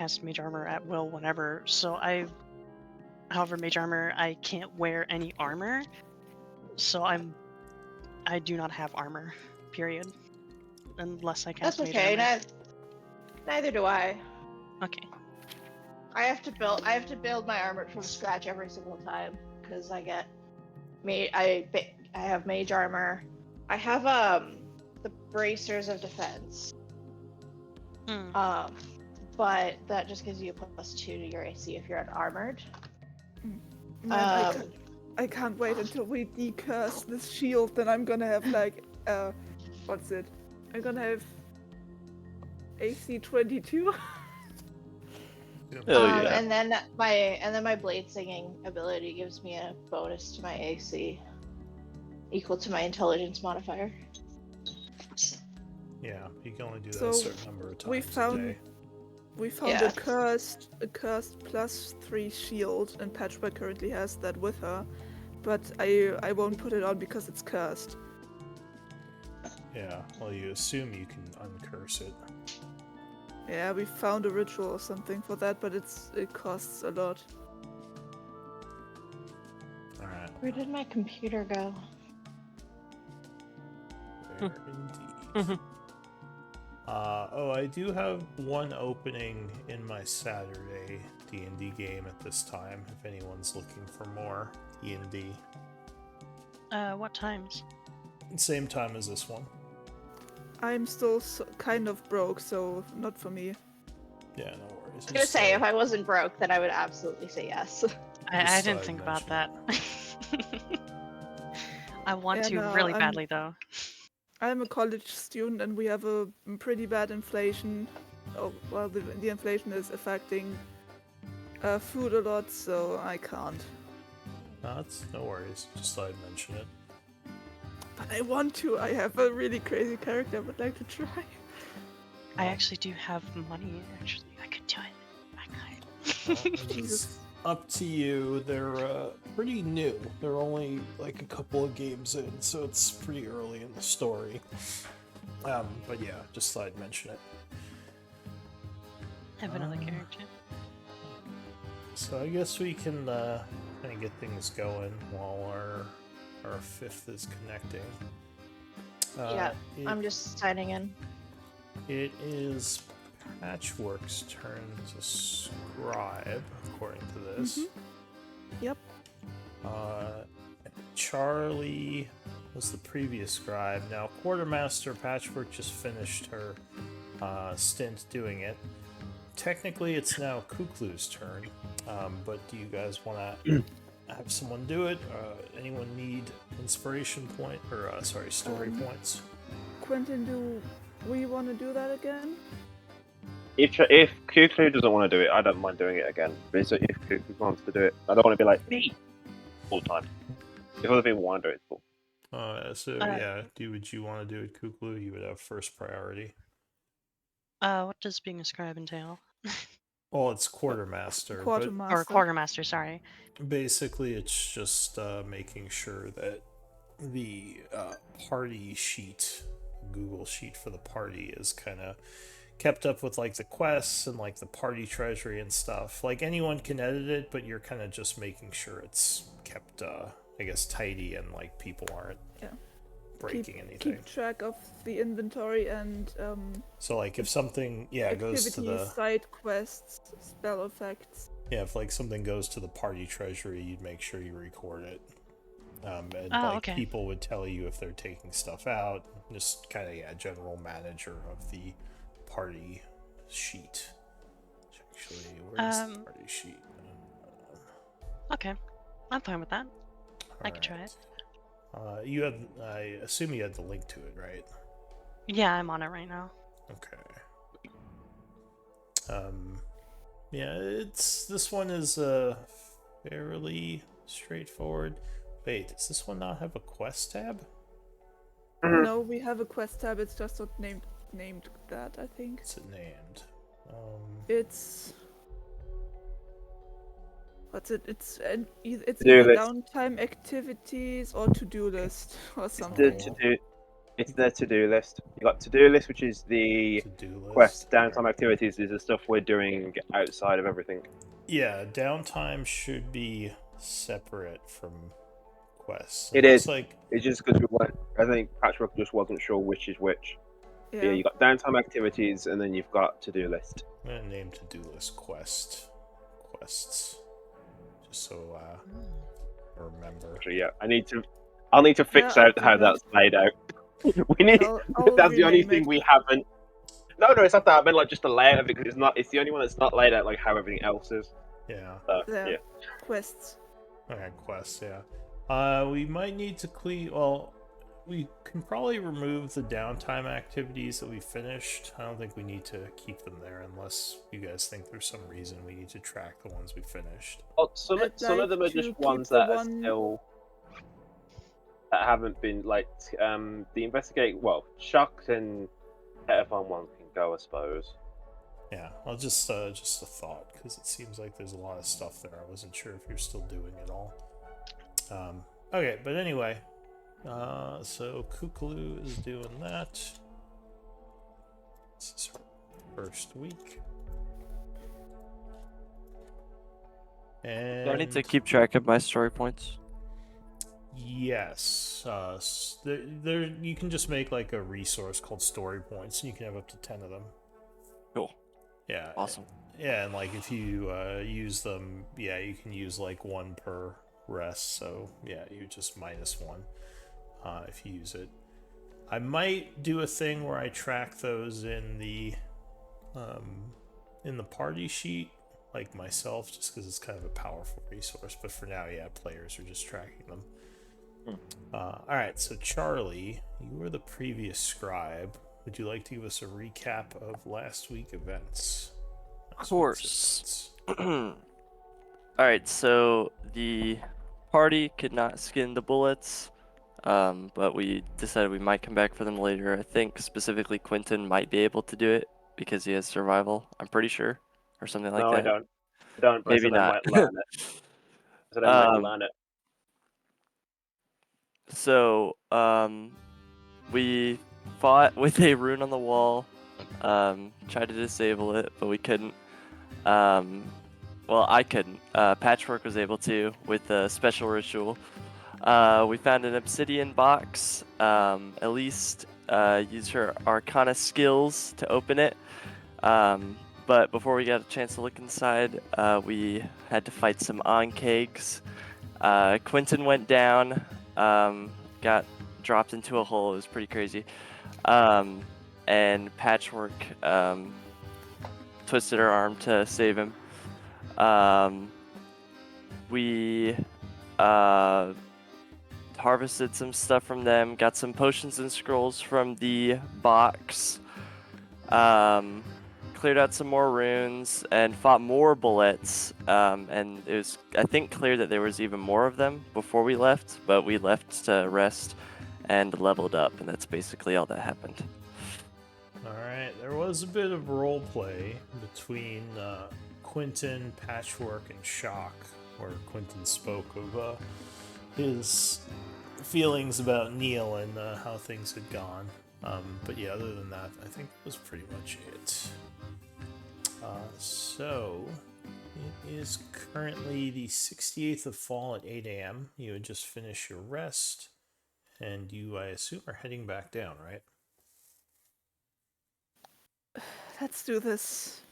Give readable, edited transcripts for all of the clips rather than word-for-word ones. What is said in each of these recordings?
cast mage armor at will whenever. So however, mage armor, I can't wear any armor. So I do not have armor, period. Unless I cast That's mage okay. armor. Neither do I. Okay. I have to build my armor from scratch every single time because I have mage armor. I have the bracers of defense. But that just gives you a +2 to your AC if you're unarmored. Man, I can't wait until we decurse this shield. Then I'm gonna have like what's it? I'm gonna have AC 22. Yeah. And then my blade singing ability gives me a bonus to my AC, equal to my intelligence modifier. Yeah, you can only do that So a certain number of times we found a day. a cursed +3 shield, and Patchwork currently has that with her, but I won't put it on because it's cursed. Yeah, well, you assume you can uncurse it. Yeah, we found a ritual or something for that, but it costs a lot. Alright. Where did my computer go? There indeed. I do have one opening in my Saturday D&D game at this time, if anyone's looking for more D&D. What times? Same time as this one. I'm still kind of broke, so not for me. Yeah, no worries. I was gonna say, if I wasn't broke, then I would absolutely say yes. I didn't think about that. I want to really badly, though. I'm a college student, and we have a pretty bad inflation. Oh, well, the inflation is affecting food a lot, so I can't. That's no worries. Just thought I'd mention it. But I want to. I have a really crazy character I would like to try. I actually do have money, actually. I could do it. I could. Jesus. Up to you. They're pretty new. They're only like a couple of games in, so it's pretty early in the story. But yeah, just thought I'd mention it. I have another character. So I guess we can kind of get things going while our fifth is connecting. I'm just signing in. It is Patchwork's turn to scribe, according to this. Mm-hmm. Yep. Charlie was the previous scribe. Now, Quartermaster Patchwork just finished her stint doing it. Technically, it's now Kuklu's turn, but do you guys want to have someone do it? Anyone need inspiration point, or story points? Quentin, do we want to do that again? If Kuklu doesn't want to do it, I don't mind doing it again. But if Kuklu wants to do it, I don't want to be like me all the time. If other people want to do it, it's cool. Would you want to do it, Kuklu? You would have first priority. What does being a scribe entail? Well, it's Quartermaster. Or Quartermaster, sorry. Basically, it's just making sure that the party sheet, Google sheet for the party, is kind of kept up with like the quests and like the party treasury and stuff. Like anyone can edit it, but you're kind of just making sure it's kept, I guess, tidy and like people aren't breaking anything. Keep track of the inventory and so like if something goes to the side quests, spell effects. Yeah, if like something goes to the party treasury, you'd make sure you record it. People would tell you if they're taking stuff out. Just kind of general manager of the party sheet. Actually, where's the party sheet? Okay, I'm fine with that. I can try it. I assume you had the link to it, right? Yeah, I'm on it right now. Okay. This one is fairly straightforward. Wait, does this one not have a quest tab? No, we have a quest tab. It's just not named that, I think. What's it named? It's what's it? It's either To-do list. downtime activities or to-do list or something. It's their to-do list. You got to-do list, which is the To-do list. quest. Downtime activities is the stuff we're doing outside of everything. Yeah, downtime should be separate from quests. It looks is. like It's just because we weren't. I think Patchwork just wasn't sure which is which. Yeah, you got downtime activities, and then you've got to-do list. I'm gonna name to-do list quests, just so I remember. So yeah, I'll need to fix Yeah, out how that's laid out. We need. I'll That's the only rename thing it. we haven't. No, it's not that. I meant like just the layout of it because it's not. It's the only one that's not laid out like how everything else is. Yeah. Yeah. Quests. Okay, quests. Yeah. We might need to clean. Well, we can probably remove the downtime activities that we finished. I don't think we need to keep them there unless you guys think there's some reason we need to track the ones we finished. Well, some I'd of them are like just to keep ones the that are one- still that haven't been like the investigate. Well, Shock and Petafon one can go, I suppose. Yeah, I'll just a thought because it seems like there's a lot of stuff there. I wasn't sure if you're still doing it all. Okay, but anyway, so Kukulu is doing that. This is her first week. And Do I need to keep track of my story points? yes, there you can just make like a resource called story points, and you can have up to 10 of them. Cool. Yeah. Awesome. Yeah, and like if you use them, yeah, you can use like one per rest. So yeah, you just -1 if you use it. I might do a thing where I track those in the party sheet, like myself, just because it's kind of a powerful resource. But for now, yeah, players are just tracking them. All right, so Charlie, you were the previous scribe. Would you like to give us a recap of last week's events? Of course. Alright, so the party could not skin the bullets, but we decided we might come back for them later. I think specifically Quentin might be able to do it because he has survival, I'm pretty sure, or something like No, that. I don't. I don't. But Maybe I not. might learn it. So I might learn it. So, we fought with a rune on the wall, tried to disable it, but we couldn't. Well, I couldn't. Patchwork was able to with a special ritual. We found an obsidian box. At least used her arcana skills to open it. But before we got a chance to look inside, we had to fight some onkegs. Quentin went down, got dropped into a hole. It was pretty crazy. And Patchwork twisted her arm to save him. We harvested some stuff from them, got some potions and scrolls from the box, cleared out some more runes, and fought more bullets. And it was, I think, clear that there was even more of them before we left, but we left to rest and leveled up, and that's basically all that happened. Alright, there was a bit of role play between Quentin, Patchwork, and Shock, where Quentin spoke of his feelings about Neil and how things had gone. But yeah, other than that, I think that was pretty much it. So, it is currently the 68th of fall at 8 a.m. You had just finished your rest, and you, I assume, are heading back down, right? Let's do this.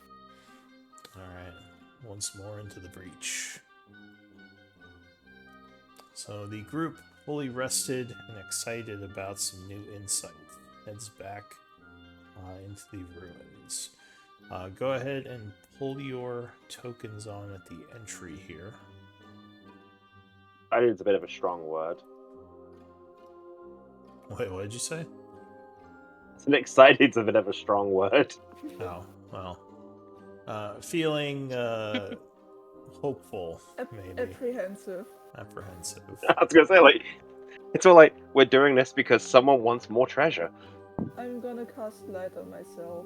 Alright, once more into the breach. So the group, fully rested and excited about some new insight, heads back into the ruins. Go ahead and pull your tokens on at the entry here. I think it's a bit of a strong word. Wait, what did you say? It's an excited's a bit of a strong word. Oh, well. Feeling hopeful, maybe. Apprehensive. Apprehensive. I was gonna say, like, it's all like, we're doing this because someone wants more treasure. I'm gonna cast light on myself.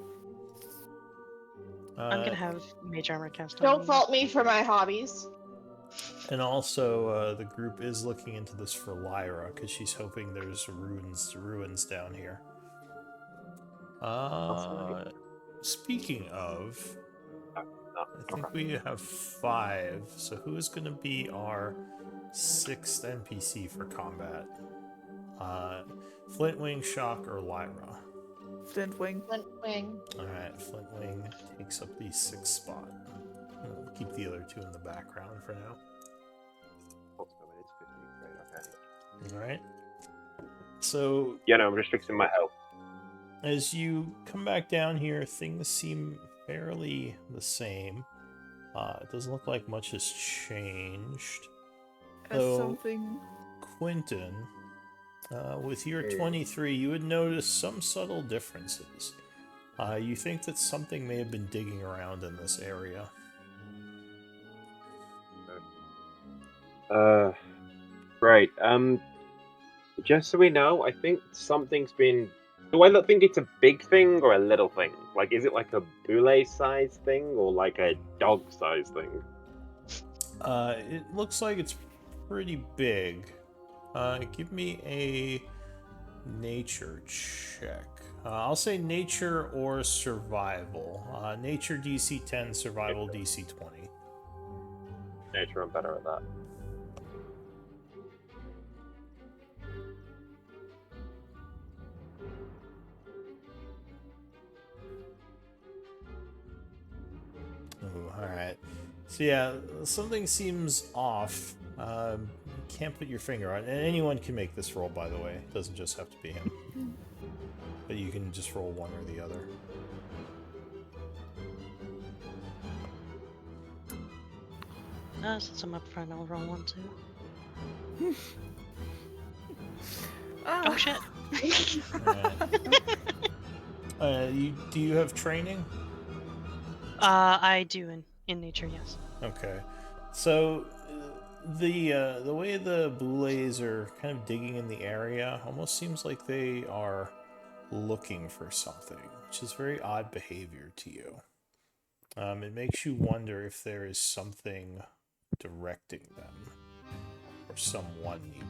I'm gonna have mage armor cast on. Don't me. fault me for my hobbies. And also, the group is looking into this for Lyra because she's hoping there's ruins down here. Speaking of, I think we have 5. So who is going to be our 6th NPC for combat? Flintwing, Shock, or Lyra? Flintwing. Flintwing. Alright, Flintwing takes up the 6th spot. We'll keep the other 2 in the background for now. Alright. So... Yeah, no, I'm just fixing my health. As you come back down here, things seem fairly the same. It doesn't look like much has changed. So, Something. Quentin, with your 23, you would notice some subtle differences. You think that something may have been digging around in this area. Right. Just so we know, I think something's been... Do I think it's a big thing or a little thing? Like, is it like a boule-size thing or like a dog-size thing? It looks like it's pretty big. Give me a nature check. I'll say nature or survival. Nature DC 10, survival DC 20. Nature, I'm better at that. Alright. So yeah, something seems off. You can't put your finger on it. And anyone can make this roll, by the way. It doesn't just have to be him. But you can just roll one or the other. Since I'm up front, I'll roll one too. Oh shit! Do you have training? I do in nature, yes. Okay. So the way the boulets are kind of digging in the area almost seems like they are looking for something, which is very odd behavior to you. It makes you wonder if there is something directing them, or someone even.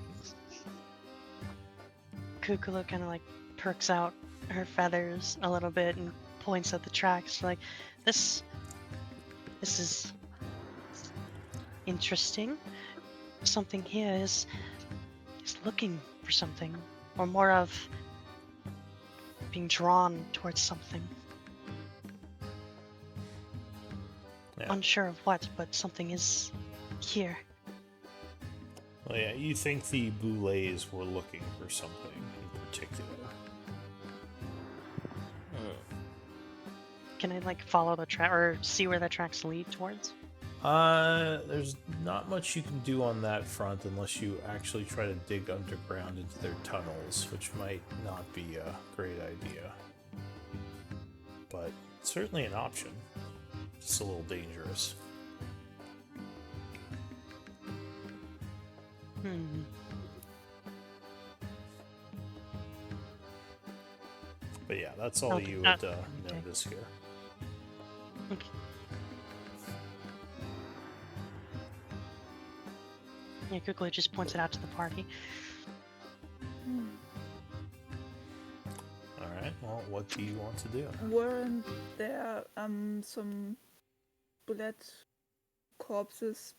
Kukula kind of like perks out her feathers a little bit and points at the tracks, like, this is interesting. Something here is looking for something, or more of being drawn towards something. Yeah. Unsure of what, but something is here. Well, yeah, you think the boulets were looking for something in particular. Can I like follow the track or see where the tracks lead towards? There's not much you can do on that front unless you actually try to dig underground into their tunnels, which might not be a great idea. But certainly an option. It's a little dangerous. But yeah, that's all you would notice here. Okay. Yeah, Kukula just points it out to the party. Alright, well, what do you want to do? Weren't there some bullet corpses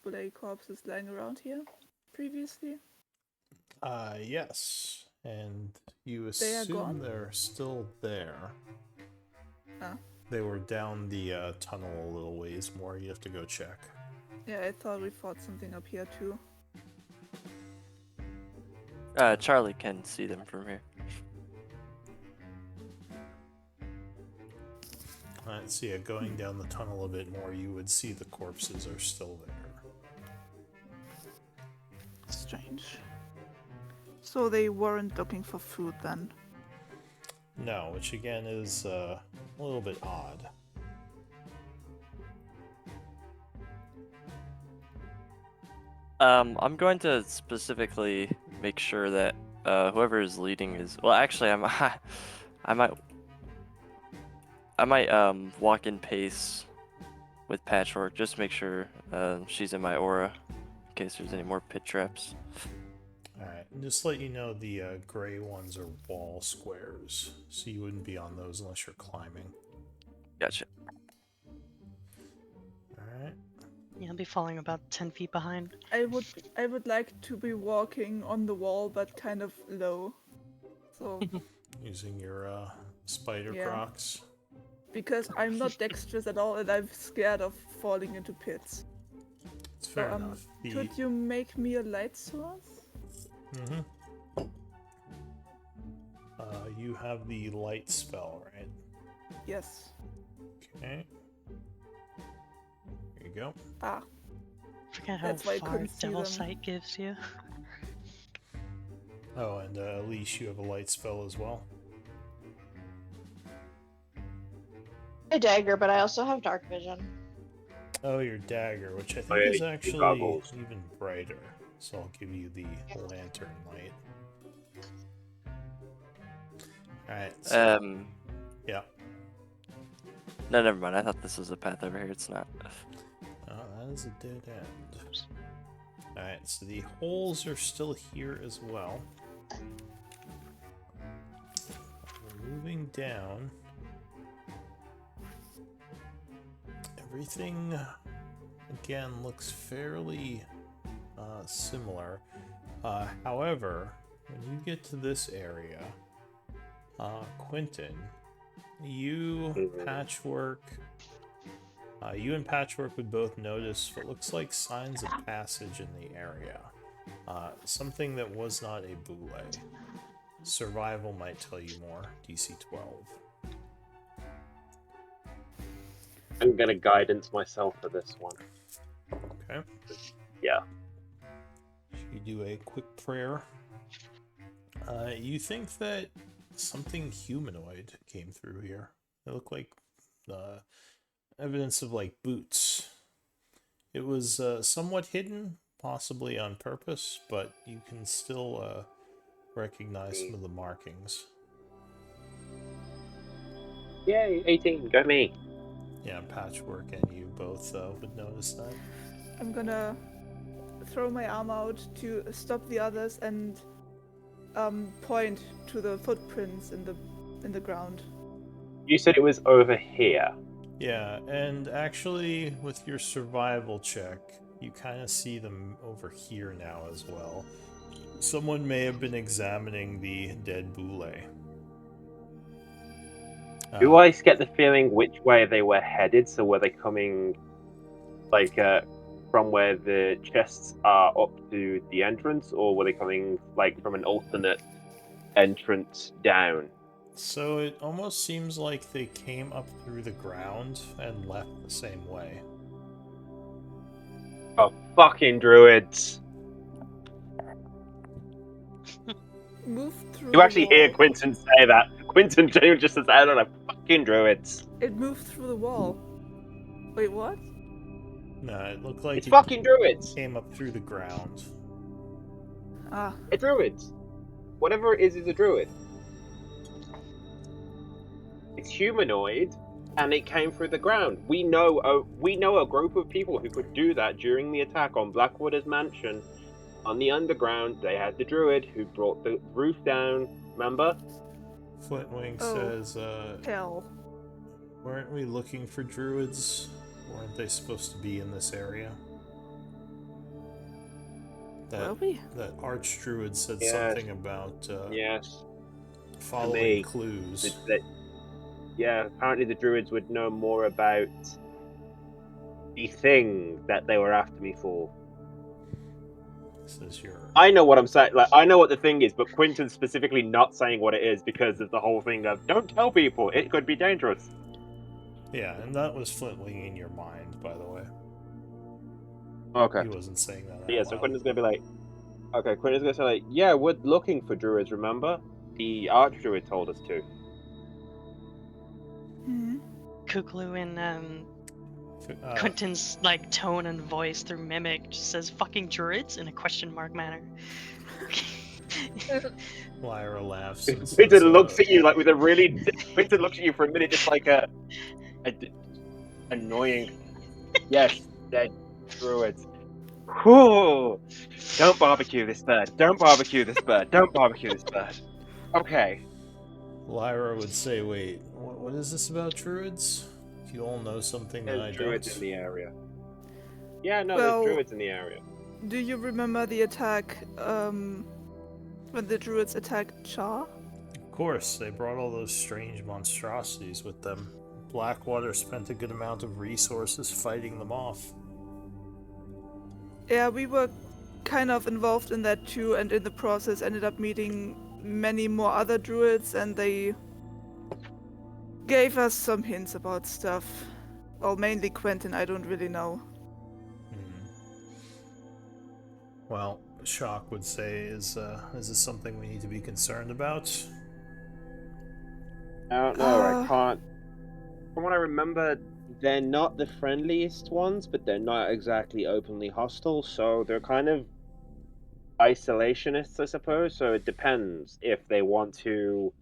lying around here previously? Yes. And you They are assume gone? they're still there. Ah. They were down the tunnel a little ways more. You have to go check. Yeah, I thought we fought something up here too. Charlie can see them from here. Alright, so yeah, going down the tunnel a bit more, you would see the corpses are still there. Strange. So they weren't looking for food then? No, which again is a little bit odd. I'm going to specifically make sure that whoever is leading is... Well, actually, I might walk in pace with Patchwork, just to make sure she's in my aura. case there's any more pit traps. Alright, just to let you know, the gray ones are wall squares, so you wouldn't be on those unless you're climbing. Gotcha. Alright. Yeah, I'll be falling about 10 feet behind. I would like to be walking on the wall, but kind of low. So Using your spider Yeah. crocs. because I'm not dexterous at all, and I'm scared of falling into pits. It's fair So, enough. Could you make me a light source? You have the light spell, right? Yes. Okay. There you go. Ah, Forget how That's why I far couldn't see Devil them. Sight gives you. Oh, and Elise, you have a light spell as well. A dagger, but I also have dark vision. Oh, your dagger, which I think Oh, yeah, is your actually goggles. even brighter. So I'll give you the lantern light. Alright, so, yeah. No, never mind. I thought this was a path over here. It's not. Oh, that is a dead end. Alright, so the holes are still here as well. Moving down. Everything, again, looks fairly similar. However, when you get to this area, Quentin, you and Patchwork would both notice what looks like signs of passage in the area. Something that was not a boule. Survival might tell you more. DC 12. I'm gonna guidance myself for this one. Okay. Yeah. You do a quick prayer. You think that something humanoid came through here. They look like evidence of like boots. It was somewhat hidden, possibly on purpose, but you can still recognize some of the markings. Yay, 18, go me. Yeah, Patchwork and you both would notice that. I'm gonna throw my arm out to stop the others and point to the footprints in the ground. You said it was over here. Yeah, and actually, with your survival check, you kind of see them over here now as well. Someone may have been examining the dead boule. Do I get the feeling which way they were headed? So were they coming, like, from where the chests are up to the entrance, or were they coming, like, from an alternate entrance down? So it almost seems like they came up through the ground and left the same way. Oh, fucking druids! Move through. You the actually hear wall. Quentin say that. Quentin just says, I don't know, fucking druids. It moved through the wall. Wait, what? No, it looked like It's fucking druids! came up through the ground. Ah, It's druids. Whatever it is a druid. It's humanoid, and it came through the ground. We know a group of people who could do that during the attack on Blackwater's mansion. On the underground, they had the druid who brought the roof down. Remember? Flintwing Oh. says, hell. weren't we looking for druids? Weren't they supposed to be in this area? Were we? That archdruid said Yes. something about Yes. following me. clues. Yeah, apparently the druids would know more about the thing that they were after me for. This is your... I know what I'm saying. Like, I know what the thing is, but Quentin's specifically not saying what it is because of the whole thing of don't tell people, it could be dangerous. Yeah, and that was Flintwing in your mind, by the way. Okay. He wasn't saying that out Yeah, so loud. Quentin's gonna be like, okay, Quentin's gonna say like, yeah, we're looking for druids, remember? The archdruid told us to. Hmm. Kuklu in Uh, Quentin's like tone and voice through mimic just says "fucking druids" in a question mark manner. Lyra laughs. And says, Quentin looks at you like with a really. Quentin looks at you for a minute, just like a annoying. Yes, they're druids. Whew. Don't barbecue this bird. Don't barbecue this bird. Don't barbecue this bird. Okay. Lyra would say, wait, what is this about druids? Do you all know something that I There's druids don't? in the area. Yeah, no, Well- there's druids in the area. Do you remember the attack, when the druids attacked Char? Of course, they brought all those strange monstrosities with them. Blackwater spent a good amount of resources fighting them off. Yeah, we were kind of involved in that too, and in the process ended up meeting many more other druids, and they gave us some hints about stuff. Well, mainly Quentin, I don't really know. Well, Shock would say, is this something we need to be concerned about? I don't know, I Uh. can't. From what I remember, they're not the friendliest ones, but they're not exactly openly hostile, so they're kind of isolationists, I suppose. So it depends if they want to.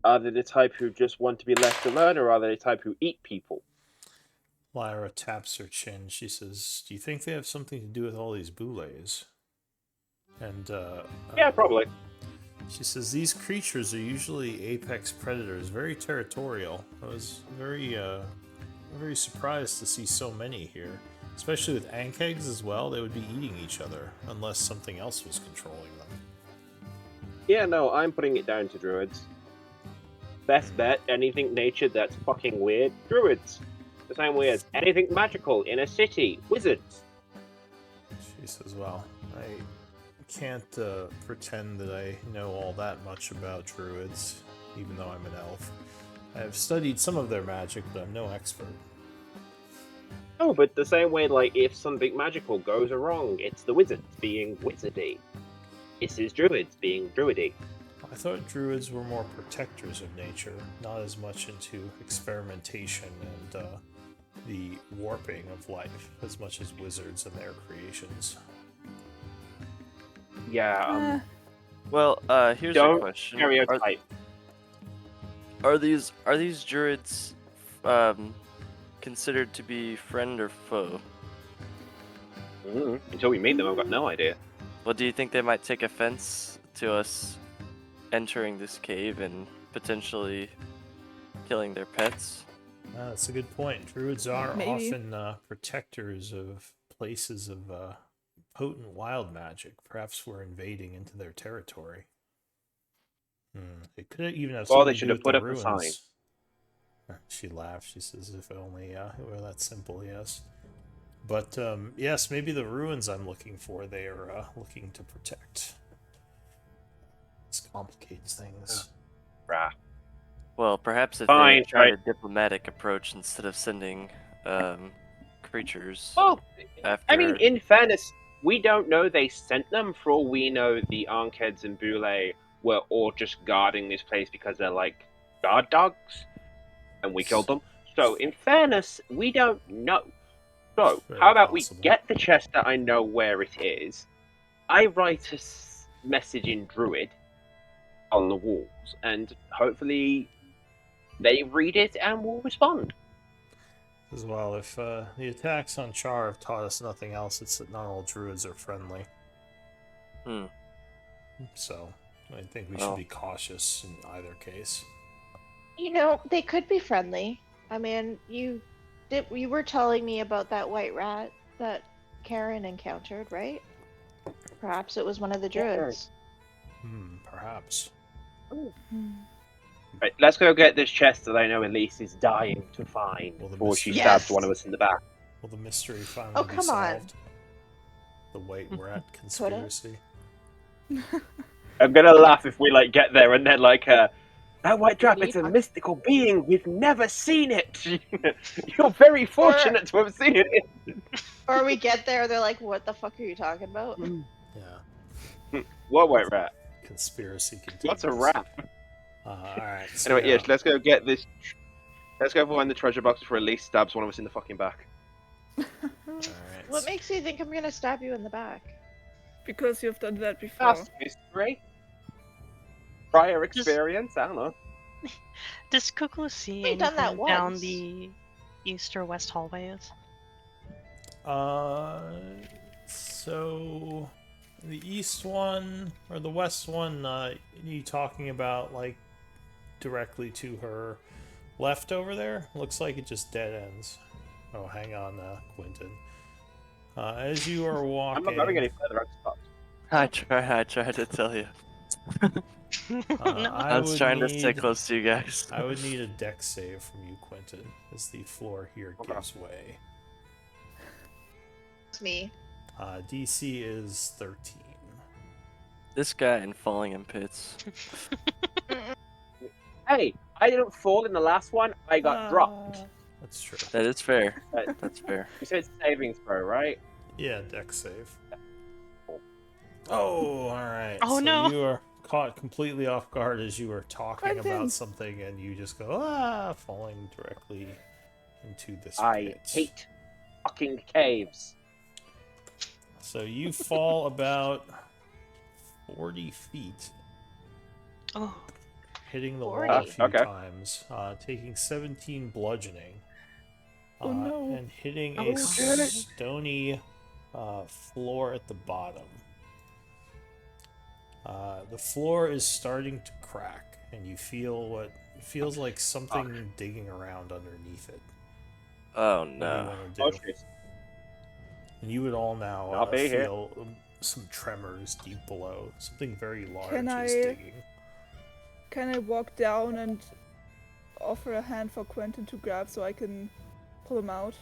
Are they the type who just want to be left alone, or are they the type who eat people? Lyra taps her chin. She says, do you think they have something to do with all these boulets? And, Yeah, probably. She says, these creatures are usually apex predators, very territorial. I was very surprised to see so many here. Especially with ankegs as well, they would be eating each other, unless something else was controlling them. Yeah, no, I'm putting it down to druids. Best bet, anything nature that's fucking weird, druids. The same way as anything magical in a city, wizards. She says, well, I can't pretend that I know all that much about druids, even though I'm an elf. I have studied some of their magic, but I'm no expert. Oh, but the same way, like, if something magical goes wrong, it's the wizards being wizardy. This is druids being druidy. I thought druids were more protectors of nature, not as much into experimentation and the warping of life, as much as wizards and their creations. Yeah, Well, here's a don't question. stereotype. Are these druids considered to be friend or foe? Until we meet them, I've got no idea. Well, do you think they might take offense to us entering this cave and potentially killing their pets? That's a good point. Druids are Maybe. often protectors of places of potent wild magic. Perhaps we're invading into their territory. It could even have Well, something they to should do have with put the up a ruins. sign. She laughs. She says, if only it were that simple, yes. But, yes, maybe the ruins I'm looking for, they are looking to protect. This complicates things. Rah. Well, perhaps if Fine, they tried right. a diplomatic approach instead of sending creatures Well, after. I mean, in fairness, we don't know they sent them. For all we know, the Ankeds and Boule were all just guarding this place because they're like guard dogs, and we killed them. So, in fairness, we don't know. So, Very how about possible. we get the chest that I know where it is? I write a message in Druid on the walls, and hopefully they read it and will respond. As well, if the attacks on Char have taught us nothing else, it's that not all druids are friendly. So, I think we should Well. be cautious in either case. You know, they could be friendly. I mean, you were telling me about that white rat that Karen encountered, right? Perhaps it was one of the druids. Perhaps. Right, let's go get this chest that I know Elise is dying to find Well, the before she mystery- stabs Yes! one of us in the back. Will the mystery finally Oh, be come on. solved? The white rat conspiracy. I'm gonna laugh if we like get there and then like that white trap, it's a Indeed. mystical being. We've never seen it. You're very fortunate to have seen it. Or we get there, they're like, "What the fuck are you talking about?" Yeah. What white rat? Conspiracy continues. What's a rat? Alright. So Anyway, yes, let's go get this. Let's go find the treasure box before Elise stabs one of us in the fucking back. Alright. What makes you think I'm gonna stab you in the back? Because you've done that before. That's mystery. Prior experience, I don't know. Does Kukla see We've done that anything down once. the east or west hallways? So the east one or the west one, you talking about like directly to her left over there? Looks like it just dead ends. Oh, hang on, Quentin. As you are walking, I'm not going any further. I'm stopped. I tried to tell you. I was trying to stay close to you guys. I would need a dex save from you, Quentin, as the floor here gives way. It's me. DC is 13. This guy and falling in pits. Hey, I didn't fall in the last one. I got dropped. That's true. That is fair. That's fair. You said savings throw, right? Yeah, dex save. Oh, alright. Oh, so no. You are caught completely off guard as you were talking Quentin. about something and you just go, falling directly into this I pit. hate fucking caves. So you fall about 40 feet, Oh, hitting the wall 40. a few Okay. times, taking 17 bludgeoning, Oh, no. and hitting Oh, a shit. stony floor at the bottom. The floor is starting to crack, and you feel what feels like something digging around underneath it. Oh What do you no. wanna do? Oh shit. And you would all now I'll be here. feel some tremors deep below. Something very large Can is I- digging. Can I walk down and offer a hand for Quentin to grab so I can pull him out?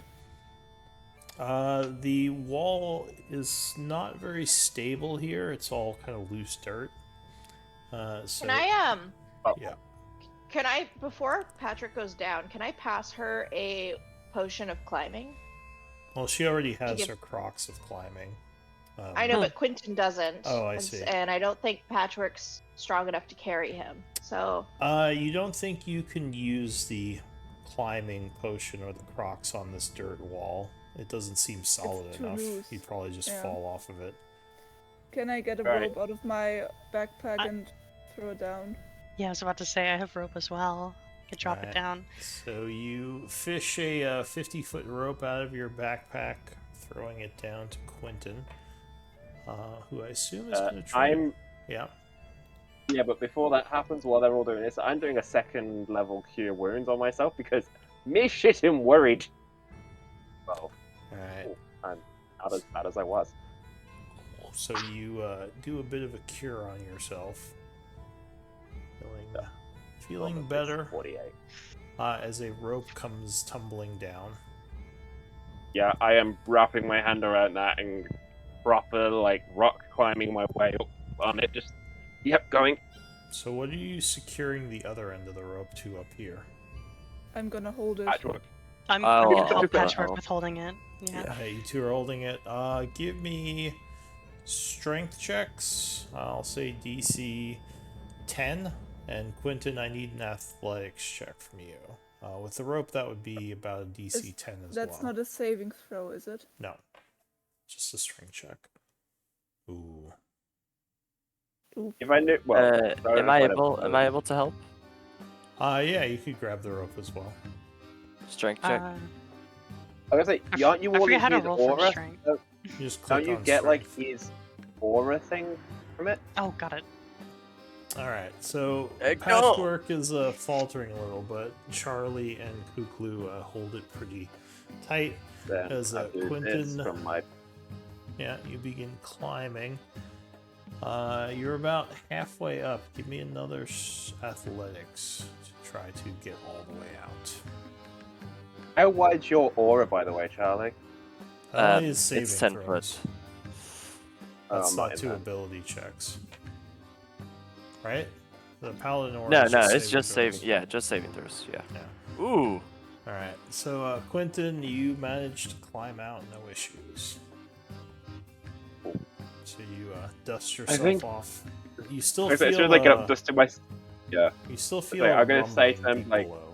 The wall is not very stable here. It's all kind of loose dirt. So Can I yeah. Can I, before Patrick goes down, can I pass her a potion of climbing? Well, she already has give- her Crocs of climbing. I know, but Quentin doesn't. Oh, I and, see. And I don't think Patrick's strong enough to carry him. So You don't think you can use the climbing potion or the Crocs on this dirt wall? It doesn't seem solid too enough. loose. You'd probably just Yeah. fall off of it. Can I get a Right. rope out of my backpack and throw it down? yeah, I was about to say I have rope as well. I could drop Alright. it down. So you fish a 50-foot rope out of your backpack, throwing it down to Quentin, who I assume is going to try. Yeah. Yeah, but before that happens, while they're all doing this, I'm doing a second level cure wounds on myself because me shitting worried. Well, All I'm not as bad as I was. right. So you do a bit of a cure on yourself, feeling better 48. as a rope comes tumbling down. Yeah, I am wrapping my hand around that and proper like rock climbing my way up on it. Just going. So what are you securing the other end of the rope to up here? I'm gonna hold it. Patchwork. I'm Oh, going to help okay. Patchwork with holding it. Yeah. You two are holding it. Give me strength checks. I'll say DC 10. And Quentin, I need an athletics check from you. With the rope, that would be about a DC 10 as That's well. not a saving throw, is it? No. Just a strength check. Ooh. If I knew, well, Am I able to help? Yeah, you could grab the rope as well. Strength check. I was gonna say, aren't you I all forget how to his roll for aura? strength. You just click Don't you on get like strength. his aura thing from it? Oh, got it. Alright, so Hey, go! Patchwork is faltering a little, but Charlie and Kuklu hold it pretty tight. Then As, I do this Quentin- from my Yeah, you begin climbing. You're about halfway up. Give me another athletics to try to get all the way out. How wide's your aura, by the way, Charlie? Only is saving it's 10 throws. foot. That's I'm not in two that. ability checks. Right? The paladin aura No, is no, just it's just throws. saving. Yeah, just saving throws. Yeah. Yeah. Ooh. Alright, so Quentin, you managed to climb out, no issues. So you dust yourself think- off. You still As feel soon as I get up, just to my. Yeah. you still feel I'm gonna say rumbling something deep like- below.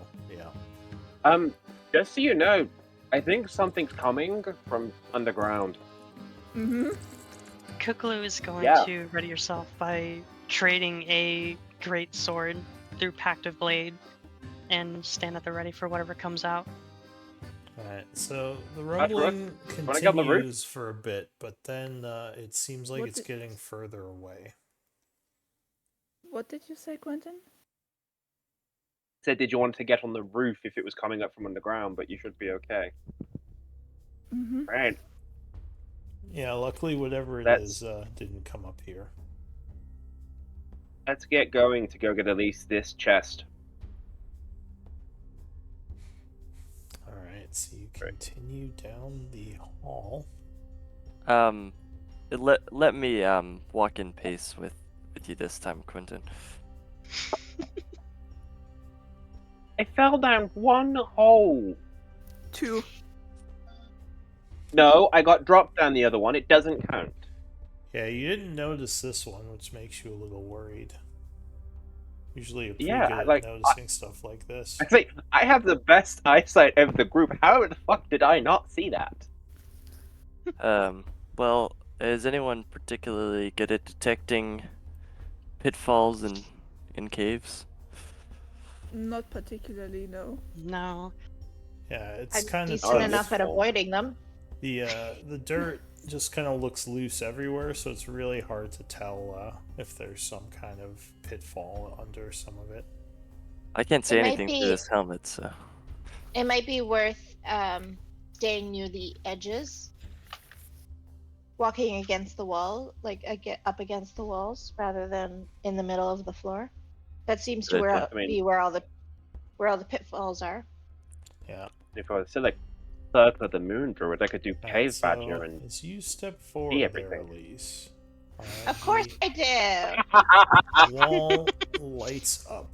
Yeah. Just so you know, I think something's coming from underground. Mm-hmm. Kuklu is going Yeah. to ready yourself by trading a great sword through Pact of Blade and stand at the ready for whatever comes out. Alright, so the Patchwork, rumbling wanna get on the roof? continues for a bit, but then it seems like What it's did- getting further away. What did you say, Quentin? Said, did you want to get on the roof if it was coming up from underground? But you should be okay. Mm-hmm. Right. Yeah, luckily whatever it That's- is didn't come up here. Let's get going to go get at least this chest. Alright, so you Right. continue down the hall. Let me walk in pace with you this time, Quentin. I fell down one hole. 2. No, I got dropped down the other one. It doesn't count. Yeah, you didn't notice this one, which makes you a little worried. Usually you're pretty Yeah, good at like, noticing stuff like this. I say I have the best eyesight of the group. How the fuck did I not see that? Well, is anyone particularly good at detecting pitfalls in caves? Not particularly, no. No. Yeah, it's I'm kind of decent tough. enough at avoiding them. The dirt just kind of looks loose everywhere, so it's really hard to tell if there's some kind of pitfall under some of it. I can't see It might anything through be- this helmet, so. It might be worth staying near the edges, walking against the wall, like up against the walls, rather than in the middle of the floor. That seems to Good, I mean- be where all the pitfalls are. Yeah. If I was still like Circle of the Moon Druid, I could do Alright, Cave so Badger and as you step forward there, everything. Elise, Of course I do. the wall lights up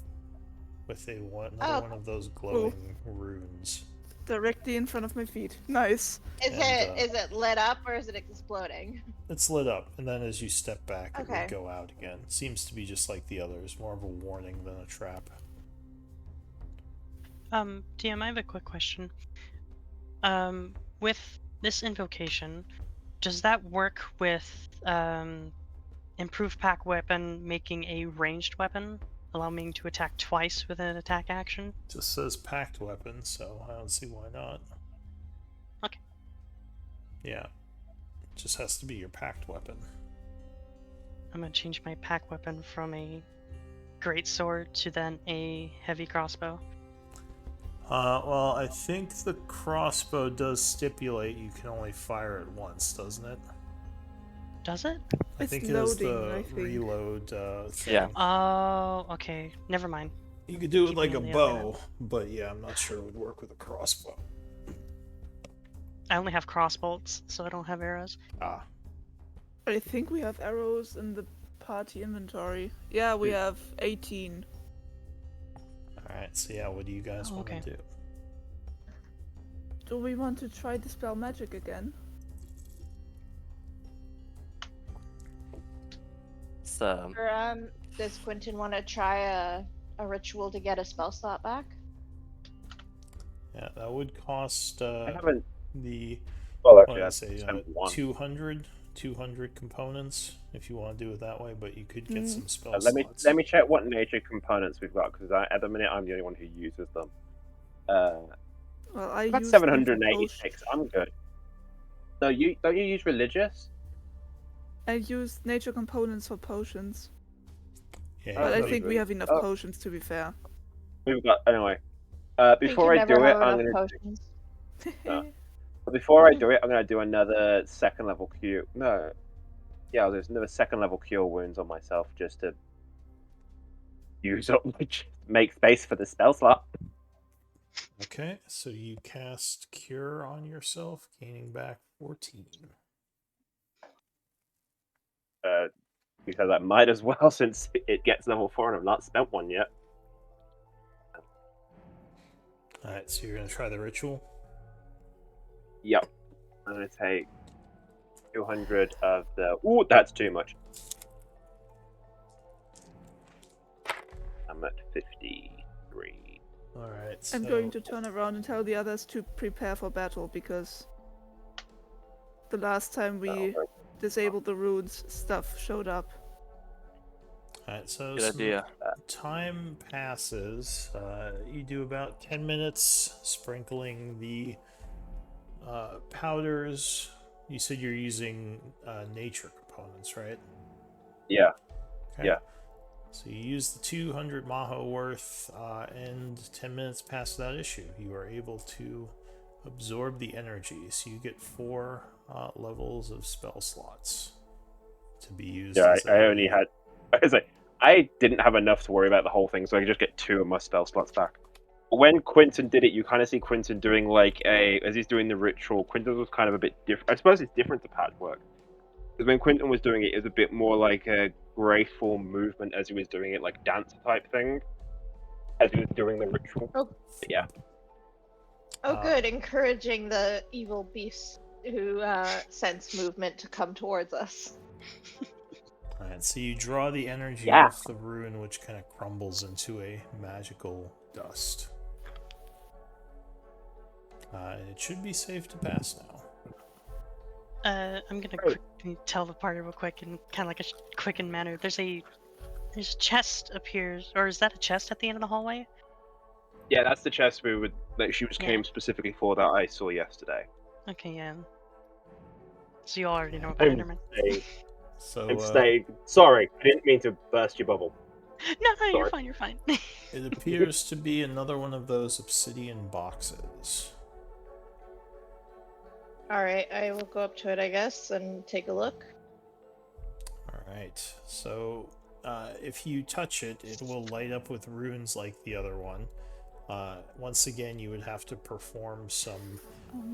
with another Oh. one of those glowing runes. Directly in front of my feet. Nice. Is And, is it lit up or is it exploding? It's lit up, and then as you step back, it Okay. would go out again. Seems to be just like the others, more of a warning than a trap. DM, I have a quick question. With this invocation, does that work with improved pack weapon making a ranged weapon, allowing me to attack twice with an attack action? Just says packed weapon, so I don't see why not. Okay. Yeah. Just has to be your packed weapon. I'm gonna change my pack weapon from a great sword to then a heavy crossbow. Well, I think the crossbow does stipulate you can only fire it once, doesn't it? Does it? I It's think it has loading, the I think. reload thing. Yeah. Oh, okay. Never mind. You could do it Keep like me a on the bow, but yeah, I'm not sure it would work with a crossbow. I only have crossbolts, so I don't have arrows. Ah, I think we have arrows in the party inventory. Yeah, we have 18. alright, so yeah, what do you guys Oh, want okay. to do? Do we want to try dispel magic again? It's, Or does Quentin want to try a ritual to get a spell slot back? Yeah, that would cost I haven't. the Well, what actually, did I I've say, spent one. 200 components if you want to do it that way, but you could get some spell Let slots. me check what nature components we've got because at the minute I'm the only one who uses them. Well, I I've got used them for 786. I'm good. So you don't you use religious? I used nature components for potions. Yeah, But I no, think we good. have enough Oh. potions, to be fair. We've got anyway. Think Before you I never do it, have I'm enough gonna. potions. Before I do it, I'm gonna do another second level cure. No, yeah, there's another second level cure wounds on myself just to use up, make space for the spell slot. Okay, so you cast Cure on yourself, gaining back 14. Because I might as well since it gets level 4 and I've not spent one yet. Alright, so you're going to try the ritual? Yep. I'm gonna take 200 of the. Ooh, that's too much. I'm at 53. Alright, so... I'm going to turn around and tell the others to prepare for battle because the last time we disabled the runes, stuff showed up. Alright, so good some idea. time passes. You do about 10 minutes sprinkling the powders, you said you're using nature components, right? Yeah. Okay. Yeah. So you use the 200 Maho worth, and 10 minutes past that issue, you are able to absorb the energy. So you get 4 levels of spell slots to be used. Yeah, as I only had. I didn't have enough to worry about the whole thing, so I could just get 2 of my spell slots back. When Quinton did it, you kind of see Quinton doing as he's doing the ritual. Quinton was kind of a bit different. I suppose it's different to Patchwork. Because when Quinton was doing it, it was a bit more like a graceful movement as he was doing it, like dance type thing, as he was doing the ritual. Oh. But yeah. Oh, good. Encouraging the evil beasts who sense movement to come towards us. Alright, so you draw the energy Yeah. off the rune, which kind of crumbles into a magical dust. And it should be safe to pass now. I'm gonna quickly tell the party real quick in kind of like a quickened manner. There's a chest appears, or is that a chest at the end of the hallway? Yeah, that's the chest that she Yeah. came specifically for that I saw yesterday. Okay, yeah. So you already know about it, never mind. So I'm staying. Sorry, I didn't mean to burst your bubble. No, you're Sorry. fine, you're fine. it appears to be another one of those obsidian boxes. Alright, I will go up to it, I guess, and take a look. Alright, so if you touch it, it will light up with runes like the other one. Once again, you would have to perform some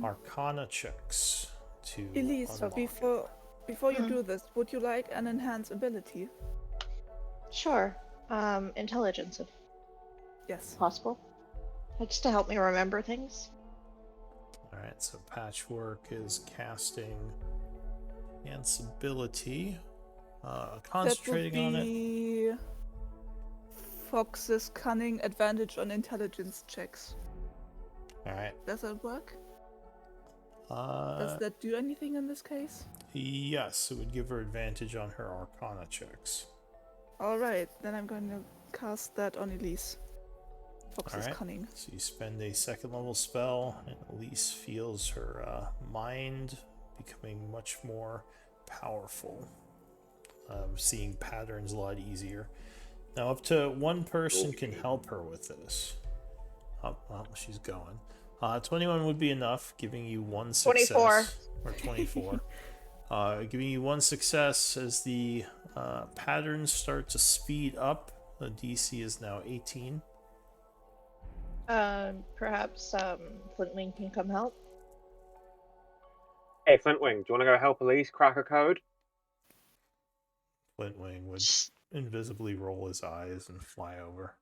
arcana checks to Elise, unlock. before you do this, would you like an enhanced ability? Sure. Intelligence, if Yes. possible. Just to help me remember things. Alright, so Patchwork is casting Enhance ability. Concentrating that would on it. be Fox's cunning advantage on intelligence checks. Alright. Does that work? Does that do anything in this case? Yes, it would give her advantage on her arcana checks. Alright, then I'm going to cast that on Elise. Fox's Alright. cunning. So you spend a 2nd level spell, and Elise feels her mind becoming much more powerful. Seeing patterns a lot easier. Now, up to 1 person can help her with this. Oh, well, she's going. 21 would be enough, giving you 1 success. 24. Or 24. Giving you 1 success as the patterns start to speed up. The DC is now 18. Perhaps Flintwing can come help. Hey, Flintwing, do you want to go help Elise crack a code? Flintwing would invisibly roll his eyes and fly over.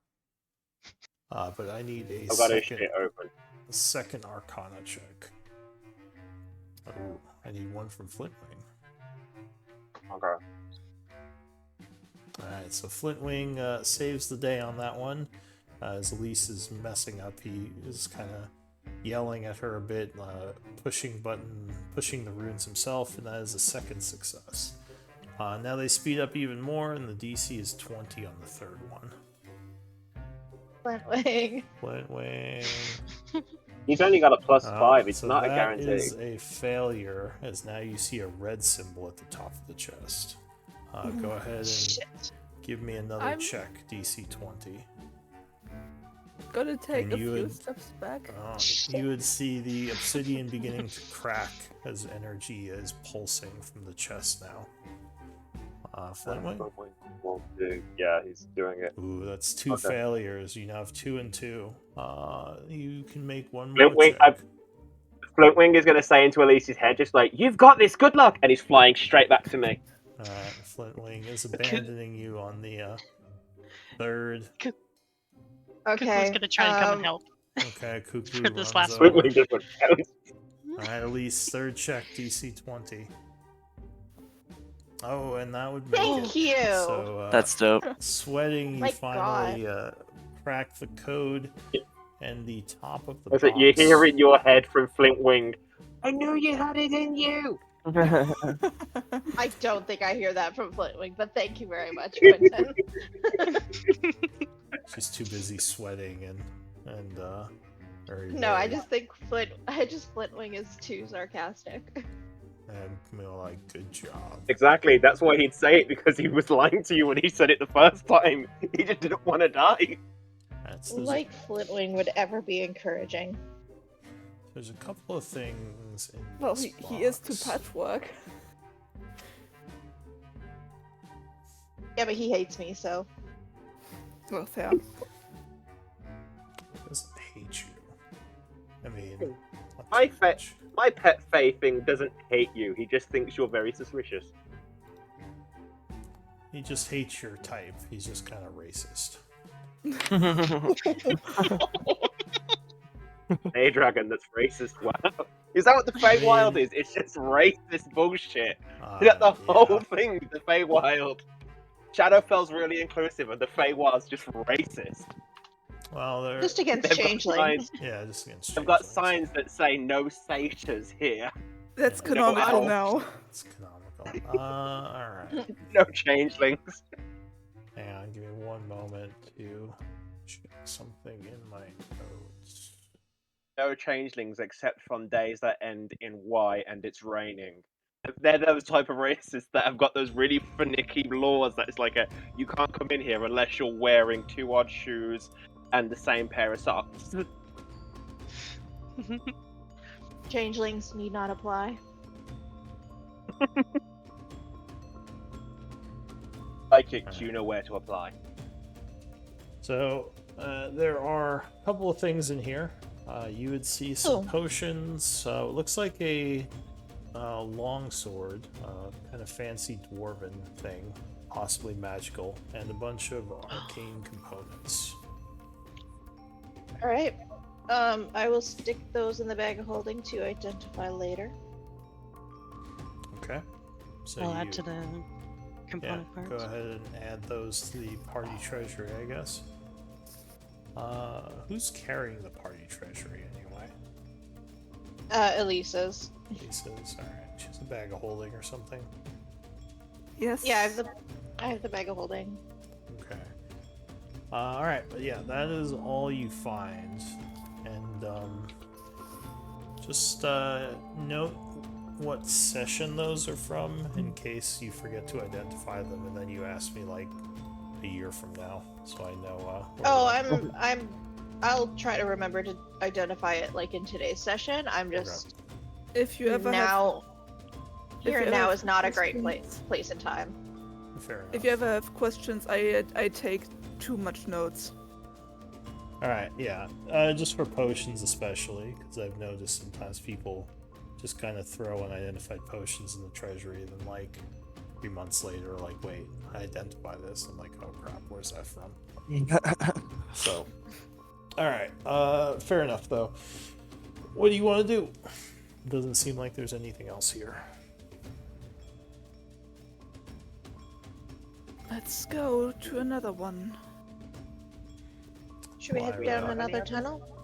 But I need I've got his shit open. a second arcana check. Oh, I need 1 from Flintwing. Okay. Alright, so Flintwing saves the day on that one. As Elise is messing up, he is kind of yelling at her a bit, pushing the runes himself, and that is a 2nd success. Now they speed up even more, and the DC is 20 on the 3rd one. Flintwing. Flintwing. He's only got a +5. It's so not a that guarantee. is a failure, as now you see a red symbol at the top of the chest. Go ahead and Shit. give me another I'm- check, DC 20. Gotta take And a you few would- steps back. You would see the obsidian beginning to crack as energy is pulsing from the chest now. Flintwing? Flintwing won't do. Yeah, he's doing it. Ooh, that's 2 Okay. failures. You now have 2 and 2. You can make 1 more Flintwing, check. Flintwing is going to say into Elise's head, just like, "You've got this, good luck!" And he's flying straight back to me. Alright, Flintwing is abandoning you on the 3rd. Okay. Kukul's gonna try and come and help. Okay, Cuckoo For this runs last over. Flintwing just went down. Alright, Elise, 3rd check, DC 20. Oh, and that would make Thank it. you. So, That's dope. sweating, you My finally crack the code, and the top of the That's box. it, you hear in your head from Flintwing, "I knew you had it in you!" I don't think I hear that from Flintwing, but thank you very much, Quentin. She's too busy sweating and Very, No, I very- just think Flintwing is too sarcastic. And more like, good job. Exactly, that's why he'd say it, because he was lying to you when he said it the first time. He just didn't want to die. There's Like Flintwing would ever be encouraging. there's a couple of things in Well, this he is to box. patchwork. Yeah, but he hates me, so. Well, fair. He doesn't hate you. I mean, not I too bet- much. My pet Faye thing doesn't hate you, he just thinks you're very suspicious. He just hates your type. He's just kind of racist. A dragon that's racist. Wow. Is that what the Feywild is? It's just racist bullshit. That's the whole Yeah. thing with the Feywild. Shadowfell's really inclusive and the Feywild's just racist. Well, they're Just against They've got changelings. signs- yeah, just against. They've got changelings. signs that say no satyrs here. That's Yeah. canonical No, now. It's canonical. All right. No changelings. Hang on, give me one moment to check something in my notes. No changelings except from days that end in Y and it's raining. They're those type of racists that have got those really finicky laws that it's like you can't come in here unless you're wearing 2 odd shoes and the same pair of socks. Changelings need not apply. Like it, you know where to apply. So there are a couple of things in here. You would see some Oh. potions. It looks like a longsword, kind of fancy dwarven thing, possibly magical, and a bunch of arcane components. Alright. I will stick those in the bag of holding to identify later. Okay. So I'll you, add to the yeah, component go parts. ahead and add those to the party treasury, I guess. Who's carrying the party treasury anyway? Elisa's. Lisa's. All right. She has a bag of holding or something. Yes. Yeah, I have the bag of holding. Okay. All right, but yeah, that is all you find, and just note what session those are from in case you forget to identify them, and then you ask me like a year from now, so I know. Oh, I'll try to remember to identify it like in today's session. I'm just If you ever have, now. if Here you and ever now have is not a great questions- place and time. Fair enough. if you ever have questions, I take too much notes. All right, yeah, just for potions especially, because I've noticed sometimes people just kind of throw unidentified potions in the treasury, then like 3 months later, like, wait, I identify this. I'm like, oh crap, where's that from? So, all right, fair enough though. What do you want to do? Doesn't seem like there's anything else here. Let's go to another one. Should we head Lyra, down any another others? tunnel?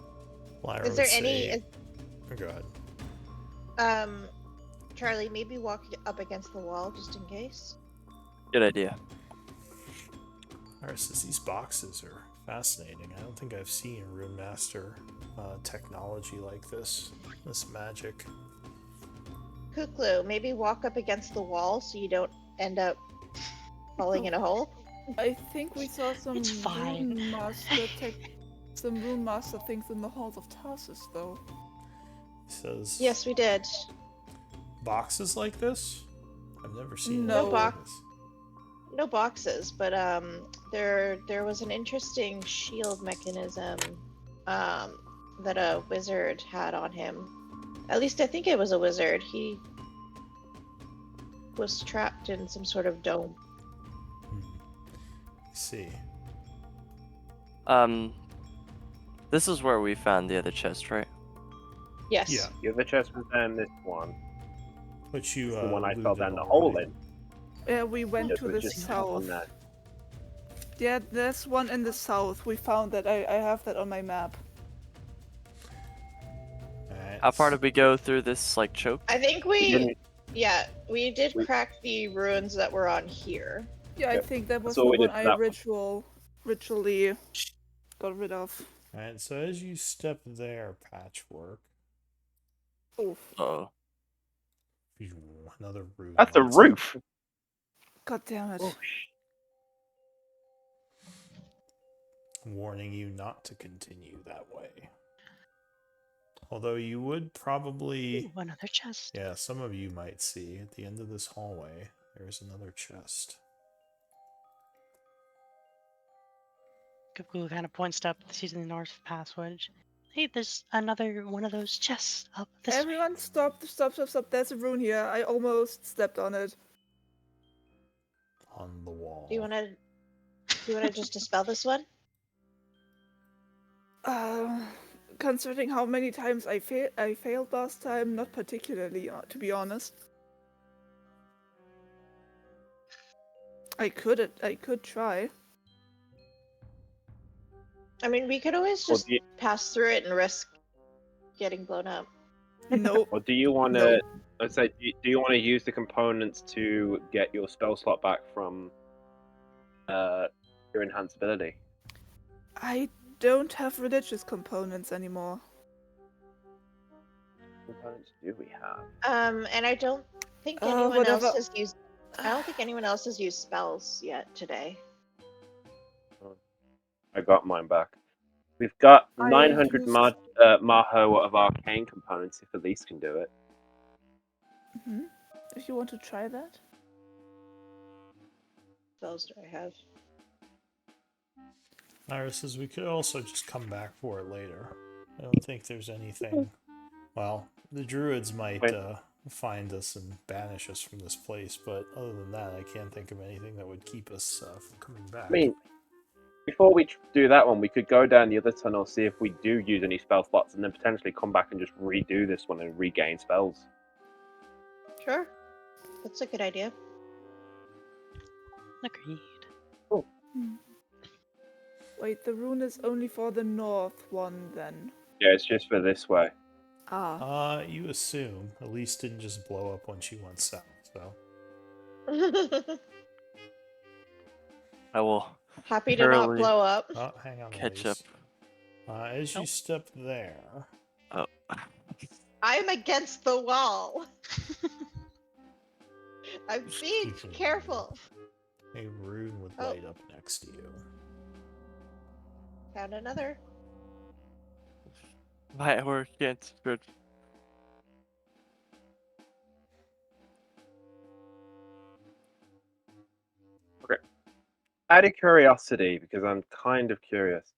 Lyra Is there would any? say- Is, Oh, go ahead. Charlie, maybe walk up against the wall just in case. Good idea. Lyra says these boxes are fascinating. I don't think I've seen Rune Master technology like this. This magic. Kuklu, maybe walk up against the wall so you don't end up falling in a hole. I think we saw some It's fine. Rune Master some Rune Master things in the halls of Tarsus, though. He says Yes, we did. boxes like this? I've never seen No anything box. like this. No boxes, but there was an interesting shield mechanism that a wizard had on him. At least I think it was a wizard. He was trapped in some sort of dome. I see. This is where we found the other chest, right? Yes. Yeah. The other chest was down this one. Which you The one I looted fell down the already. hole in. Yeah, we went Yes, to we the just south. on that. Yeah, there's one in the south. We found that. I have that on my map. Alright. How far did we go through this like choke? I think We we didn't- we did we- crack the ruins that were on here. Yeah, I Yep. think that was So the we one did I that one. ritually got rid of. Alright, so as you step there, Patchwork, Oof. Oh. another rune. That's a lights up. roof. God damn it. Oh, Warning you not to continue that way. Although you would probably... Ooh, another chest. Yeah, some of you might see at the end of this hallway, there's another chest. Cthulhu kind of points up, sees the north passage. Hey, there's another one of those chests up this way. Everyone stop. There's a rune here. I almost stepped on it. On the wall. Do you want to just dispel this one? Considering how many times I failed last time, not particularly, to be honest. I could try. I mean, we could always Or just do you, pass through it and risk getting blown up. Nope. or do you want to? Let's say, do you want to use the components to get your spell slot back from your enhanced ability? I don't have religious components anymore. What components do we have? And I don't think anyone else whatever. has used. I don't think anyone else has used spells yet today. I got mine back. We've got I 900 used- Maho of arcane components. If Elise can do it. Hmm. If you want to try that. Spells do I have? Iris says we could also just come back for it later. I don't think there's anything. Well, the druids might Wait. find us and banish us from this place, but other than that, I can't think of anything that would keep us from coming back. I mean, before we do that one, we could go down the other tunnel, see if we do use any spell slots, and then potentially come back and just redo this one and regain spells. Sure. That's a good idea. Agreed. Wait, the rune is only for the north one then. Yeah, it's just for this way. Ah. You assume. Elise didn't just blow up when she went south, so. I will Happy to not Surely. blow up. Oh, hang on, catch Elise. up. As you Nope. step there, Oh. I'm against the wall. I'm being Speaking of- careful. a rune would Oh. light up next to you. Found another. My work against good. Out of curiosity, because I'm kind of curious,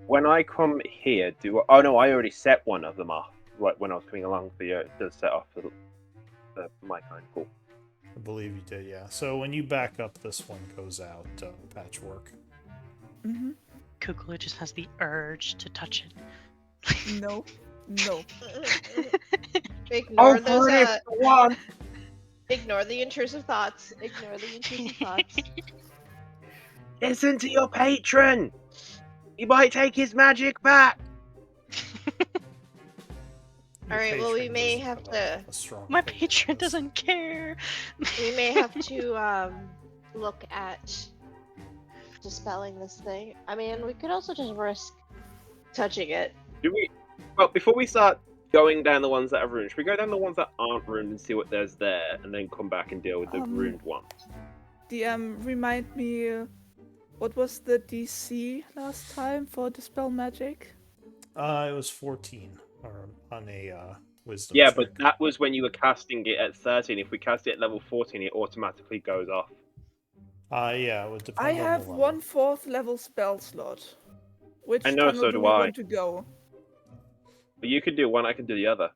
when I come here, oh no, I already set one of them off. Right when I was coming along, the set off the my kind. Cool. I believe you did, yeah. So when you back up, this one goes out, Patchwork. Mm-hmm. Kukulu just has the urge to touch it. No. No. Ignore Oh, those. Rudy, one. Ignore the intrusive thoughts. Ignore the intrusive thoughts. Listen to your patron. He might take his magic back. Your Alright, well, we patron may doesn't have have to- a strong My faith patron in us. doesn't care. We may have to look at dispelling this thing. I mean, we could also just risk touching it. Do we? Well, before we start going down the ones that are ruined, should we go down the ones that aren't ruined and see what there's there, and then come back and deal with the ruined ones? DM, remind me, what was the DC last time for Dispel Magic? It was 14, or on a wisdom Yeah, check. but that was when you were casting it at 13. If we cast it at level 14, it automatically goes off. Yeah, it would depend I on have the level. 1/4 level spell slot. Which I know, tunnel so do do we I. want to go? But you could do one, I could do the other.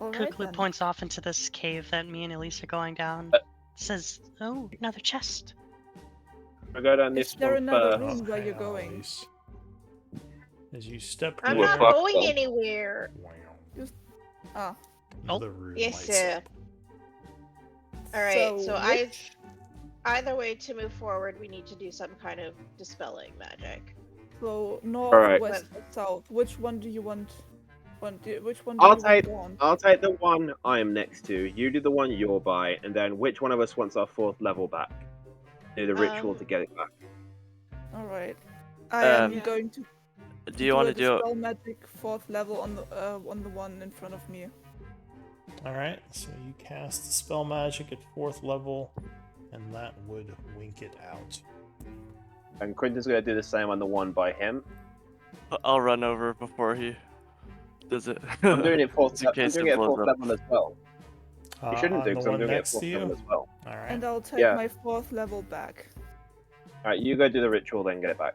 Alright Kukulu then. points off into this cave that me and Elise are going down. Says, "Oh, another chest." I'll go down Is this there one another first. room where hang you're on, going? Elise. As you step I'm Well, not fuck going them. anywhere. Ah. Another rune Yes, lights sir. up. Alright, so which- either way to move forward, we need to do some kind of dispelling magic. So north, Alright. west, or south. Which one do you want? Which one do I'll you want take- on? I'll take the one I am next to. You do the one you're by, and then which one of us wants our 4th level back? Do the ritual Um, to get it back. Alright. I am Um, going to Do you want to do it? Dispel magic 4th level on the one in front of me. Alright, so you cast Dispel Magic at 4th level, and that would wink it out. And Quentin's gonna do the same on the one by him. I'll run over before he does it. I'm doing it 4th, Just in I'm case doing it it at blows 4th up. level as well. You shouldn't On do, the because I'm one doing it at next to 4th you? level as well. Alright. And I'll take Yeah. my 4th level back. Alright, you go do the ritual, then get it back.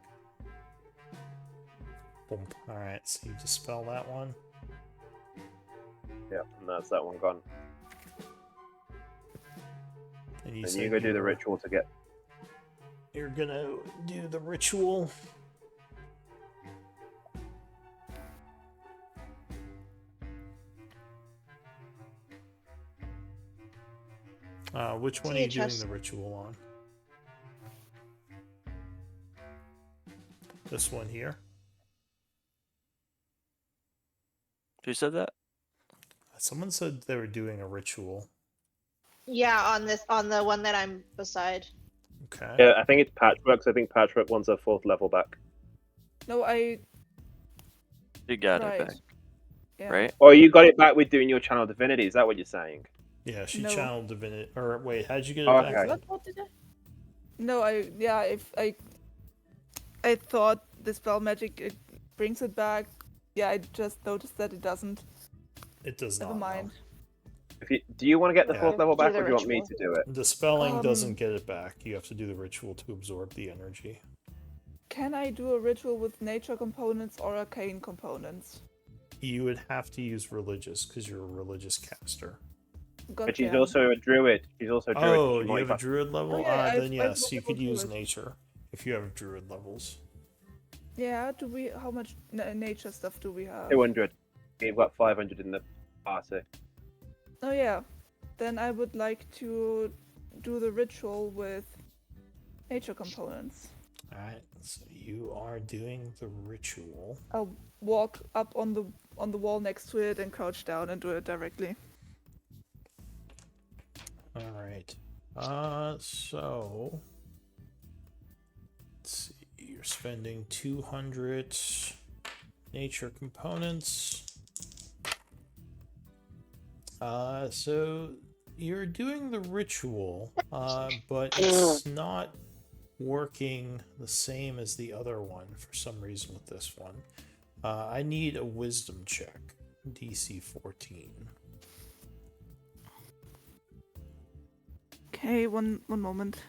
Boom. Alright, so you dispel that one. Yeah, and that's that one gone. And you And said you go do the were- ritual to get. You're gonna do the ritual. Which one are you doing CHS. the ritual on? This one here? Who said that? Someone said they were doing a ritual. Yeah, on the one that I'm beside. Okay. Yeah, I think it's Patchwork, so I think Patchwork wants her 4th level back. No, I. You got Right. it back, Yeah. right? Oh, you got it back with doing your Channel Divinity, is that what you're saying? Yeah, she No. channeled divinity. Or wait, how'd you get it Oh, back? okay. then? What did I? No, if I thought Dispel magic it brings it back. Yeah, I just noticed that it doesn't. It does Never not. no. mind. Do you want to get the Yeah. 4th level Do back, the or do you want me ritual. to do it? Dispelling doesn't Um, get it back. You have to do the ritual to absorb the energy. Can I do a ritual with nature components or arcane components? You would have to use religious because you're a religious caster. But she's Goddamn. also a druid. She's also a druid. Oh, She you might have a fu- druid level? Oh, yeah, Then I've yes, you could multiple use druids. nature if you have druid levels. Yeah. Do we? How much nature stuff do we have? 200. We've got 500 in the party. Oh yeah. Then I would like to do the ritual with nature components. Alright, so you are doing the ritual. I'll walk up on the wall next to it and crouch down and do it directly. Alright. So let's see. You're spending 200 nature components. So you're doing the ritual, but it's not working the same as the other one for some reason with this one. I need a wisdom check. DC 14. Okay, one moment.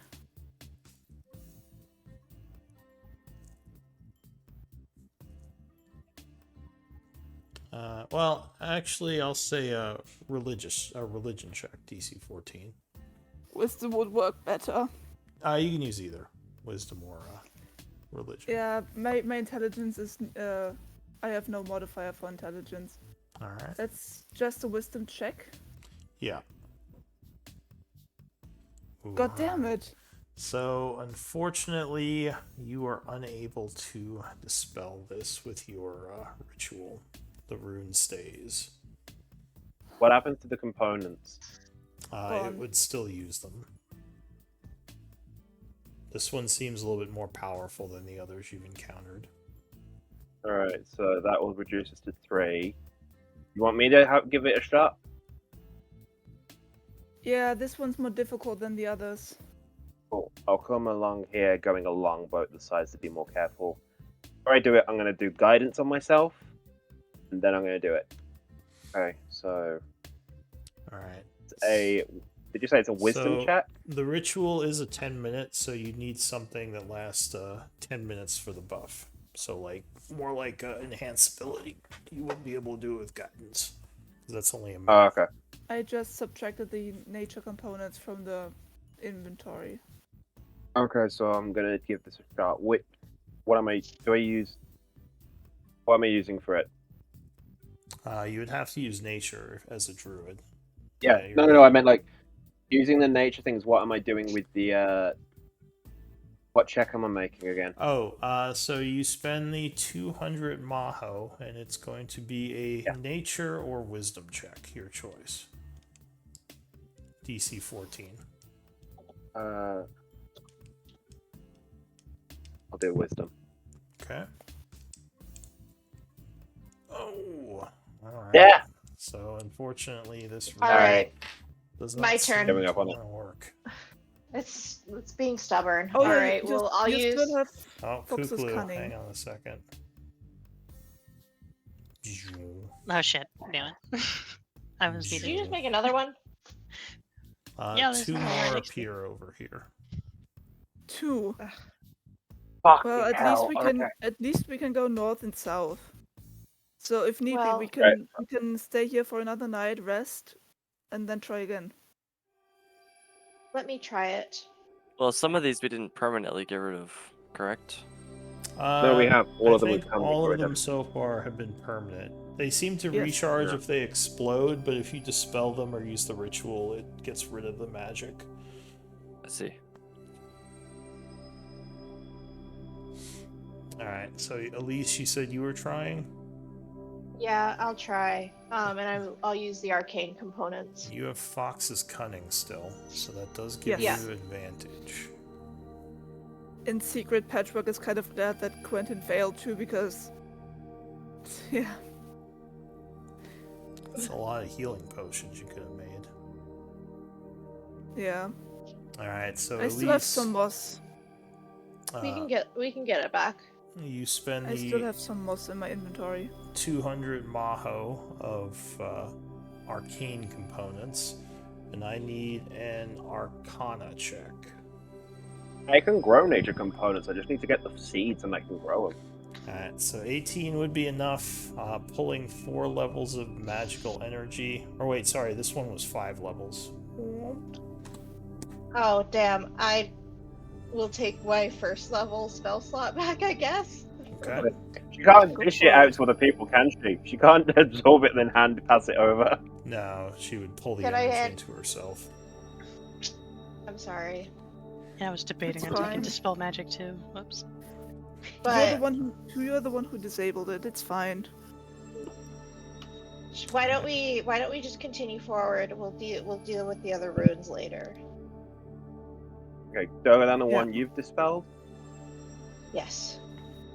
Well, actually, I'll say a religion check, DC 14. Wisdom would work better. You can use either wisdom or religion. Yeah, my intelligence is I have no modifier for intelligence. All right. That's just a wisdom check. Yeah. Ooh. God damn it. So, unfortunately, you are unable to dispel this with your ritual. The rune stays. What happens to the components? It would still use them. This one seems a little bit more powerful than the others you've encountered. Alright, so that will reduce us to 3. You want me to give it a shot? Yeah, this one's more difficult than the others. Cool. I'll come along here, going along both the sides to be more careful. Before I do it, I'm going to do guidance on myself, and then I'm going to do it. Okay, so Alright. did you say it's a wisdom So, check? The ritual is a 10 minutes, so you need something that lasts 10 minutes for the buff. So, like, more like enhanced ability. You wouldn't be able to do it with guidance. 'Cause that's only a minute. Oh, okay. I just subtracted the nature components from the inventory. Okay, so I'm going to give this a shot. What am I using for it? You would have to use nature as a druid. Yeah, you're no, I meant like using the nature things. What am I doing with the what check am I making again? Oh, so you spend the 200 maho, and it's going to be a nature or wisdom check, your choice. DC 14. I'll do wisdom. Okay. Alright. Yeah. So unfortunately, this All right. does not My seem turn. Giving to up on it. wanna work. It's being stubborn. Oh All yeah, right. Well, I'll you use. still have Oh, Fox's Kuklu, cunning. hang on a second. Oh shit! Damn it! I was Did muted. you just make another one? Yeah, there's Two another one more next to me. appear over here. 2. Fucking Well, hell. at least we can go north and south. So if need Well- be, we can stay here for another night, rest, and then try again. Let me try it. Well, some of these we didn't permanently get rid of, correct? No, we have all I of them. think We've come all of rid them so far have been permanent. They seem to Yes. recharge Yeah. if they explode, but if you dispel them or use the ritual, it gets rid of the magic. I see. Alright, so Elise, you said you were trying? Yeah, I'll try. And I'll use the arcane components. You have Fox's cunning still, so that does give Yes. you advantage. In secret, Patchwork is kind of glad that Quentin failed too, because yeah, It's a lot of healing potions you could have made. yeah. Alright, so I Elise, still have some moss. We can get it back. you spend I still the have some moss in my inventory. 200 Maho of arcane components, and I need an Arcana check. I can grow nature components. I just need to get the seeds and I can grow them. Alright, so 18 would be enough. Pulling 4 levels of magical energy. Or wait, sorry, this one was 5 levels. Oh damn! I will take my first level spell slot back, I guess. Okay. She can't Go dish for it out it. to other people, can she? She can't absorb it and then pass it over. No, she would pull the Can I energy add- into herself. I'm sorry, Yeah, I was debating It's on taking fine. dispel magic too. Whoops. but You're the one who disabled it. It's fine. why don't we just continue forward? We'll deal with the other runes later. Okay, go down the Yeah. one you've dispelled. Yes,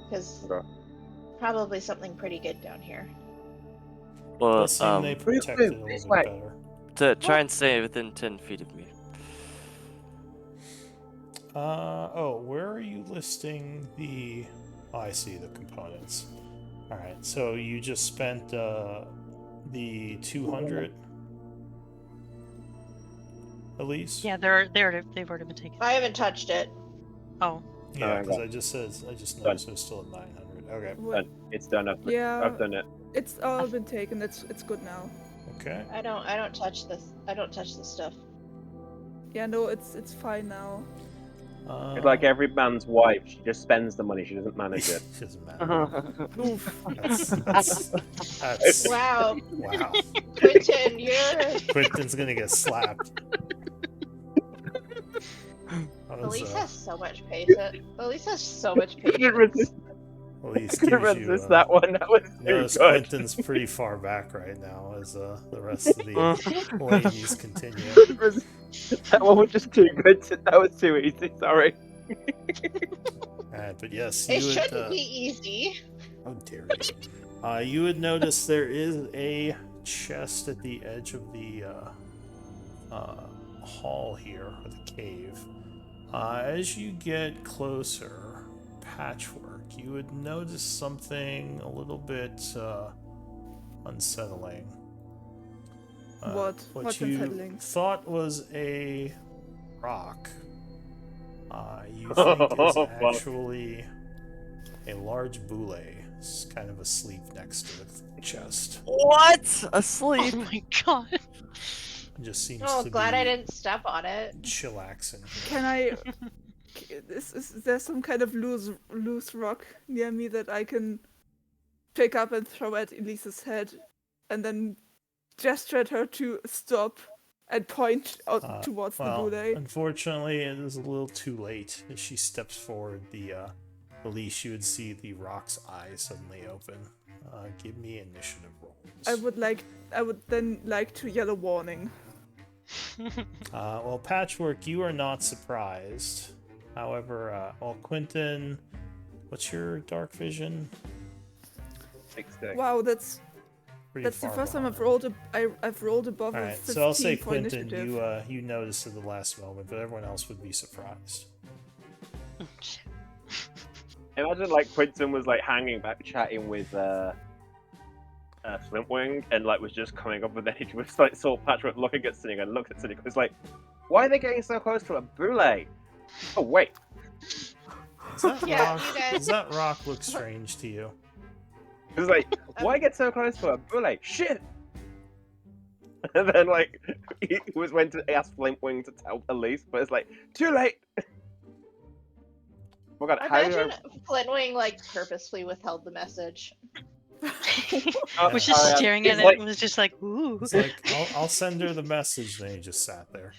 because Okay. probably something pretty good down here. Well, Does seem they protect it a little this bit way. better. to try and stay within 10 feet of me. Oh, where are you listing the... Oh, I see, the components. Alright, so you just spent the 200? Elise? Yeah, they've already been taken. I haven't touched it. Oh, Yeah, Alright, because go. I just noticed it was still at 900. Okay. What? It's done. Yeah, I've done it. it's all been taken. It's good now. Okay. I don't touch this. I don't touch this stuff. Yeah, no, it's fine now. It's like every man's wife. She just spends the money. She doesn't manage it. Doesn't matter. Oof. That's Wow, wow. Quentin, you're. Quentin's gonna get slapped. That was, Elise has so much patience. Elise has so much patience. Elise couldn't gives you, resist that one. That was too notice good. Quentin's pretty far back right now as the rest of the ladies continue. That one was just too good. That was too easy. Sorry. But yes, It you would. shouldn't be easy. How dare you? You would notice there is a chest at the edge of the hall here, or the cave. As you get closer, Patchwork, you would notice something a little bit unsettling. What? What What's you unsettling? thought was a rock, you think is actually a large boule. It's kind of asleep next to the chest. What? Asleep? oh my god. It just seems Oh, to glad be I didn't step on it. chillaxing here. Can I? Is there some kind of loose rock near me that I can pick up and throw at Elise's head, and then gesture at her to stop and point out towards Well, the boule? unfortunately, it is a little too late. As she steps forward, the Elise, you would see the rock's eyes suddenly open. Give me initiative rolls. I would then like to yell a warning. Well, Patchwork, you are not surprised. However, Quentin, what's your dark vision? 16. Wow, that's pretty That's the far first time behind. I've rolled above All a right, 15 so I'll say for Quentin, initiative. you noticed at the last moment, but everyone else would be surprised. Imagine like Quinton was like hanging back chatting with Flintwing and like was just coming up, and then he was like saw Patchwork looking at Cynic and looked at Cynic and was like, "Why are they getting so close to a boule?" Oh wait, Does that, Yeah, rock, you guys- does that rock look strange to you? it was like, "Why get so close to a boule? Shit!" And then like he was went to ask Flintwing to tell police, but it's like too late. Oh god, how Imagine Flintwing like purposefully withheld the message. Was just yeah. staring at It's it. like- And was just like, ooh. It's like, I'll send her the message, then he just sat there.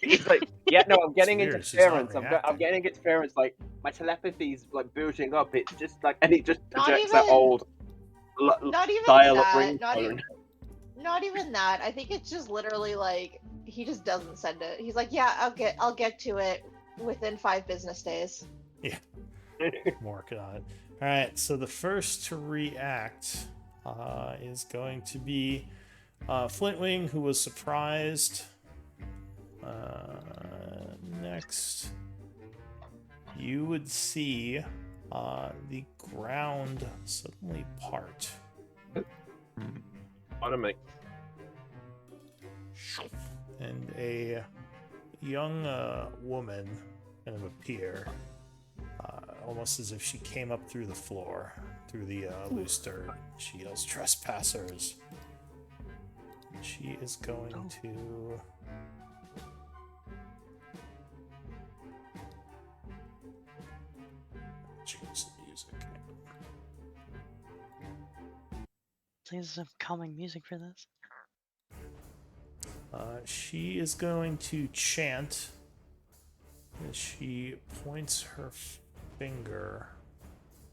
He's like, yeah, no, I'm getting weird, she's not interference. I'm reacting. getting interference. Like my telepathy's like booting up. It's just like, and he just Not projects that even- old Not even dial-up that. Not ringtone. even. Not even that. I think it's just literally like he just doesn't send it. He's like, yeah, I'll get to it within 5 business days. I'm working on it. All right, so the first to react is going to be Flintwing, who was surprised. Next, you would see the ground suddenly part. Automate. And a young woman kind of appear, almost as if she came up through the floor, through the loose dirt. She yells, "Trespassers!" And she is going to... change the music. Please some calming music for this. She is going to chant as she points her finger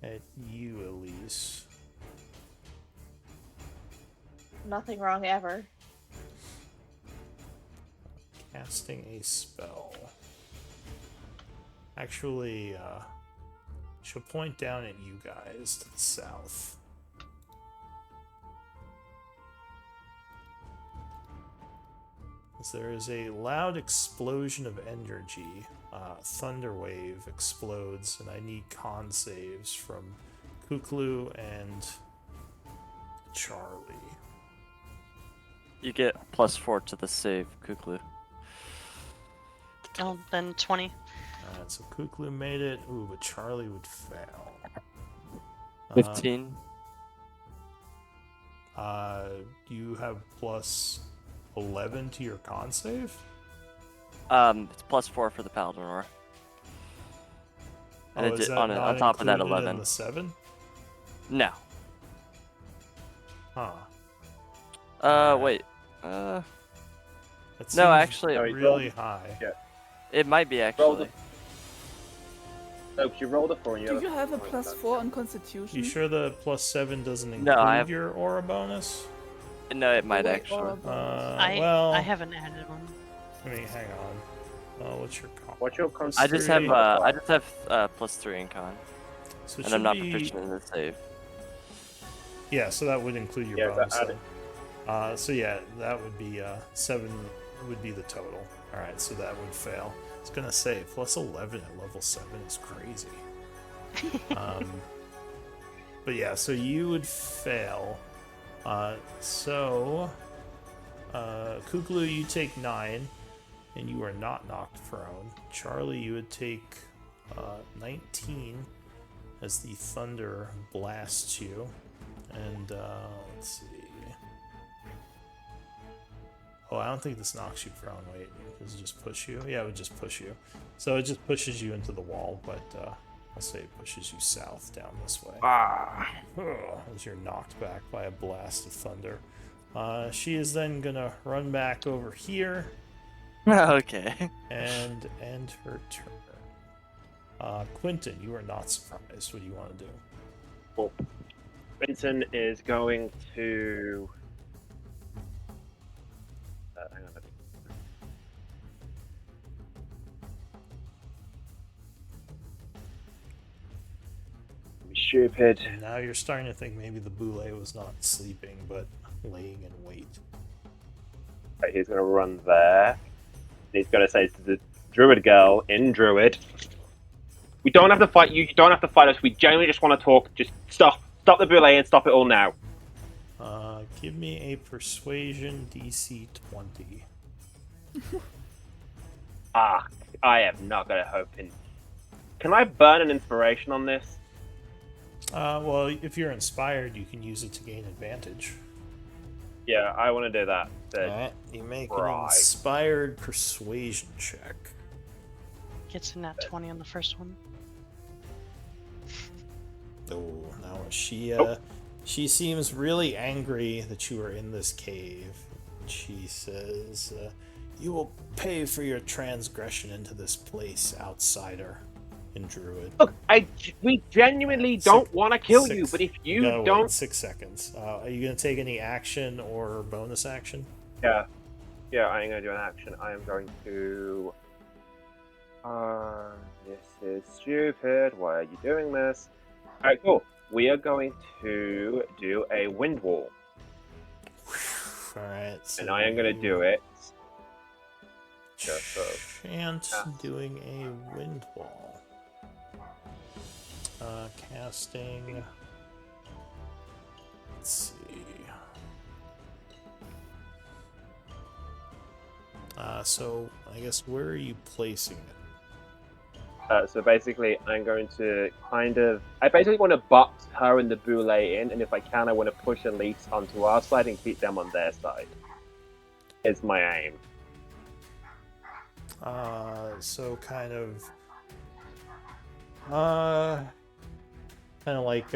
at you, Elise. Nothing wrong ever. Casting a spell. Actually, she'll point down at you guys to the south. As there is a loud explosion of energy, Thunderwave explodes, and I need con saves from Kuklu and Charlie. You get +4 to the save, Kuklu. Oh, then 20. Alright, so Kuklu made it. Ooh, but Charlie would fail. 15. You have plus 11 to your con save? It's +4 for the Paladin Aura. And Oh, is that on not top of that, included in 11. the 7? No. Huh. Wait. That No, seems actually, No, he really high. Yeah. it might be Roll the- actually. No, you rolled a 4 and you Do have you have a point, +4 on Constitution? You sure the plus 7 doesn't include No, I have- your aura bonus? No, it might Wait, actually. or a- Well, I haven't added one. I mean, hang on. What's your con? What's your I constitution? just have modifier? +3 in con, So it and I'm should not be- proficient in the save. Yeah, so that would include your Yeah, bonus. add Then. So yeah, that would be 7 would be the total. All right, so that would fail. It's gonna say plus 11 at level 7 is crazy. But yeah, so you would fail. Kuklu, you take 9, and you are not knocked prone. Charlie, you would take 19 as the thunder blasts you. And let's see. Oh, I don't think this knocks you prone. Wait, does it just push you? Yeah, it would just push you. So it just pushes you into the wall, but I'll say it pushes you south down this way. As you're knocked back by a blast of thunder. She is then gonna run back over here Okay. and end her turn. Quentin, you are not surprised. What do you want to do? Cool. Vincent is going to. Hang on. Let me stupid. And now you're starting to think maybe the Boule was not sleeping, but laying in wait. Right, he's gonna run there. He's gonna say to the druid girl in druid, "We don't have to fight you. You don't have to fight us. We genuinely just want to talk. Just stop the Boule and stop it all now." Give me a persuasion DC 20. I am not gonna hope in. Can I burn an inspiration on this? Well, if you're inspired, you can use it to gain advantage. Yeah, I want to do that. Alright, you make an Right. inspired persuasion check. Gets a nat 20 on the first one. Oh, now she Oh. she seems really angry that you are in this cave. She says, "You will pay for your transgression into this place, outsider." In Druid. Look, we genuinely don't want to kill you, but if you gotta don't, wait 6 seconds. Are you gonna take any action or bonus action? yeah, I ain't gonna do an action. I am going to. This is stupid. Why are you doing this? All right, cool. We are going to do a wind wall, All right. So and I am gonna do it. Just so. Chant doing a wind wall. Casting. Let's see. So I guess where are you placing it? So basically, I'm going to I basically want to box her and the Boule in, and if I can, I want to push Elise onto our side and keep them on their side. Is my aim. So kind of like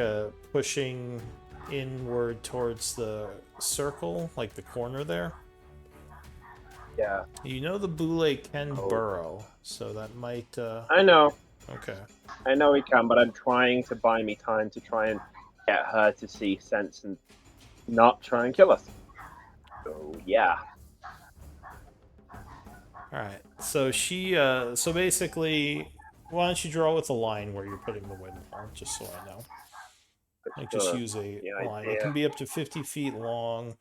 pushing inward towards the circle, like the corner there. Yeah. You know the Boule can burrow, so that might. I know. Okay. I know he can, but I'm trying to buy me time to try and get her to see sense and not try and kill us. So yeah. All right. So she. So basically, why don't you draw with a line where you're putting the wind wall, just so I know. Like just use a line. It can be up to 50 feet long.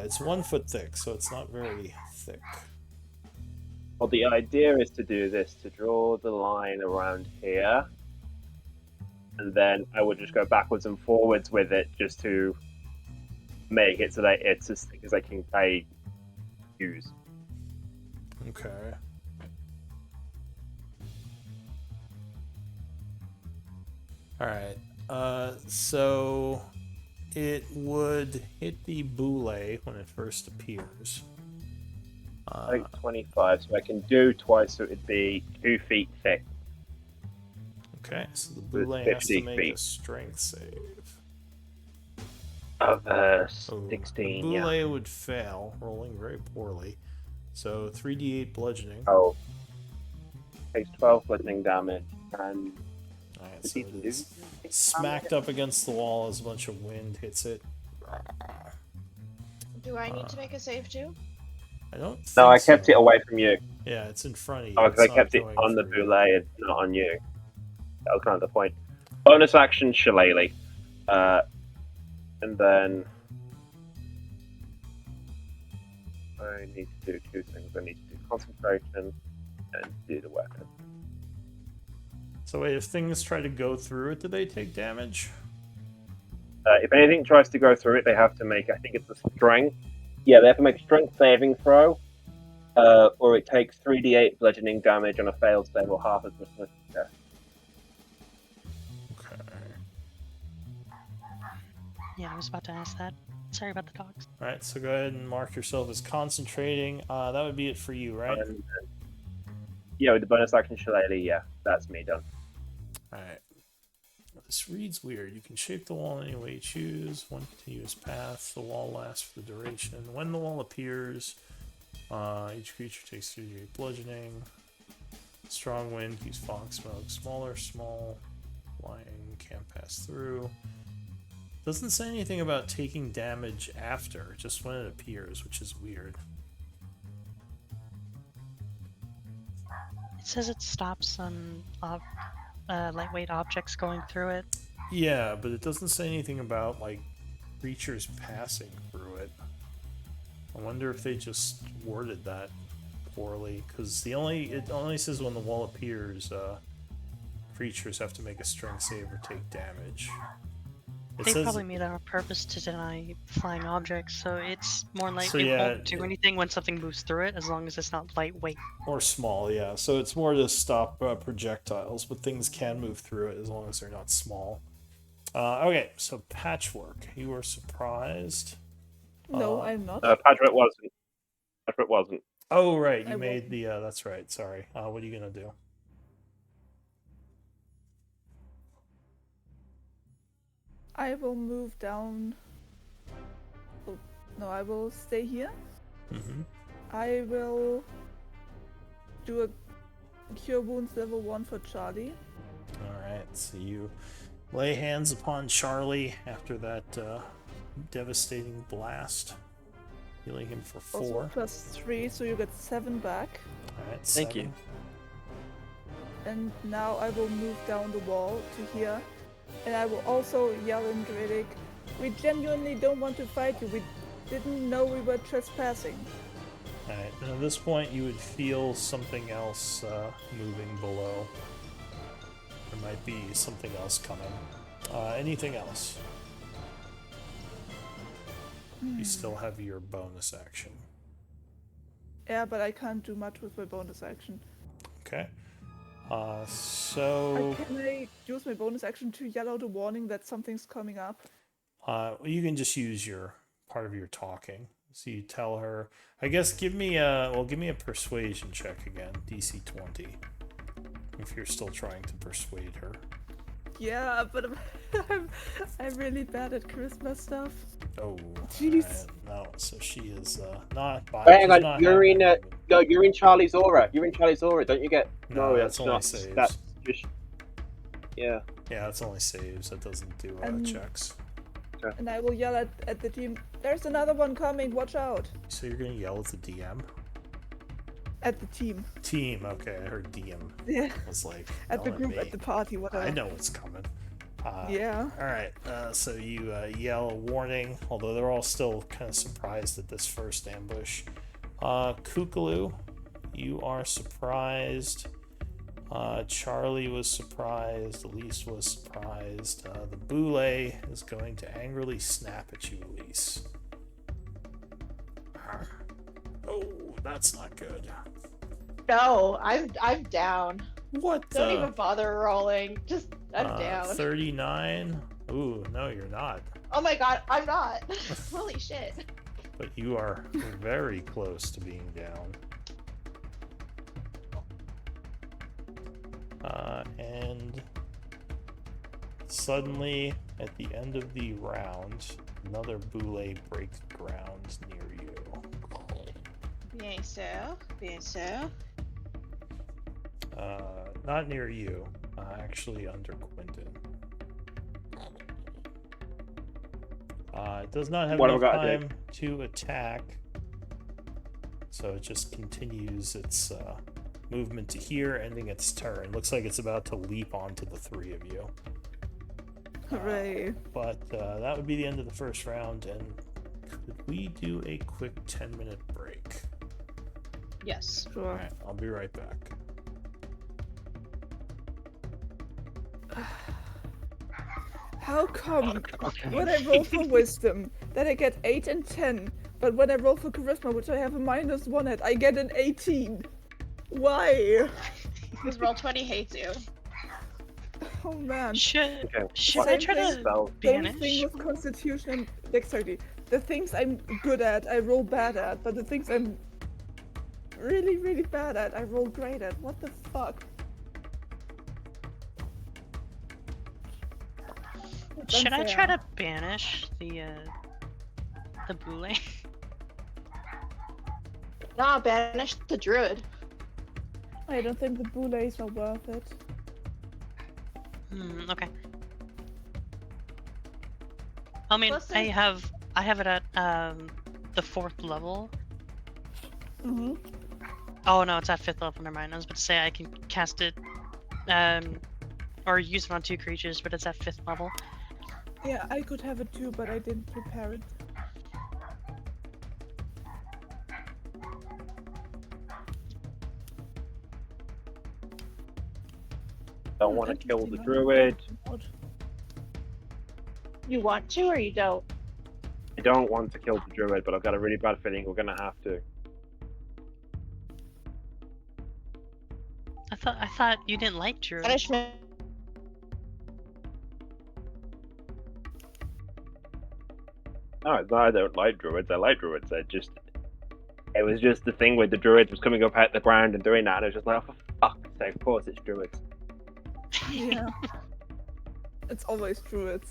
It's 1 foot thick, so it's not very thick. Well, the idea is to do this, to draw the line around here, and then I would just go backwards and forwards with it just to make it so that it's as thick as I use. Okay. All right. So it would hit the Boule when it first appears. I think 25, so I can do twice, so it'd be 2 feet thick. Okay, so the Boule has 50 to make feet. a strength save. Of Oh, 16, the Boule yeah. would fail, rolling very poorly. So 3d8 bludgeoning. Oh. Takes 12 bludgeoning damage, and Alright, so it is smacked up against the wall as a bunch of wind hits it. Do I need to make a save too? I don't think no, I kept so. it away from you. Yeah, it's in front of you. Oh, It's because I not kept it going on the through you. Boule and not on you. That was kind of the point. Bonus action, Shillelagh. And then I need to do 2 things. I need to do concentration and do the weapon. So wait, if things try to go through it, do they take damage? If anything tries to go through it, they have to make, I think it's a strength. Yeah, they have to make a strength saving throw, or it takes 3d8 bludgeoning damage on a failed save or half as much. Yeah. Okay. Yeah, I was about to ask that. Sorry about the dogs. Alright, so go ahead and mark yourself as concentrating. That would be it for you, right? Yeah, with the bonus action Shillelagh, yeah, that's me done. Alright. This reads weird. You can shape the wall any way you choose. One continuous path. The wall lasts for the duration. When the wall appears, each creature takes 3d8 bludgeoning. Strong wind, use fog smoke. Small line can't pass through. Doesn't say anything about taking damage after, just when it appears, which is weird. It says it stops some lightweight objects going through it. Yeah, but it doesn't say anything about like creatures passing through it. I wonder if they just worded that poorly, because it only says when the wall appears, creatures have to make a strength save or take damage. It They says, probably made it on purpose to deny flying objects, so it's more like So it yeah, won't do anything when something moves through it, as long as it's not lightweight. or small, yeah. So it's more to stop projectiles, but things can move through it as long as they're not small. Okay, so Patchwork, you were surprised. No, I'm not. Padrick wasn't. Padrick wasn't. Oh, right, you I made the, that's right, sorry. What are you gonna do? I will move down. Oh, no, I will stay here. Mm-hmm. I will do a Cure Wounds level 1 for Charlie. Alright, so you lay hands upon Charlie after that devastating blast, healing him for 4. Also +3, so you get 7 back. Alright, Thank you. 7. And now I will move down the wall to here. And I will also yell in Dredic, we genuinely don't want to fight you. We didn't know we were trespassing. Alright, and at this point you would feel something else moving below. There might be something else coming. Anything else? You still have your bonus action. Yeah, but I can't do much with my bonus action. Okay. So... Can I use my bonus action to yell out a warning that something's coming up? You can just use your part of your talking. So you tell her, I guess give me a persuasion check again, DC 20. If you're still trying to persuade her. Yeah, but I'm really bad at charisma stuff. Oh, Jeez. no, so she is not by Wait, hang on, you're in Charlie's aura. You're in Charlie's aura, don't you get? No, that's only not. saves. That's just. Yeah. Yeah, that's only saves. That doesn't do checks. And I will yell at the team, there's another one coming, watch out. So you're gonna yell at the DM? At the team. Team, okay, I heard DM. Yeah. I was like, At the yell group, me. at the party, whatever. I know what's coming. Yeah. Alright, so you yell a warning, although they're all still kind of surprised at this first ambush. Kookaloo, you are surprised. Charlie was surprised. Elise was surprised. The Boule is going to angrily snap at you, Elise. Oh, that's not good. No, I'm down. What Don't the? even bother rolling. Just I'm down. 39. Ooh, no, you're not. Oh my god, I'm not. Holy shit. But you are very close to being down. And suddenly, at the end of the round, another Boule breaks ground near you. Bien so. Bien so. Not near you, actually under Quentin. It does not have enough time to attack, so it just continues its movement to here, ending its turn. Looks like it's about to leap onto the 3 of you. Hooray. But that would be the end of the first round, and could we do a quick 10-minute break? Yes. Sure. Alright, I'll be right back. How come when I roll for wisdom that I get 8 and 10, but when I roll for charisma, which I have a -1 at, I get an 18? Why? Because Roll20 hates you. Oh man. Should Same I try thing- to Same banish? thing with Constitution and Dexterity. The things I'm good at, I roll bad at, but the things I'm really, really bad at, I roll great at. What the fuck? It's Should I unfair. try to banish the Boule? Nah, banish the druid. I don't think the Boules are worth it. Okay. I mean, Plus I there's- have it at the 4th level. Mm-hmm. Oh no, it's at 5th level. Never mind. I was about to say I can cast it or use it on 2 creatures, but it's at 5th level. Yeah, I could have it too, but I didn't prepare it. Don't want to kill the druid. You want to or you don't? I don't want to kill the druid, but I've got a really bad feeling we're gonna have to. I thought you didn't like druid. Punishment. No, it's not I don't like druids. I like druids. It was just the thing with the druids was coming up out the ground and doing that, and it was just like, oh, for fuck's sake, of course it's druids. Yeah. It's always druids.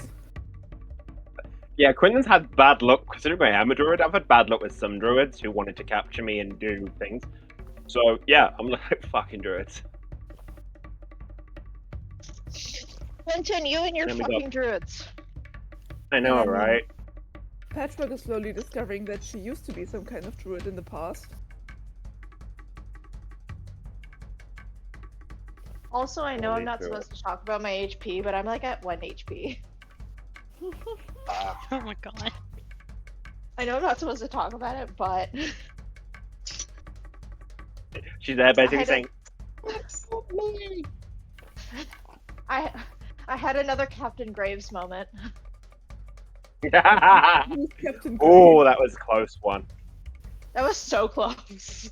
Yeah, Quinlan's had bad luck. Considering I am a druid, I've had bad luck with some druids who wanted to capture me and do things. So yeah, I'm like fucking druids. Quentin, you and your Let me fucking druids. I know, right? Patchwork is slowly discovering that she used to be some kind of druid in the past. Also, I know Holy I'm not druid. supposed to talk about my HP, but I'm like at 1 HP. Oh my god. I know I'm not supposed to talk about it, but She's there basically had saying, I had another Captain Graves moment. Who's Captain "Oh, Graves? that was a close one." That was so close.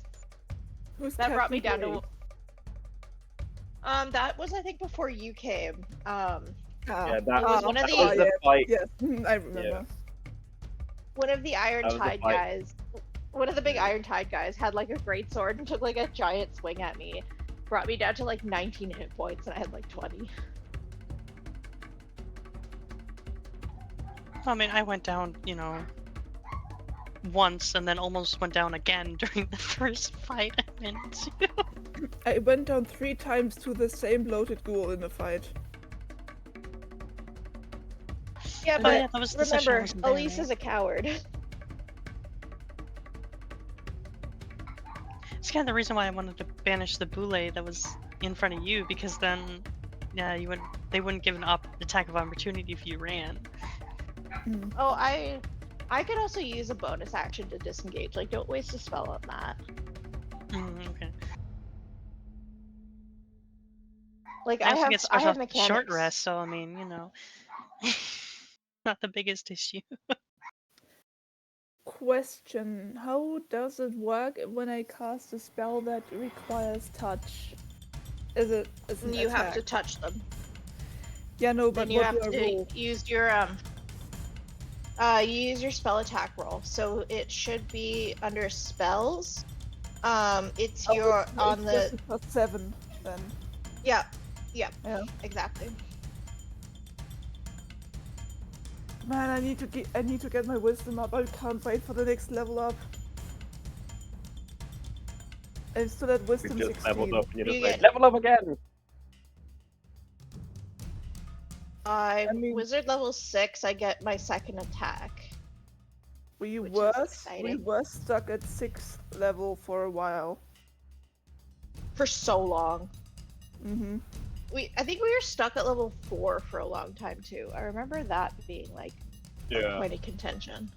Who's That brought me Captain down to. That was I think before you came. Yeah, that, It was one of that the- was the fight. Yes, I remember. Yeah. One of the Iron That was the Tide fight. guys, one of the big Iron Tide guys had like a great sword and took like a giant swing at me. Brought me down to like 19 hit points and I had like 20. I mean, I went down, once and then almost went down again during the first fight I went to. I went down 3 times to the same bloated ghoul in a fight. Yeah, Oh, but yeah, that was the session I remember, wasn't there, Elise right? is a coward. It's kind of the reason why I wanted to banish the boule that was in front of you, because then, yeah, they wouldn't give an attack of opportunity if you ran. Oh, I could also use a bonus action to disengage. Like, don't waste a spell on that. Okay. Like, I I also have get I have special mechanics. short rest, so I mean, not the biggest issue. Question: how does it work when I cast a spell that requires touch? Is it an You have attack? to touch them. Yeah, no, but Then you what have do I to roll? use your you use your spell attack roll. So it should be under spells. It's Oh, your it's on the just a +7 then. yeah, Yeah. exactly. Man, I need to get my wisdom up. I can't wait for the next level up. I'm still at We wisdom just 16. leveled up and you just You like, get- level up again! mean- Wizard level 6. I get my second attack. We which were is exciting. stuck at 6th level for a while. For so long. Mm-hmm. I think we were stuck at level 4 for a long time too. I remember that being like Yeah. quite a contention.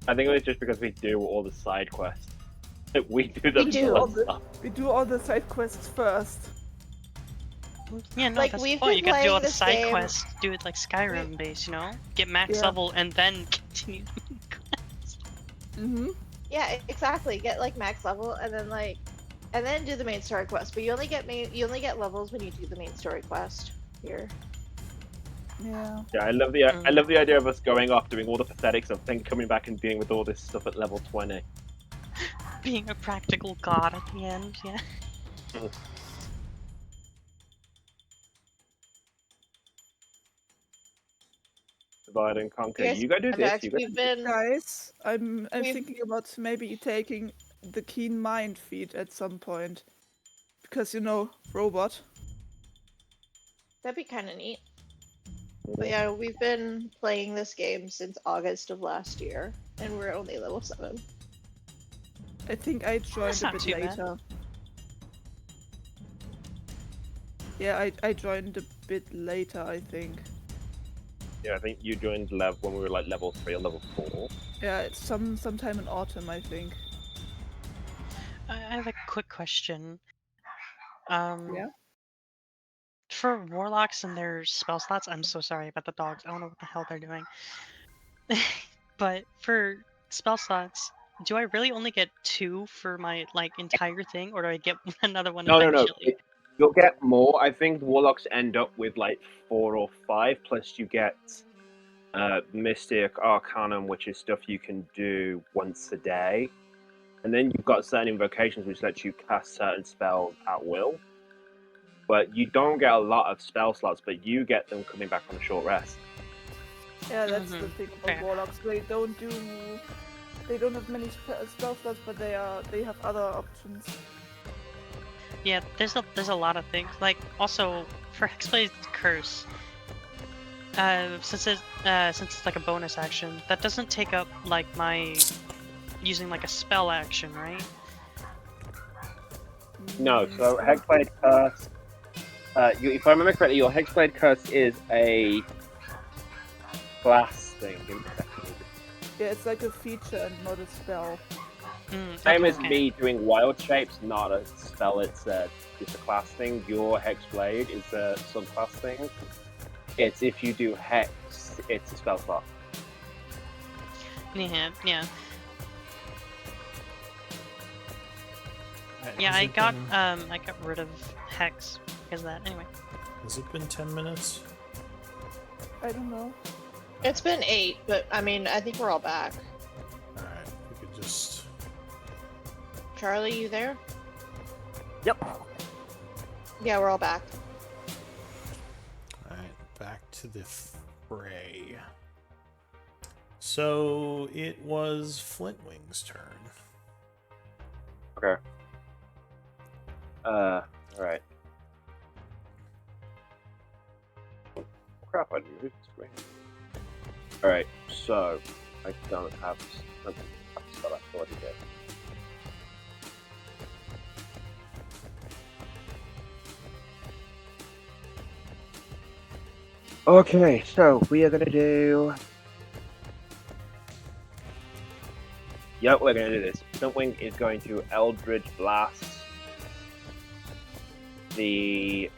I think it was just because we do all the side quests. We do the We do. fun stuff. We do all the side quests first. Yeah, no, Like, that's we've the point. You been gotta do all playing the this side game- quests, do it like Skyrim based, Get max Yeah. level and then continue. Mm-hmm. Yeah, exactly. Get like max level and then do the main story quest. But you only get levels when you do the main story quest here. Yeah. Yeah, I love the idea of us going off doing all the pathetic stuff, then coming back and dealing with all this stuff at level 20. Being a practical god at the end, yeah. Divide and conquer. Yes, You go do I've this. actually You go. been Guys, I'm We've- thinking about maybe taking the Keen Mind feat at some point. Because, robot. that'd be kind of neat. But yeah, we've been playing this game since August of last year, and we're only level 7. I think I joined That's a not bit too bad. later. Yeah, I joined bit later, I think. Yeah, I think you joined when we were like level 3 or level 4. Yeah, it's sometime in autumn, I think. I have a quick question. Yeah. For warlocks and their spell slots, I'm so sorry about the dogs. I don't know what the hell they're doing. But for spell slots, do I really only get 2 for my entire thing, or do I get another one No. eventually? You'll get more. I think warlocks end up with like 4 or 5. Plus, you get Mystic Arcanum, which is stuff you can do once a day. And then you've got certain invocations which let you cast certain spells at will. But you don't get a lot of spell slots, but you get them coming back on a short rest. Yeah, that's the thing about Fair. warlocks. They don't have many spell slots, but they have other options. Yeah, there's a lot of things. Like also for Hexblade's Curse, since it's like a bonus action, that doesn't take up like my using like a spell action, right? No, so Hexblade Curse. If I remember correctly, your Hexblade Curse is a class thing. Yeah, it's like a feature and not a spell. Same as okay. me doing Wild Shapes, not a spell. It's a class thing. Your Hexblade is a subclass thing. It's if you do Hex, it's a spell slot. Yeah. Alright, Yeah, has I it got been- I got rid of Hex because of that. Anyway. Has it been 10 minutes? I don't know. It's been 8, but I mean, I think we're all back. Alright, we could just... Charlie, you there? Yep. Yeah, we're all back. Alright, back to the fray. So, it was Flintwing's turn. Okay. Alright. Crap, I didn't move the screen. Alright, so I don't have something that I thought I did. Okay, so we are gonna do. Yep, we're gonna do this. Flintwing is going to Eldritch Blast the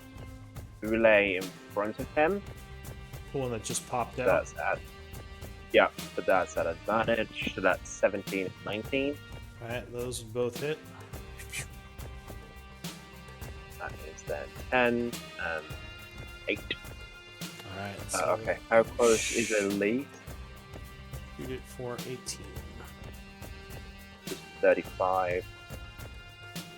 relay in front of him. The one that just popped out. That's at but that's at advantage. So that's 17 and 19. Alright, those both hit. That is then 10 and 8. Alright, so Okay, how close is Elite? shoot it for 18. Just 35.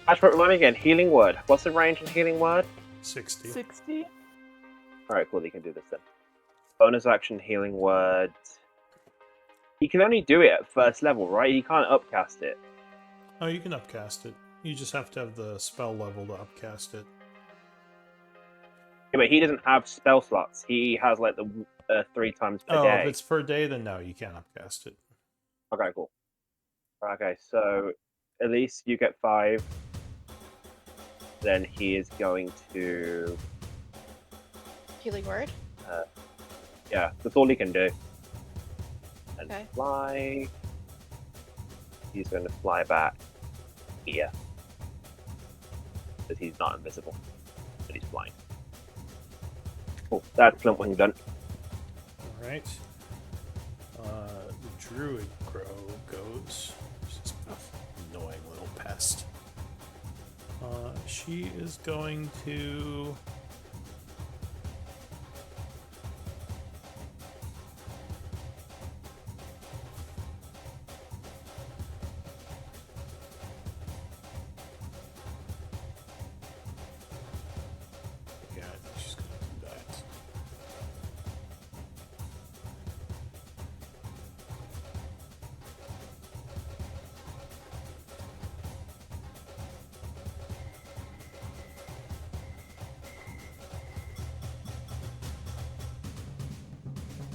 Actually, remind me again. Healing Word. What's the range in Healing Word? 60. 60? Alright, cool. You can do this then. Bonus action Healing Word. You can only do it at first level, right? You can't upcast it. Oh, you can upcast it. You just have to have the spell level to upcast it. Yeah, but he doesn't have spell slots. He has like the 3 times per day. If it's per day, then no, you can't upcast it. Okay, cool. Okay, so at least you get 5. Then he is going to. Healing word? Yeah, that's all he can do. And Okay. fly. He's going to fly back here. Because he's not invisible. But he's flying. Cool, that's Flintwing done. Alright. The Druid Crow goes. She's an annoying little pest. She is going to. Yeah, I think she's going to do that.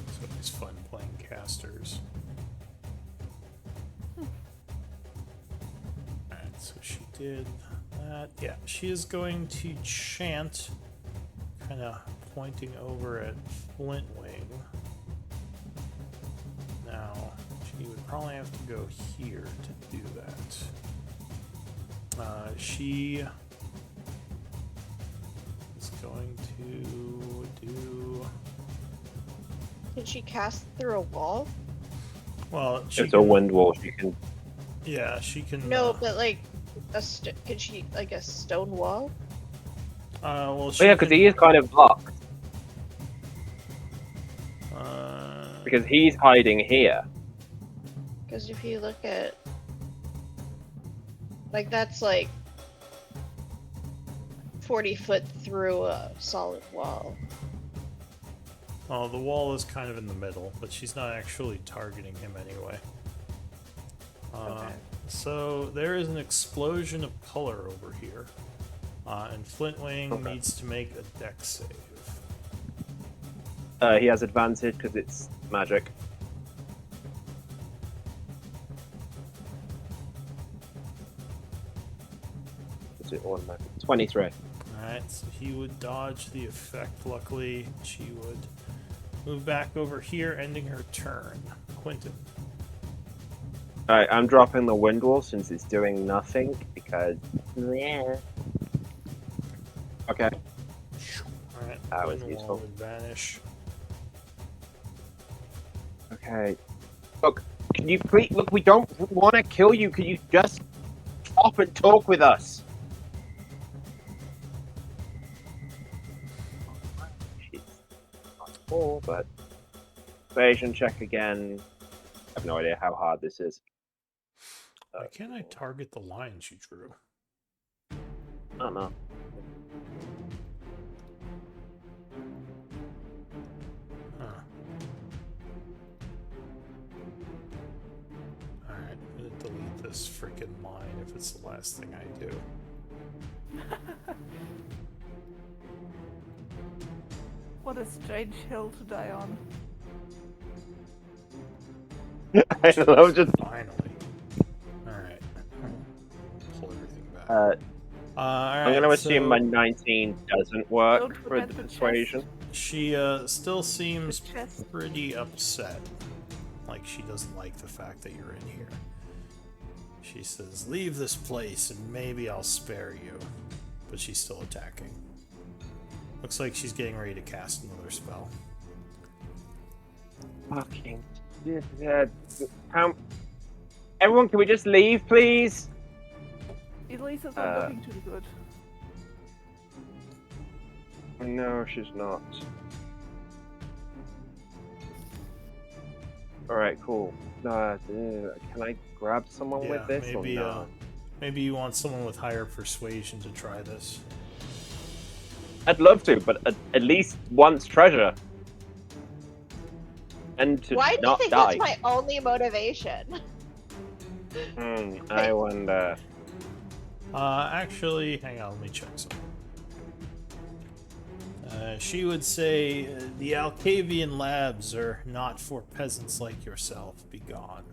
It's always fun playing casters. Alright, so she did that. Yeah, she is going to chant, kind of pointing over at Flintwing. Now, she would probably have to go here to do that. She is going to do... Can she cast through a wall? Well, It's a wind wall. She can. Yeah, she can... No, but like, can she, like a stone wall? well, Oh yeah, because he is kind of blocked. Uh, Because he's hiding here. Because if you look at, like, that's like 40 foot through a solid wall. oh, the wall is kind of in the middle, but she's not actually targeting him anyway. Okay. So there is an explosion of color over here, and Flintwing needs to make a dex save. He has advantage because it's magic. Is it automatic? 23. Alright, so he would dodge the effect, luckily. She would move back over here, ending her turn. Quentin. Alright, I'm dropping the wind wall since it's doing nothing because. Yeah. Okay. Alright, That was wind useful. wall would vanish. Okay. Look, can you please look? We don't want to kill you. Can you just stop and talk with us? She's not full, but evasion check again. I have no idea how hard this is. Why can't I target the lines you drew? I don't know. Huh. Alright, I'm gonna delete this freaking line if it's the last thing I do. What a strange hill to die on. I love just. Finally. Alright. Pull everything back. Alright, Alright, I'm gonna assume so my 19 doesn't work Don't for forget the the persuasion. she still seems The chest. pretty upset. Like she doesn't like the fact that you're in here. She says, leave this place and maybe I'll spare you. But she's still attacking. Looks like she's getting ready to cast another spell. Fucking. Everyone, can we just leave, please? Elisa's not looking too good. No, she's not. Alright, cool. Can I grab someone with this or maybe, no? maybe you want someone with higher persuasion to try this. I'd love to, but at least once treasure. And to Why do you not think die. that's my only motivation? I wonder. Actually, hang on, let me check something. She would say, the Alcavian labs are not for peasants like yourself. Be gone.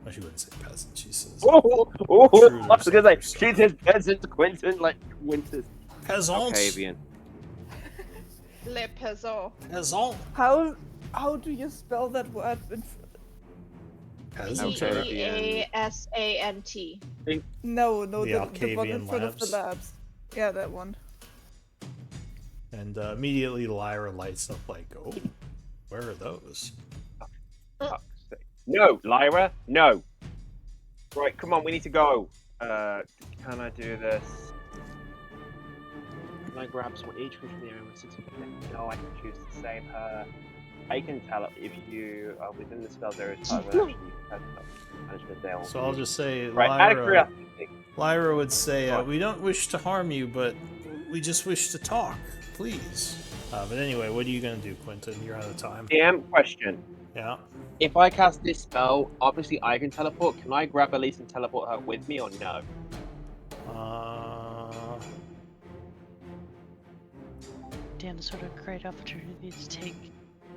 Well, she wouldn't say peasant, she says. Oh, True, I was gonna say, yourself. she said peasant, Quentin, like Winter's. Peasants! Alcavian. Le Peasant. Peasant! How do you spell that word? Peasant. Peasant. No, The the one Alcavian in front of the labs. labs. Yeah, that one. And immediately Lyra lights up like, oh, where are those? Fuck's sake. No, Lyra, no. Right, come on, we need to go. Can I do this? Can I grab someone each from the area with 6 No, I can choose to save her. I can tell it if you are within the spell area type and actually management there. So I'll just say, Right, out of Lyra, curiosity. Lyra would say, What? we don't wish to harm you, but we just wish to talk, please. But anyway, what are you going to do, Quentin? You're out of time. DM question. Yeah. If I cast this spell, obviously I can teleport. Can I grab Elise and teleport her with me or no? Dan, sort of great opportunity to take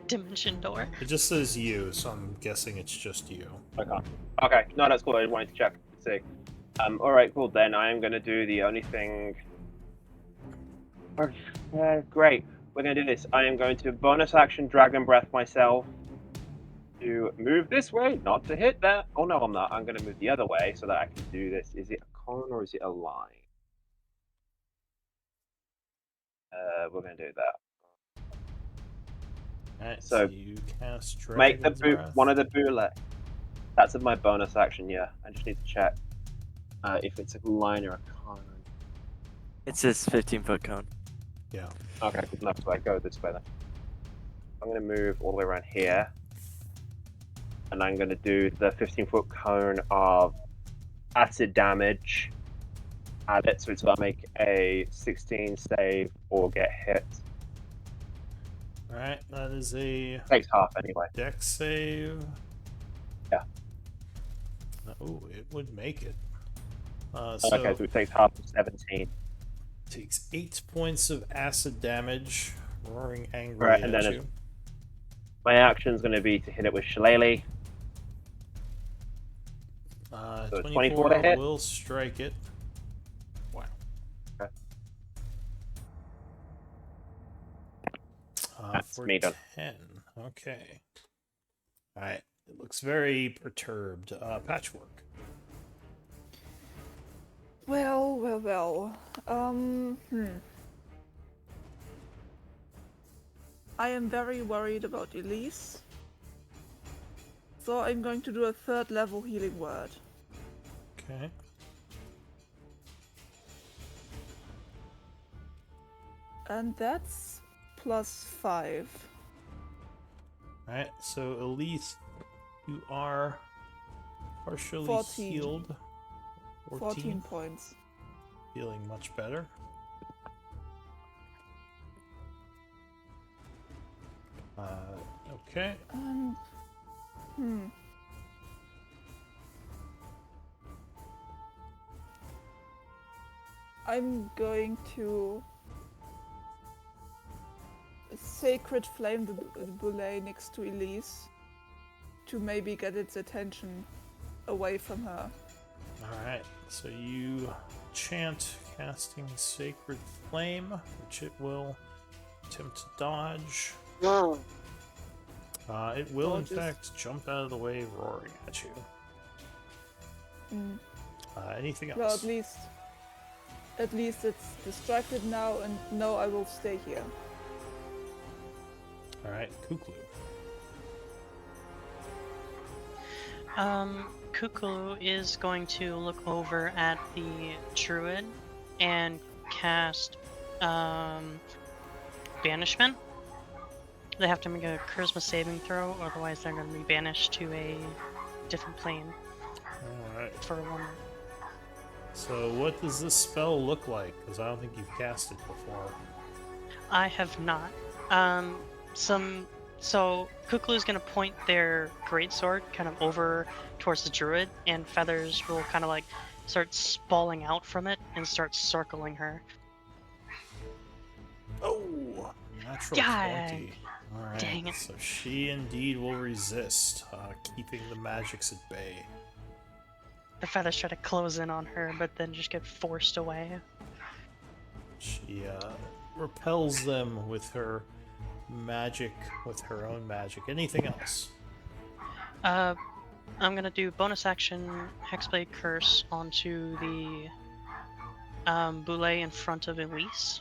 Dimension Door. It just says you, so I'm guessing it's just you. Okay, no, that's cool. I wanted to check to see. Alright, cool. Then I am going to do the only thing. Great. we're gonna do this. I am going to bonus action Dragon Breath myself to move this way, not to hit that. Oh no, I'm not. I'm gonna move the other way so that I can do this. Is it a cone or is it a line? We're gonna do that. Alright, So, you cast Make the Dragon's boot Breath. one of the bootleg. That's my bonus action. Yeah, I just need to check if it's a line or a cone. It's this 15-foot cone. Yeah. Okay, good enough. So I go this way then. I'm gonna move all the way around here, and I'm gonna do the 15-foot cone of acid damage. Add it, so it's gonna make a 16 save or get hit. Alright, that is a Takes half anyway. dex save. Yeah. Oh, it would make it. Okay, So so it takes half of 17. takes 8 points of acid damage, roaring angrily Right, and at then you. My action's gonna be to hit it with Shillelagh. So 24 to hit? will strike it. Wow. Okay. That's For me done. 10. Okay. Alright. It looks very perturbed. Patchwork. Well. I am very worried about Elise. So I'm going to do a 3rd level healing word. Okay. And that's +5. Alright, so Elise, you are partially 14. healed. 14 points. Feeling much better. Okay. I'm going to Sacred Flame the Boule next to Elise to maybe get its attention away from her. Alright, so you chant casting Sacred Flame, which it will attempt to dodge. It will, in Dodges. fact, jump out of the way, roaring at you. Anything else? Well, at least it's distracted now, and no, I will stay here. Alright, Kuklu. Kukulu is going to look over at the druid and cast banishment. They have to make a charisma saving throw, otherwise they're going to be banished to a different plane Alright, for 1. so what does this spell look like? Because I don't think you've cast it before. I have not. So Kuklu is going to point their greatsword kind of over towards the druid, and feathers will kind of like start spalling out from it and start circling her. Oh! Natural Yeah. 20. Alright, Dang it. so she indeed will resist, keeping the magics at bay. The feathers try to close in on her, but then just get forced away. She repels them with her magic, with her own magic. Anything else? I'm gonna do bonus action Hexblade Curse onto the Boule in front of Elise.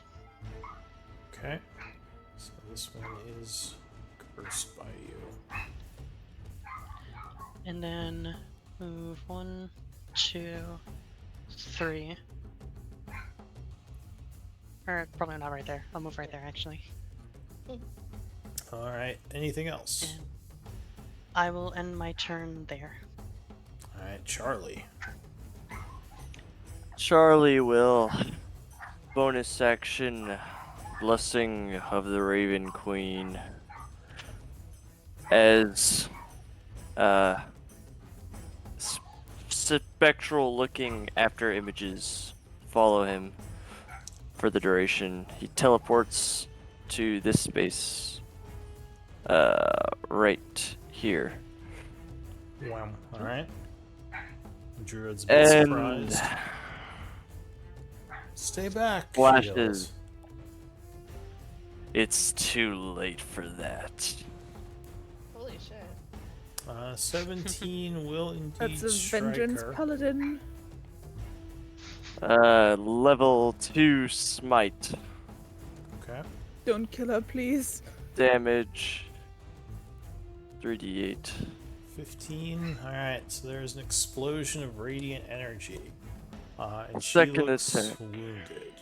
Okay. So this one is cursed by you. And then move 1, 2, 3. Or probably not right there. I'll move right there actually. Alright, anything else? And I will end my turn there. Alright, Charlie. Charlie will bonus action Blessing of the Raven Queen as spectral looking after images follow him for the duration. He teleports to this space right here. Wow. Alright. Druid's a bit And surprised. Stay back. she flashes. yells. It's too late for that. Holy shit. 17 will indeed That's a strike vengeance her. paladin. Level 2 smite. Okay. Don't kill her, please. Damage 3d8. 15. Alright, so there's an explosion of radiant energy. And she Second looks attack. wounded.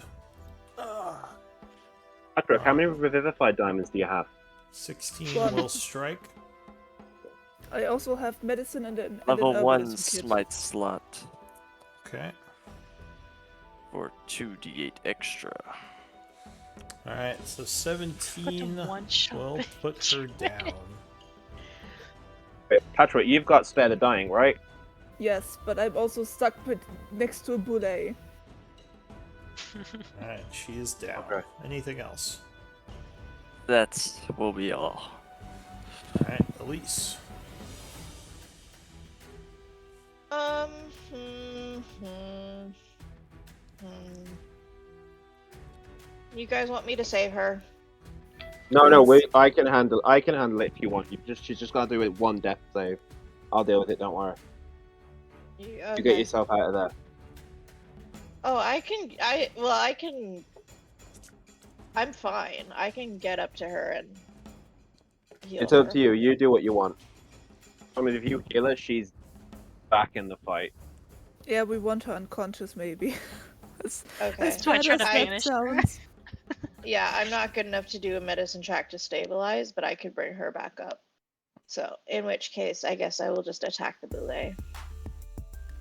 Patrick, how many revivified diamonds do you have? 16 One. will strike. I also have medicine and an Level and an 1 herbalism kit. smite slot Okay. for 2d8 extra. Alright, so Put 17 the one shot. will put her down. Wait, Patrick, you've got spare the dying, right? Yes, but I'm also stuck next to a boule. Alright, she is down. Okay. Anything else? That will be all. Alright, Elise. You guys want me to save her? No, Please. I can handle it if you want. She's just gotta do it one death save. I'll deal with it, don't worry. You get yourself out of there. Oh, I can. I'm fine. I can get up to her and heal It's up her. to you. You do what you want. I mean, if you heal her, she's back in the fight. Yeah, we want her unconscious, maybe. Okay. So I try to bad as that banish her. sounds. Yeah, I'm not good enough to do a medicine check to stabilize, but I could bring her back up. So, in which case, I guess I will just attack the boule.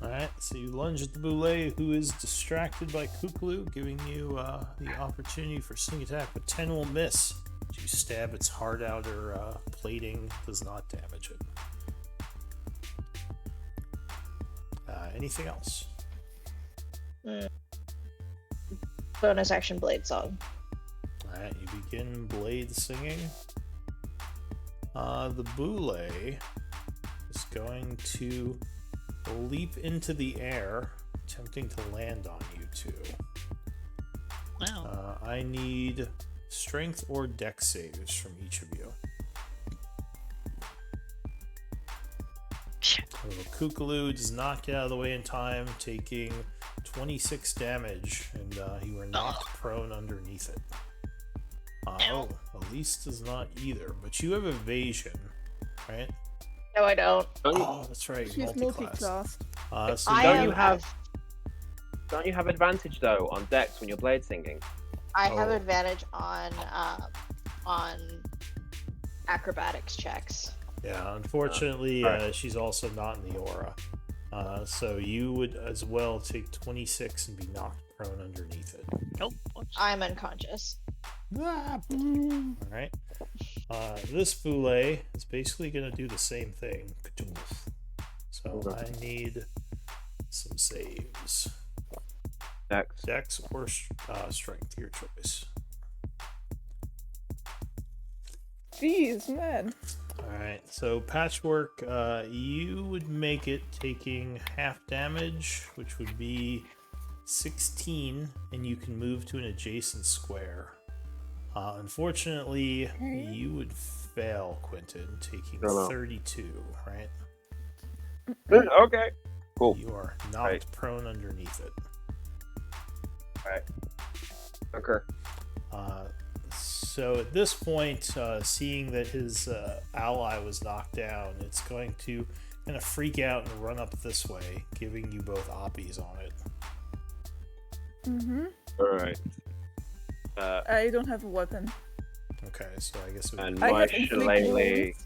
Alright, so you lunge at the boule, who is distracted by Kuklu, giving you the opportunity for sneak attack, but 10 will miss. You stab its heart out, or plating does not damage it. Anything else? Bonus action blade song. Alright, you begin blade singing. The boule is going to leap into the air, attempting to land on you two. Wow. I need strength or dex saves from each of you. Kookaloo does not get out of the way in time, taking 26 damage, and you are knocked prone underneath it. Elise does not either, but you have evasion, right? No, I don't. Oh, that's right. She's Multi-class. multi-classed. So I Don't am- you have advantage though on dex when you're blade singing? I have Oh. advantage on acrobatics checks. Yeah, unfortunately, alright. she's also not in the aura. So you would as well take 26 and be knocked prone underneath it. Nope. Whoops. I'm unconscious. Alright. This boule is basically going to do the same thing. So Okay. I need some saves. Dex. Dex or strength, your choice. Jeez, man. Alright, so Patchwork, you would make it taking half damage, which would be 16, and you can move to an adjacent square. Unfortunately, you would fail, Quentin, taking Oh, no. 32, right? Okay. Cool. You are knocked Right. prone underneath it. Okay. So at this point, seeing that his ally was knocked down, it's going to kind of freak out and run up this way, giving you both oppies on it. Mm-hmm. Alright. I don't have a weapon, Okay, so I guess it would And be... I my have inflict shillelagh. wounds,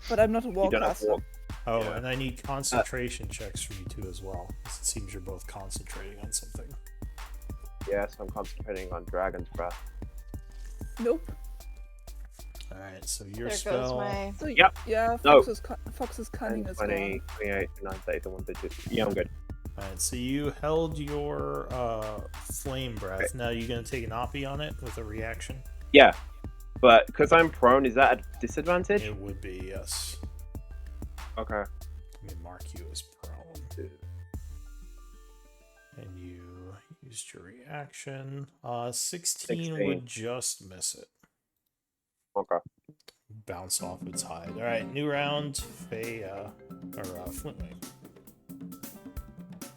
but I'm not a You don't have warcaster. walk. Oh, yeah. and I need concentration checks from you two as well, 'cause it seems you're both concentrating on something. Yes, I'm concentrating on Dragon's Breath. Nope. Alright, so your There spell... goes my. So Yep. yeah, No. Fox's cunning 10, is 20, gone. 28, 29, 30, 31, 32. Yeah, I'm good. Alright, so you held your flame breath. Now you're going to take an oppie on it with a reaction? Yeah. But because I'm prone, is that a disadvantage? It would be, yes. Okay. Let me mark you as prone. And you used your reaction. 16 16. would just miss it. Okay. Bounce off its hide. All right, new round. Flintwing.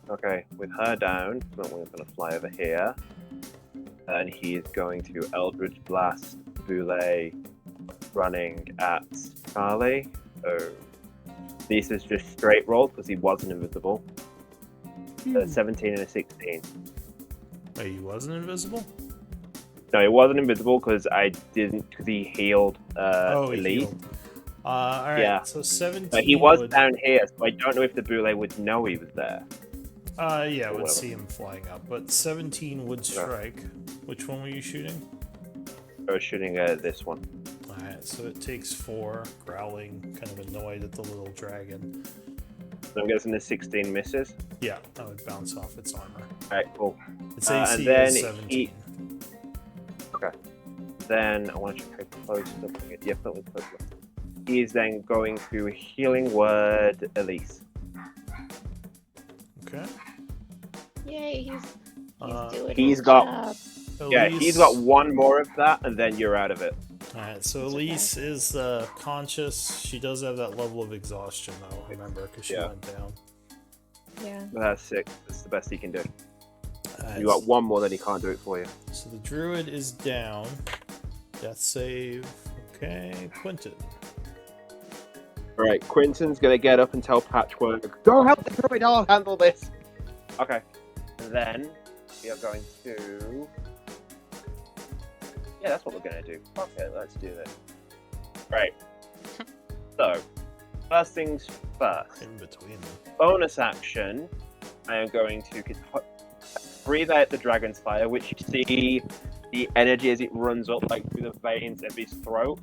Okay, with her down, Flintwing's going to fly over here. And he's going to Eldritch Blast Boule running at Charlie. So this is just straight roll because he wasn't invisible. 17 and a 16. Wait, he wasn't invisible? No, he wasn't invisible because he healed He Elise. healed. Alright, Yeah. so 17 But he was would... down here, so I don't know if the Boule would know he was there. Yeah, Or would whatever. see him flying up, but 17 would strike. Which one were you shooting? I was shooting at this one. Alright, so it takes 4, growling, kind of annoyed at the little dragon. So I'm guessing the 16 misses. Yeah, that would bounce off its armor. Alright, cool. Its AC and then is 17. Okay. Then I want to check how close the yeah, that was close. He is then going to Healing Word Elise. Okay. Yay, he's doing He's his got- job. Yeah, he's got one more of that, and then you're out of it. Alright, so Elise is conscious. She does have that level of exhaustion, though, remember, because she Yeah. went down. Yeah. That's 6. That's the best he can do. Alright, You got one more, then he can't do it for you. so the druid is down. Death save. Okay, Quentin. Alright, Quentin's gonna get up and tell Patchwork, go help the druid, I'll handle this! Okay. And then we are going to... Yeah, that's what we're gonna do. Okay, let's do this. Right. So, first things first. In between them. Bonus action, I am going to breathe out the dragon's fire, which you see the energy as it runs up like through the veins of his throat.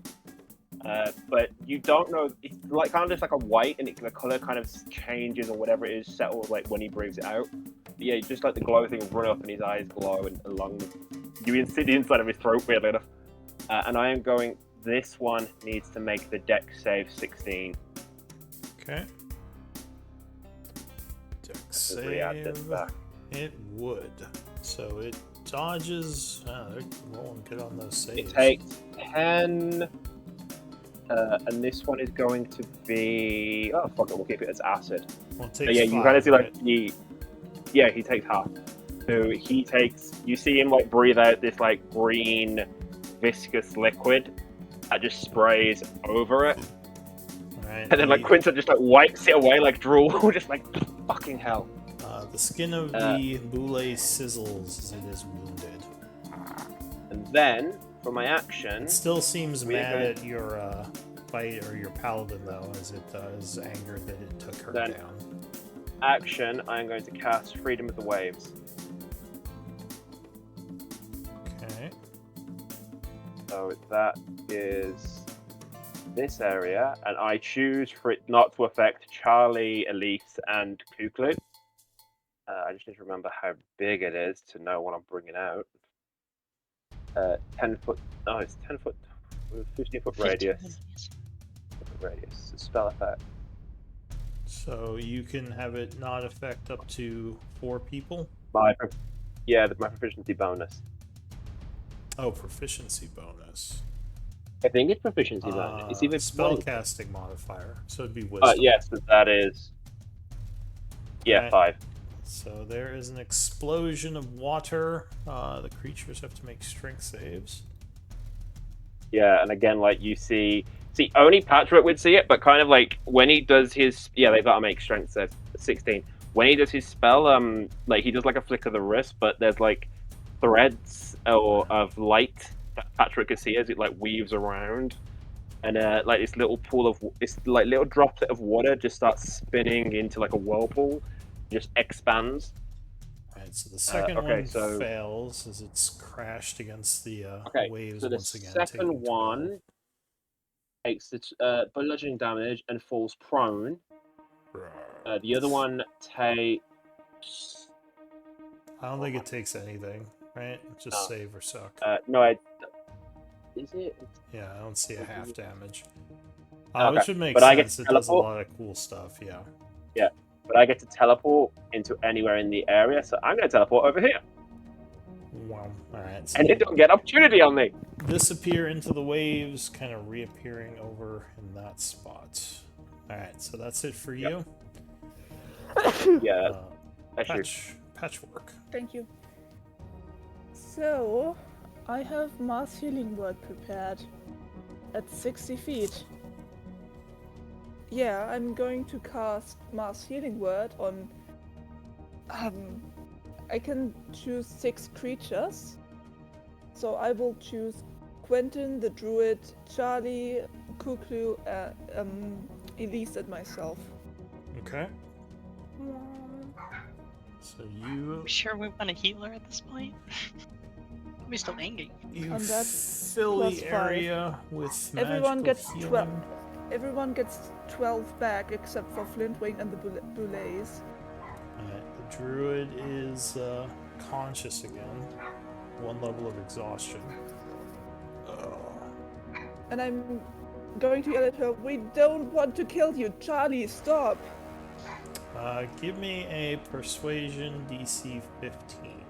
But you don't know, it's like kind of just like a white, and the color kind of changes or whatever it is settled like when he breathes it out. But yeah, just like the glow thing run up and his eyes glow and along you can see the inside of his throat weirdly enough. And I am going, this one needs to make the dex save 16. Okay. Dex This is reactive save. back. It would. So it dodges. They're rolling good on those saves. It takes 10. And this one is going to be... Oh, fuck it, we'll keep it as acid. Well, it So takes yeah, you 5, kind of see like right? he takes half. So he takes, you see him like breathe out this like green viscous liquid that just sprays over it. Right, And then like Quinton just like wipes it away like drool, just like fucking hell. the skin of the boule sizzles as it is wounded. And then for my action, It still seems We mad agree. at your fight or your paladin though, as it is angered that it took her Then- down. I'm going to cast Freedom of the Waves. Okay. So that is this area, and I choose for it not to affect Charlie, Elise, and Kuklu. I just need to remember how big it is to know what I'm bringing out. 10 foot. Oh, it's 10 foot. 15 foot 15 radius. enemies. Radius. Spell effect. So you can have it not affect up to 4 people? My proficiency bonus. Oh, proficiency bonus. I think it's proficiency bonus. It's either spellcasting modifier, so it'd be wisdom. Yes, but that is. Yeah, Right. 5. So there is an explosion of water. The creatures have to make strength saves. Yeah, and again, like you see, only Patchwork would see it, but kind of like when he does his, they've got to make strength save 16. When he does his spell, like he does like a flick of the wrist, but there's like threads of light that Patchwork can see as it like weaves around, and like this little pool of this like little droplet of water just starts spinning into like a whirlpool, just expands. Right, so the second okay, one so- fails as it's crashed against the waves So the once again. second taking 12. one takes the bludgeoning damage and falls prone. The other one takes. I don't think it takes anything, right? Just No. save or suck. No, is it? Yeah, I don't see a half damage. Okay, Which would make but I get sense. to It does a teleport? lot of cool stuff, yeah. But I get to teleport into anywhere in the area, so I'm going to teleport over here, Wow. Alright, so and it don't get opportunity on me. disappear into the waves, kind of reappearing over in that spot. Alright, so that's it for you. Yeah. Actually, Patchwork. Thank you. So, I have Mass Healing Word prepared at 60 feet. Yeah, I'm going to cast Mass Healing Word on. I can choose 6 creatures. So I will choose Quentin, the Druid, Charlie, Kuklu, Elise, and myself. Okay. So you Sure, we want a healer at this point. We're still angry. And that's fill the +5. area with Everyone magical gets healing. Everyone gets 12 back except for Flintwing and the Boulets. The druid is conscious again. 1 level of exhaustion. And I'm going to yell at her, "We don't want to kill you, Charlie, stop!" Give me a persuasion DC 15.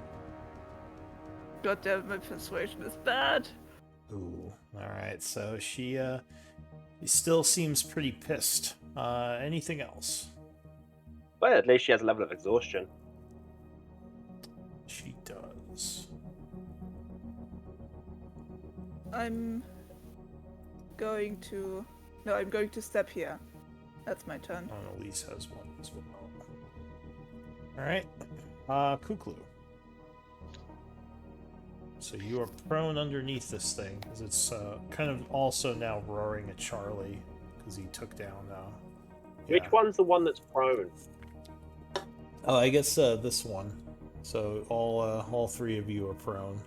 God damn, my persuasion is bad. Ooh, alright, so she still seems pretty pissed. Anything else? well, at least she has a level of exhaustion. She does. I'm going to step here. That's my turn. Oh, Elise has one as well. Alright. Kuklu. So you are prone underneath this thing, because it's kind of also now roaring at Charlie, because he took down... Which one's the one that's prone? Oh, I guess this one. So all 3 of you are prone.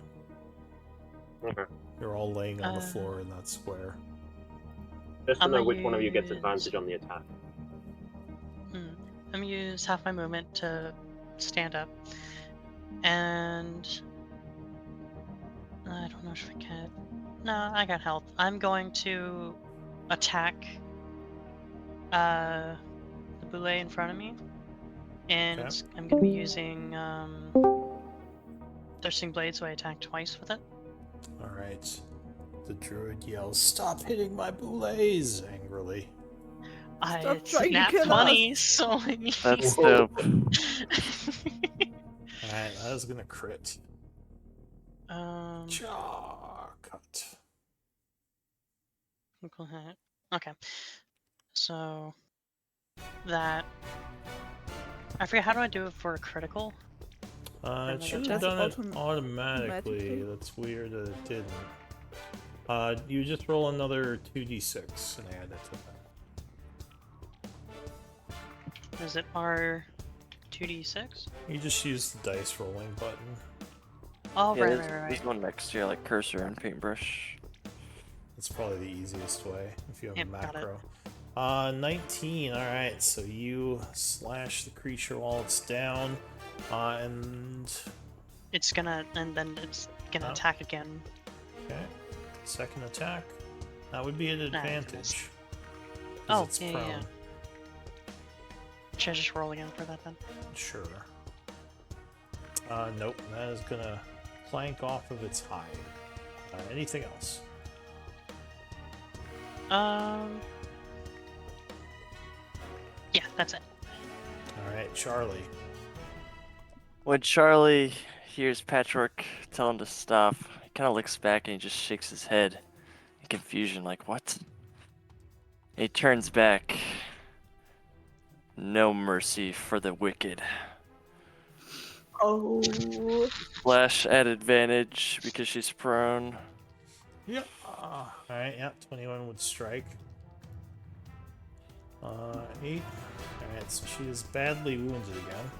Okay. You're all laying on the floor in that square. Just to I'm know gonna which one of you gets use- advantage on the attack. I'm gonna use half my movement to stand up, and I don't know if I can. No, I got health. I'm going to attack the boulet in front of me, and Okay. I'm gonna be using Thirsting Blade, so I attack twice with it. Alright. The druid yells, "Stop hitting my boulets!" angrily. Stop trying to Nat kill 20, so I mean... That's dope. Alright, that is gonna crit. Cut. Critical hit. Okay. So that I forget, how do I do it for a critical? It should Does have it done it automatically? automatically. That's weird that it didn't. You just roll another 2d6 and add it to that. Is it R2d6? You just use the dice rolling button. Oh, Yeah, right, there's, right. there's one next to your like cursor and paintbrush. That's probably the easiest way if you have Yep, a got it. macro. 19. Alright, so you slash the creature while it's down. And It's gonna, and then it's gonna Oh. attack again. okay, second attack. That would be an Nah, advantage. 'cause Oh, it's yeah, prone. yeah. Should I just roll again for that then? Sure. Nope, that is gonna plank off of its hide. Anything else? Yeah, that's it. Alright, Charlie. When Charlie hears Patchwork tell him to stop, he kind of looks back and he just shakes his head in confusion, like, what? He turns back. No mercy for the wicked. Oh. Flash at advantage because she's prone. Yeah. Alright, yeah, 21 would strike. 8. Alright, so she is badly wounded again.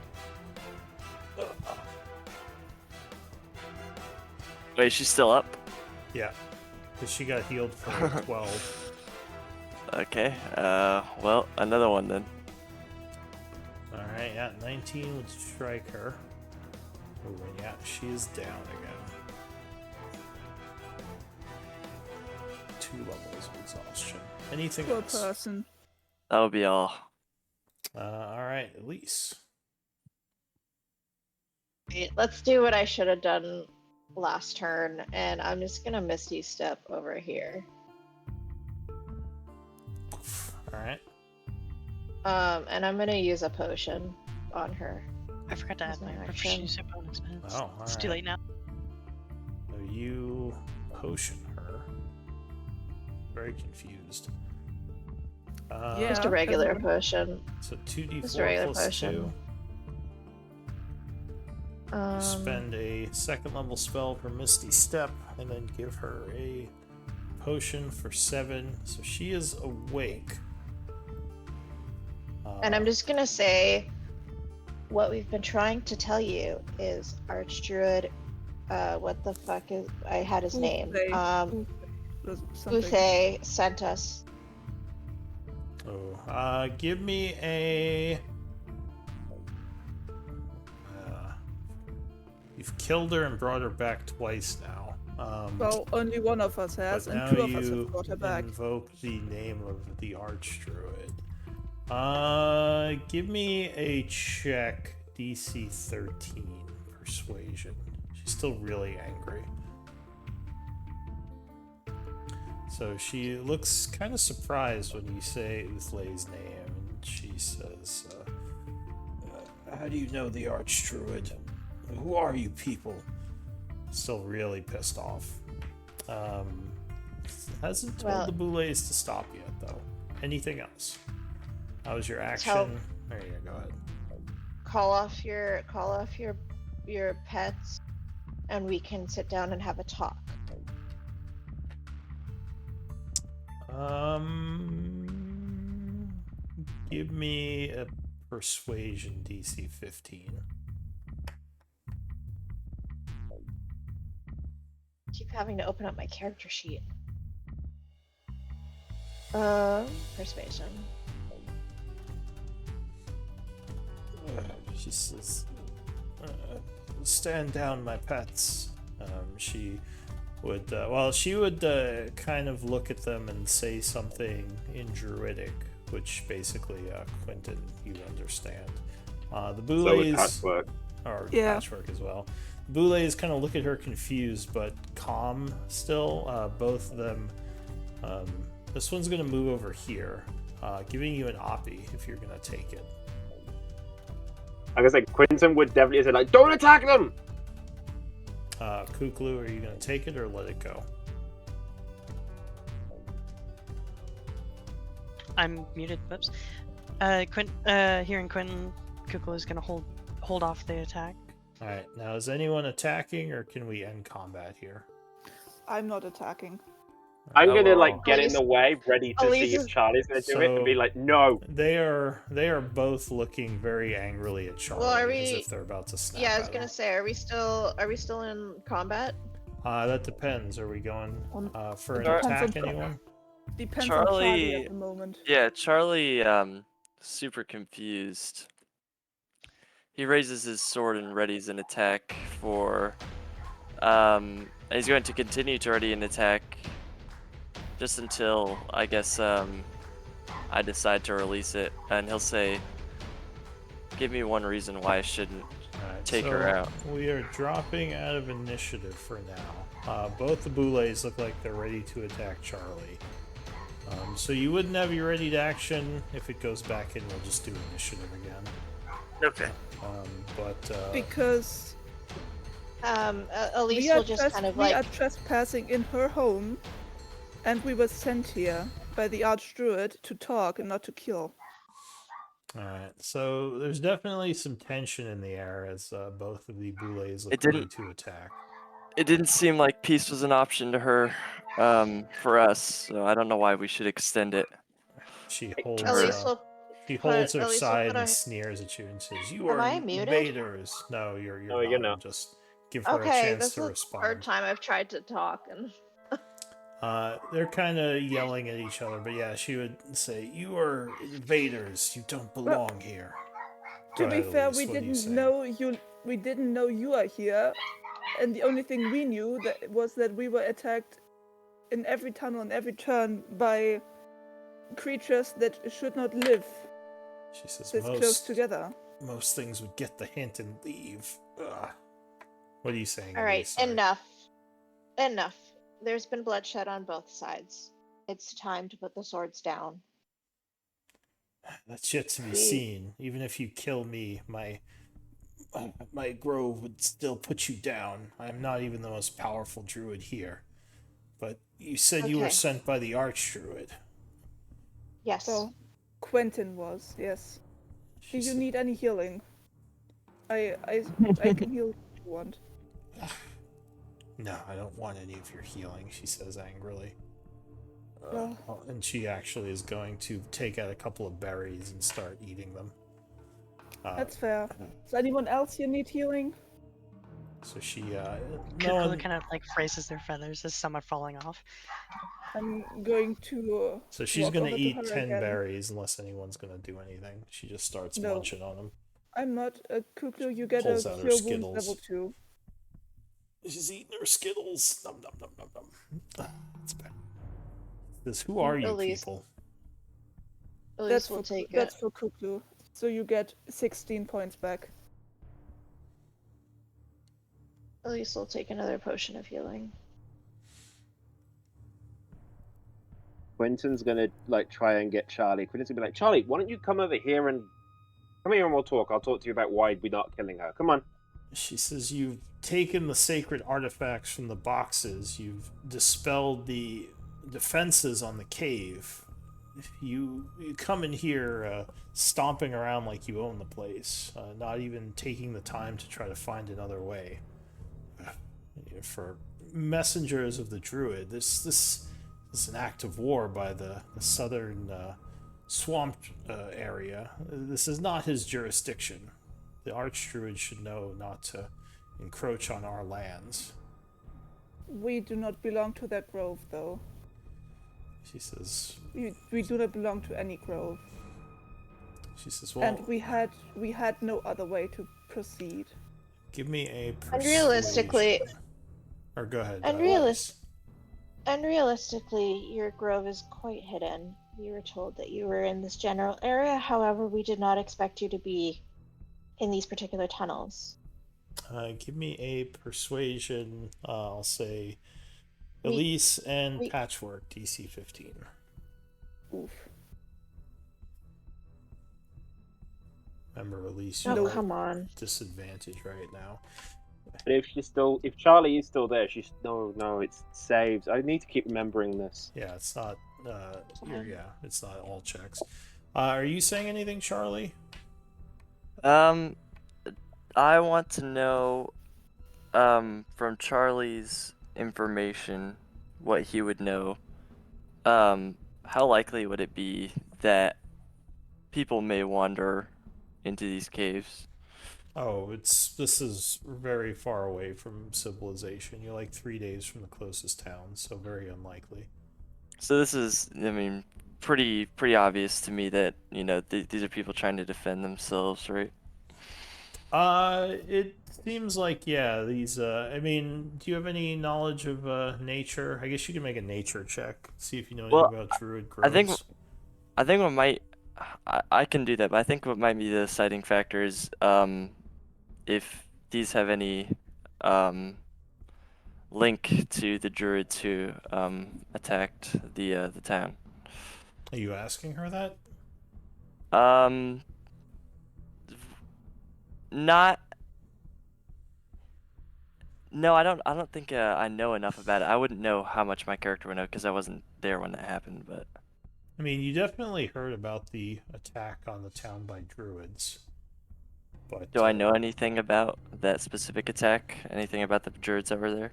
Wait, she's still up? Yeah, because she got healed for 12. Okay, well, another one then. Alright, yeah, 19 would strike her. Oh, and yeah, she is down again. 2 levels of exhaustion. Anything Poor else? person. That'll be all. Alright, Elise. Wait, let's do what I should have done last turn, and I'm just gonna Misty Step over here. Alright. And I'm gonna use a potion on her. I forgot to add That's my my proficiency bonus, man. Oh, It's too late now. So you potion her. Very confused. Yeah. Just a regular everyone- potion. So 2d4 Just a regular plus potion. 2. You spend a second level spell for Misty Step, and then give her a potion for 7. So she is awake. And I'm just gonna say, what we've been trying to tell you is Archdruid. What the fuck is? I had his name. Uthe. Something. Uthe sent us. Oh, give me a. You've killed her and brought her back twice now. Well, only one of us but has, and now 2 of us you have brought her back. invoke the name of the Archdruid. Give me a check, DC 13, Persuasion. She's still really angry. So she looks kind of surprised when you say Uthle's name, and she says, how do you know the Archdruid? Who are you people? Still really pissed off. Hasn't told Well- the Boulets to stop yet, though. Anything else? How was your action? Tell- There you go. Go ahead. Call off your pets, and we can sit down and have a talk. Give me a persuasion DC 15. Keep having to open up my character sheet. Persuasion. She says, stand down, my pets. She would, she would kind of look at them and say something in Druidic, which basically, Quentin, you understand. The So with Boulets, patchwork. or Yeah. Patchwork as well. The Boulets kind of look at her confused, but calm still. Both of them. This one's going to move over here, giving you an oppie if you're going to take it. Like I said, Quinton would definitely say, like, don't attack them! Kuklu, are you going to take it or let it go? I'm muted. Whoops. Hearing Quentin, Kukla is gonna hold off the attack. All right. Now, is anyone attacking, or can we end combat here? I'm not attacking. I'm Oh, gonna, well, like, get in Elise- the way, ready to Elise see if is- Charlie's gonna do it, So- and be like, no! They are both looking very angrily at Charlie, Well, are as we- if they're about to snap. Yeah, I was at gonna him. say, are we still in combat? That depends. Are we going for an Depends on attack? Char- Anyone? Depends on Charlie Charlie- at the moment. Yeah, Charlie, super confused. He raises his sword and readies an attack for, he's going to continue to ready an attack just until, I guess, I decide to release it, and he'll say, give me one reason why I shouldn't. Alright, Take so her out. We are dropping out of initiative for now. Both the Boulets look like they're ready to attack Charlie. So you wouldn't have your ready to action. If it goes back in, we'll just do initiative again. Okay. Because Elise we are, will just kind of we are like. trespassing in her home, and we were sent here by the Archdruid to talk and not to kill. Alright, so there's definitely some tension in the air as both of the Boulets look It ready didn't- to attack. It didn't seem like peace was an option to her, for us, so I don't know why we should extend it. She holds, Elise will. she put- holds her Elise will side put and a- sneers at you and says, "You Am are I muted? invaders." No, you're No, not. you're not. Just give her a Okay, chance this to is the respond. third time I've tried to talk, and They're kind of yelling at each other, but yeah, she would say, "You are invaders. You don't belong here." To Go be ahead, fair, Elise, we what do you didn't say? know you. We didn't know you are here, and the only thing we knew was that we were attacked in every tunnel and every turn by creatures that should not live She says, this close "Most together. most things would get the hint and leave." Ugh. What are you saying? All right, Elise? Sorry. enough. There's been bloodshed on both sides. It's time to put the swords down. That's yet to be seen. Even if you kill me, my grove would still put you down. I am not even the most powerful druid here. But you said you were Okay. sent by the archdruid. Yes. Well, Quentin was, yes. Do you need any healing? I can heal if you want. No, I don't want any of your healing, she says angrily. Well, And she actually is going to take out a couple of berries and start eating them. that's fair. Does anyone else here need healing? So she, Kukulu kind of like raises their feathers as someone falling off. I'm going to. So she's walk gonna over to eat her 10 again. berries unless anyone's gonna do anything. She just starts No. munching on them. I'm not. Kuklu, you get Pulls a out her cure wounds Skittles. level 2. She's eating her Skittles. Nom nom nom nom nom. That's bad. Says, who are you Elise. people? Elise will take it. That's for Kuklu. So you get 16 points back. Elise will take another potion of healing. Quentin's gonna like try and get Charlie. Quentin's gonna be like, Charlie, why don't you come over here and we'll talk. I'll talk to you about why we're not killing her. Come on. She says, you've taken the sacred artifacts from the boxes. You've dispelled the defenses on the cave. You come in here stomping around like you own the place, not even taking the time to try to find another way. For messengers of the druid, this is an act of war by the southern swamp area. This is not his jurisdiction. The archdruid should know not to encroach on our lands. We do not belong to that grove, though. She says. We do not belong to any grove. She says, well. And we had no other way to proceed. Give me a persuasion. Unrealistically. Or go ahead. Unrealistically, your grove is quite hidden. We were told that you were in this general area, however, we did not expect you to be in these particular tunnels. Give me a persuasion, I'll say Elise and Patchwork, DC 15. Oof. Remember, Elise, Oh, come on. Disadvantage right now. But if Charlie is still there, she's no, it's saved. I need to keep remembering this. Yeah, it's not. It's not all checks. Are you saying anything, Charlie? I want to know, from Charlie's information, what he would know. How likely would it be that people may wander into these caves? Oh, this is very far away from civilization. You're like 3 days from the closest town, so very unlikely. So this is, I mean, pretty obvious to me that, these are people trying to defend themselves, right? It seems like, yeah, these, I mean, do you have any knowledge of, nature? I guess you can make a nature check, see if you know anything about druid groves. I think what might, I can do that, but I think what might be the deciding factor is, if these have any, link to the druids who, attacked the town. Are you asking her that? Not. No, I don't think I know enough about it. I wouldn't know how much my character would know because I wasn't there when that happened. But I mean, you definitely heard about the attack on the town by druids. But do I know anything about that specific attack? Anything about the druids that were there?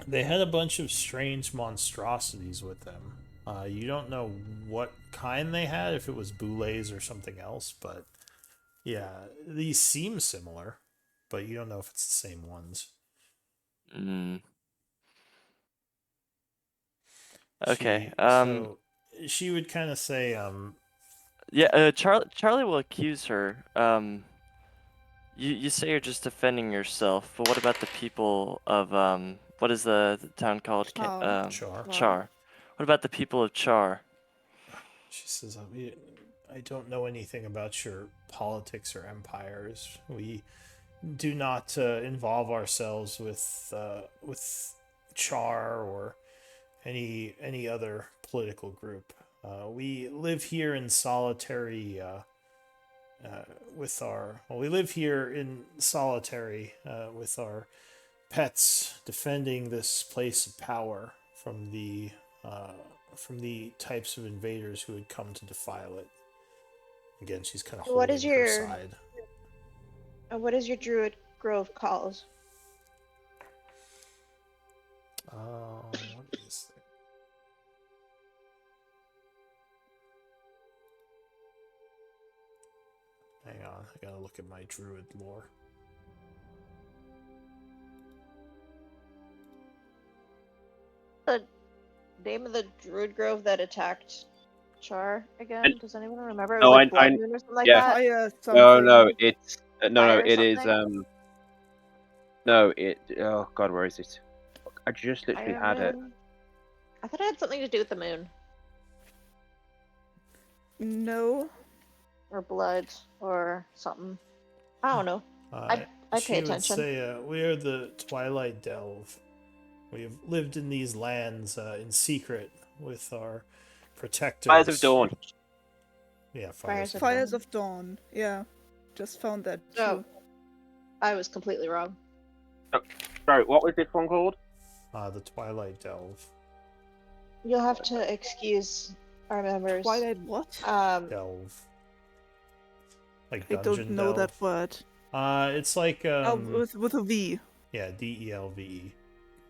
They had a bunch of strange monstrosities with them. You don't know what kind they had, if it was boulets or something else, but yeah, these seem similar, but you don't know if it's the same ones. Okay. So she would kind of say, yeah. Charlie will accuse her. You say you're just defending yourself, but what about the people of what is the town called? Char. What about the people of Char? She says, I don't know anything about your politics or empires. We do not involve ourselves with Char or any other political group. We live here in solitary we live here in solitary with our pets, defending this place of power from the types of invaders who had come to defile it. Again, she's kind of What holding is her your side. what is your Druid Grove called? What is it? Hang on, I gotta look at my druid lore. The name of the Druid Grove that attacked Char again? Does anyone remember? It was No, like I- Blood Moon or something like yeah. that. Fire No, something. it's no, Fire it is something? no, it. Oh God, where is it? I just literally Fire had it. Moon? I thought it had something to do with the moon No. or blood or something. I don't know. I She pay would attention. say, we are the Twilight Delve. We have lived in these lands in secret with our protectors. Fires of Dawn. Yeah, Fires of Fires of Dawn. Yeah. Just found that too. Oh. I was completely wrong. Sorry, what was this one called? The Twilight Delve. You'll have to excuse our members. Twilight what? Delve. Like I dungeon don't know delve. that word. It's like with a V. yeah, DELVE.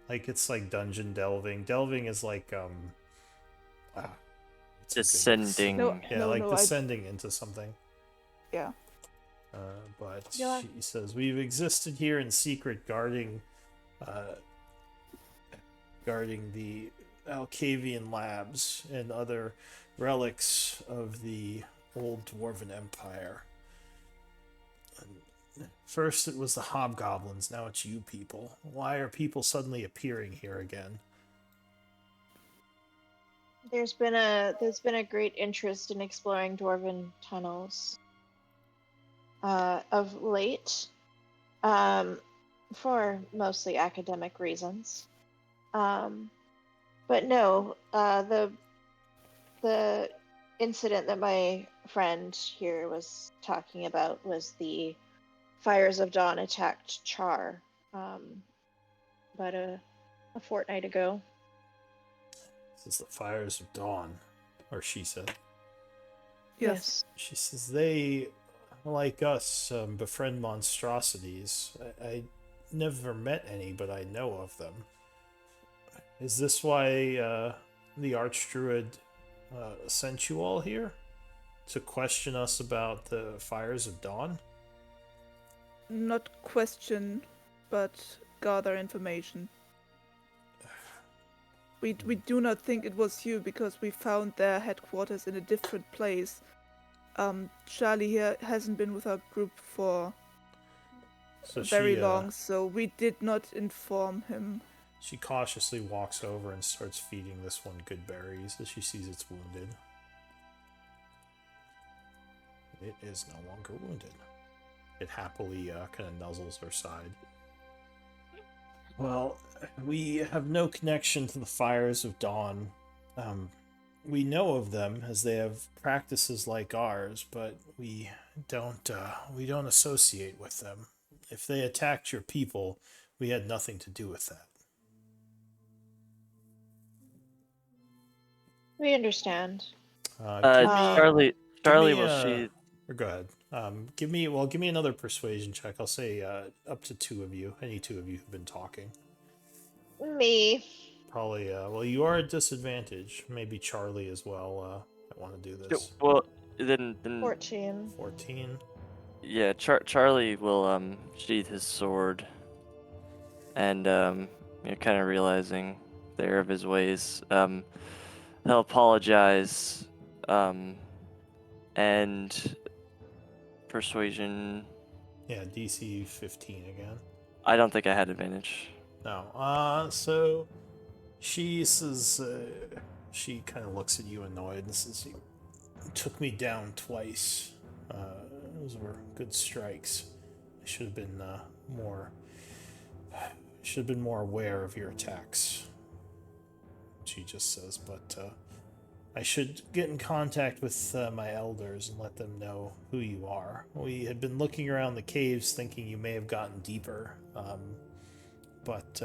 Like it's like dungeon delving. Delving is like what's a good- Descending. No, Yeah, no, like no, descending into something. Yeah. But Yeah. she says we've existed here in secret, guarding the Alcavian labs and other relics of the old Dwarven Empire. And first it was the hobgoblins, now it's you people. Why are people suddenly appearing here again? There's been a great interest in exploring dwarven tunnels of late, for mostly academic reasons. But no, the incident that my friend here was talking about was the Fires of Dawn attacked Char, about a fortnight ago. This is the Fires of Dawn, or she said. Yes. She says they, like us, befriend monstrosities. I never met any, but I know of them. Is this why the Archdruid sent you all here? To question us about the Fires of Dawn? Not question, but gather information. We do not think it was you because we found their headquarters in a different place. Charlie here hasn't been with our group for very long, so we did not inform him. She cautiously walks over and starts feeding this one good berries as she sees it's wounded. It is no longer wounded. It happily kind of nuzzles her side. Well, we have no connection to the Fires of Dawn. We know of them as they have practices like ours, but we don't associate with them. If they attacked your people, we had nothing to do with that. We understand. Charlie, will she? Or go ahead. Give me another persuasion check. I'll say up to two of you. Any two of you who've been talking. Me. Probably. Well, you are at disadvantage. Maybe Charlie as well. I want to do this. Well, then 14. 14. Yeah, Charlie will sheath his sword, and kind of realizing the error of his ways, he'll apologize, and persuasion. Yeah, DC 15 again. I don't think I had advantage. No. So she says, she kind of looks at you annoyed and says, "You took me down twice. Those were good strikes. I should have been more. Should have been more aware of your attacks. She just says, but I should get in contact with my elders and let them know who you are. We had been looking around the caves thinking you may have gotten deeper, but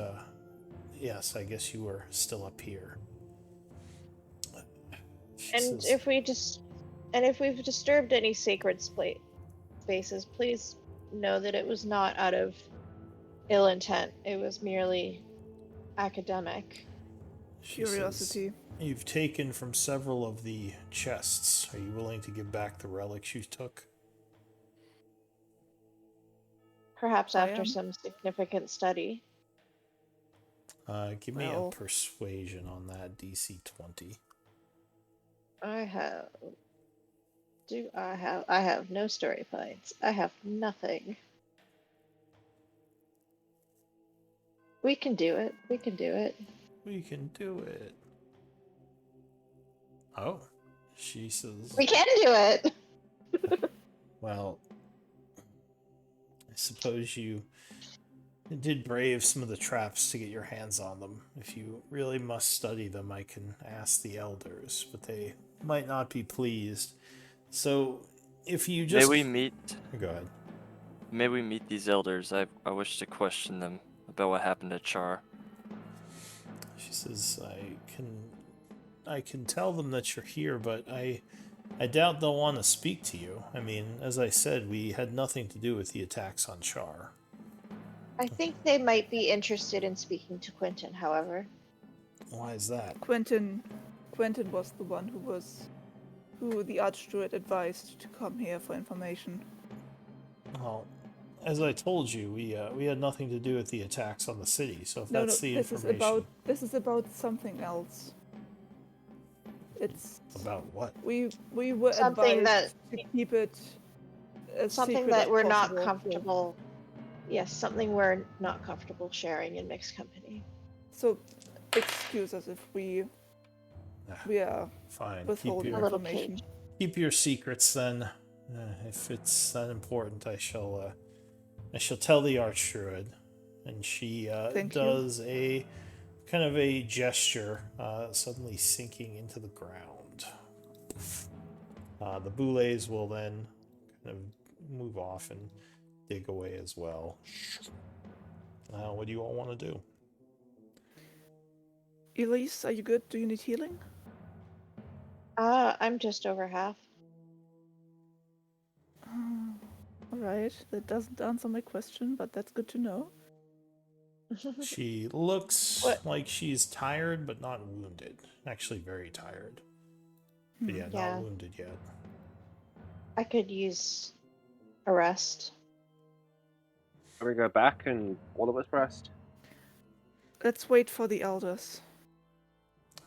yes, I guess you were still up here. She And says, if we've disturbed any sacred spaces, please know that it was not out of ill intent. It was merely academic. she says, Curiosity. you've taken from several of the chests. Are you willing to give back the relics you took? Perhaps I after am. some significant study. Give me a Well- persuasion on that, DC 20. I have no story points. I have nothing. We can do it. We can do it. We can do it. Oh, she says, We can do it. well, I suppose you did brave some of the traps to get your hands on them. If you really must study them, I can ask the elders, but they might not be pleased. So, if you just... May we meet? Go ahead. May we meet these elders? I wish to question them about what happened to Char. She says, I can tell them that you're here, but I doubt they'll want to speak to you. I mean, as I said, we had nothing to do with the attacks on Char. I think they might be interested in speaking to Quentin, however. Why is that? Quentin was the one who the Archdruid advised to come here for information. Well, as I told you, we had nothing to do with the attacks on the city. So if No, that's the this information, this is about something else. It's about what? we were Something advised to keep it as Something secret that as we're not possible. comfortable. Yes, something we're not comfortable sharing in mixed company. So excuse us if we are Fine. withholding A little information. Keep your secrets then. If it's that important, I shall tell the Archdruid. And she Thank you. does a kind of a gesture, suddenly sinking into the ground. The Boulets will then kind of move off and dig away as well. What do you all want to do? Elise, are you good? Do you need healing? I'm just over half. Alright, that doesn't answer my question, but that's good to know. She looks What? like she's tired, but not wounded. Actually, very tired. But yeah, Yeah. not wounded yet. I could use a rest. Can we go back and all of us rest? Let's wait for the elders.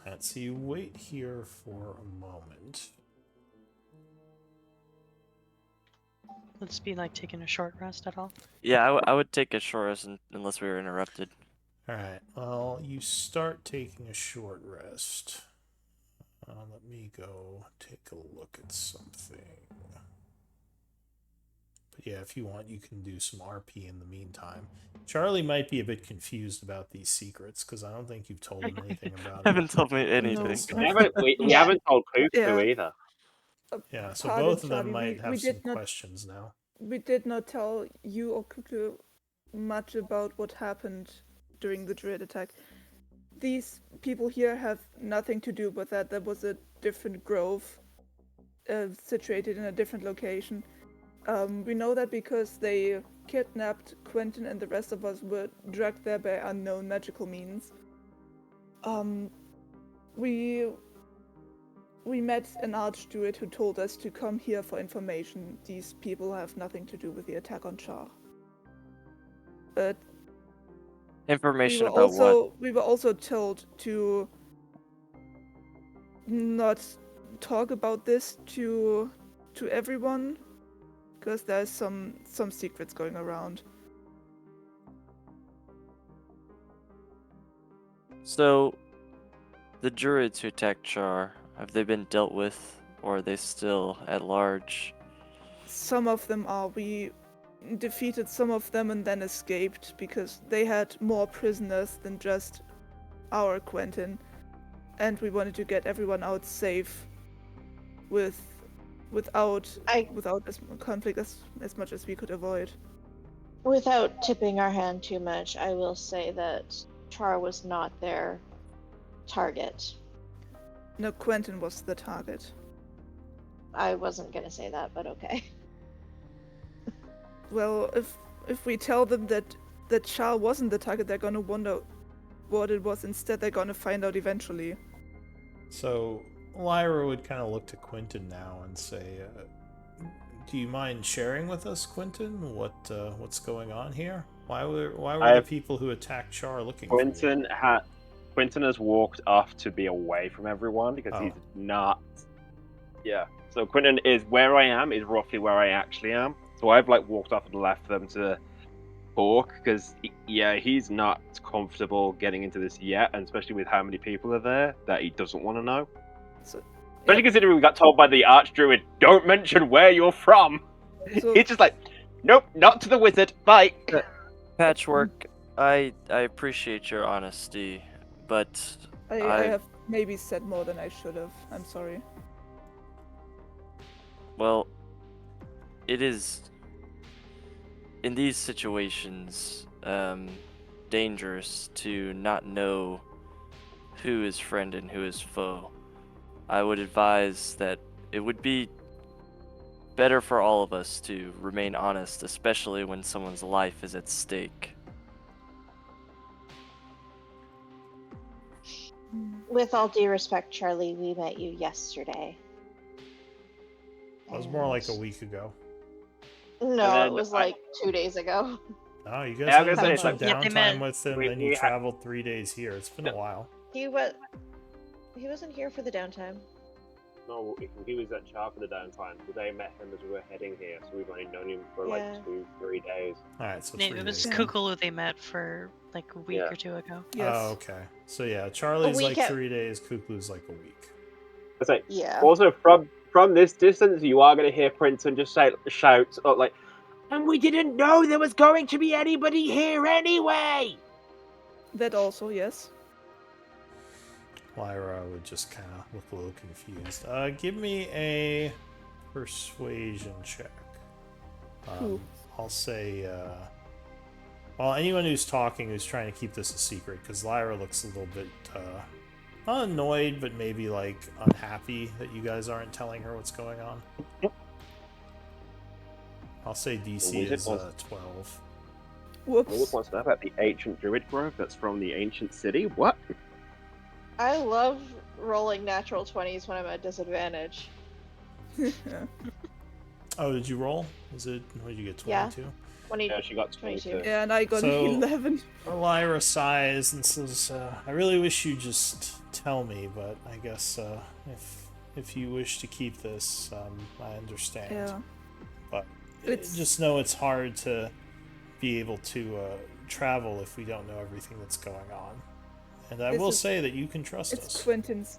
And so you wait here for a moment. Let's be like taking a short rest at all. Yeah, I would take a short rest unless we were interrupted. Alright, well, you start taking a short rest. Let me go take a look at something. But yeah, if you want, you can do some RP in the meantime. Charlie might be a bit confused about these secrets, because I don't think you've told him anything about it. Haven't told me anything. We haven't told Cuckoo Yeah. either. Yeah, so Pardon, both of them Charlie, might we have some did not- questions now. We did not tell you or Kuku much about what happened during the Druid attack. These people here have nothing to do with that. That was a different grove situated in a different location. We know that because they kidnapped Quentin and the rest of us were dragged there by unknown magical means. We met an Archdruid who told us to come here for information. These people have nothing to do with the attack on Char. But Information about what? we were also told to not talk about this to everyone, because there's some secrets going around. So, the Druids who attacked Char, have they been dealt with, or are they still at large? Some of them are. We defeated some of them and then escaped because they had more prisoners than just our Quentin, and we wanted to get everyone out safe without as conflict as much as we could avoid. Without tipping our hand too much, I will say that Char was not their target. No, Quentin was the target. I wasn't gonna say that, but okay. Well, if we tell them that Char wasn't the target, they're gonna wonder what it was. Instead, they're gonna find out eventually. So Lyra would kind of look to Quentin now and say, "Do you mind sharing with us, Quentin, what's going on here? Why were the people who attacked Char looking for you?" Quentin has walked off to be away from everyone because he's not. Yeah. So Quentin is where I am is roughly where I actually am. So I've walked off and left them to talk because he's not comfortable getting into this yet, and especially with how many people are there that he doesn't want to know. Especially considering we got told by the Archdruid, don't mention where you're from. So, It's just nope, not to the wizard. Bye. Patchwork, I appreciate your honesty, but I have maybe said more than I should have. I'm sorry. Well, it is in these situations dangerous to not know who is friend and who is foe. I would advise that it would be better for all of us to remain honest, especially when someone's life is at stake. With all due respect, Charlie, we met you yesterday. That was more like a week ago. No, it was 2 days ago. Oh, you guys had a bunch of Yeah, they downtime met- with him, then you traveled 3 days here. It's been a while. He wasn't here for the downtime. No, he was at Char for the downtime. They met him as we were heading here, so we've only known him for Yeah. 2-3 days. Alright, so No, 3 it was days. Kukulu they met for a week or two ago. Yes. Oh, okay. So yeah, Charlie's week 3 days, Kukulu's a week. It's like, Yeah. also from this distance, you are going to hear Princeton just shout, and we didn't know there was going to be anybody here anyway! That also, yes. Lyra would just kind of look a little confused. Give me a persuasion check. I'll say, well, anyone who's talking who's trying to keep this a secret, because Lyra looks a little bit, not annoyed, but maybe, unhappy that you guys aren't telling her what's going on. I'll say DC is 12. Whoops. What wants to know about the ancient druid grove that's from the ancient city? What? I love rolling natural 20s when I'm at disadvantage. Oh, did you roll? What did you get, 22? Yeah. Yeah, she got 22. Yeah, and I got an 11. Lyra sighs and says, I really wish you'd just tell me, but I guess if you wish to keep this, I understand. Yeah. But just know it's hard to be able to travel if we don't know everything that's going on. And I will say that you can trust us. It's Quentin's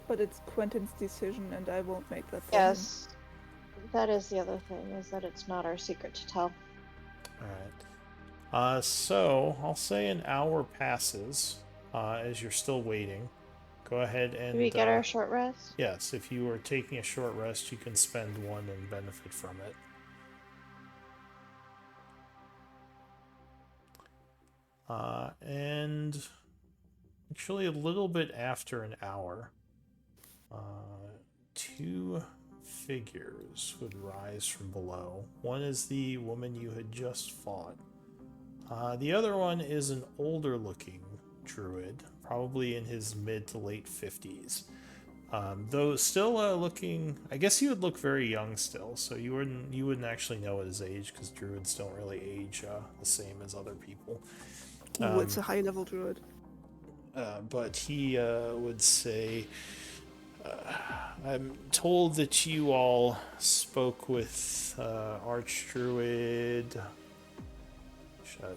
but it's Quentin's decision, and I won't make that for him. Yes. That is the other thing, is that it's not our secret to tell. Alright. So, I'll say an hour passes as you're still waiting. Go ahead and... Do we get our short rest? Yes, if you are taking a short rest, you can spend one and benefit from it. And actually a little bit after an hour, two figures would rise from below. One is the woman you had just fought. The other one is an older looking druid, probably in his mid to late 50s. Though still looking, I guess he would look very young still, so you wouldn't actually know his age, because druids don't really age the same as other people. Ooh, it's a high level druid. But he would say, I'm told that you all spoke with Archdruid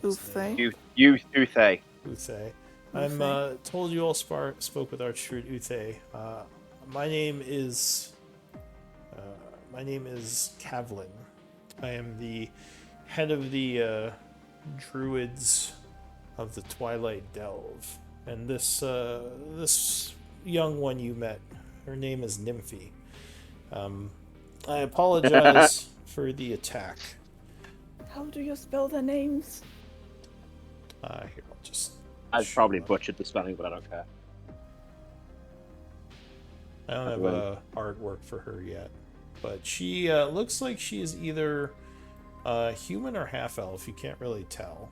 Uthe. Uthe. Uthe. I'm told you all spoke with Archdruid Uthe. My name is Kavlin. I am the head of the druids of the Twilight Delve, and this young one you met, her name is Nymphy. I apologize for the attack. How do you spell their names? Here, I'll just. I've probably butchered the spelling, but I don't care. I don't have artwork for her yet, but she looks like she is either human or half elf. You can't really tell.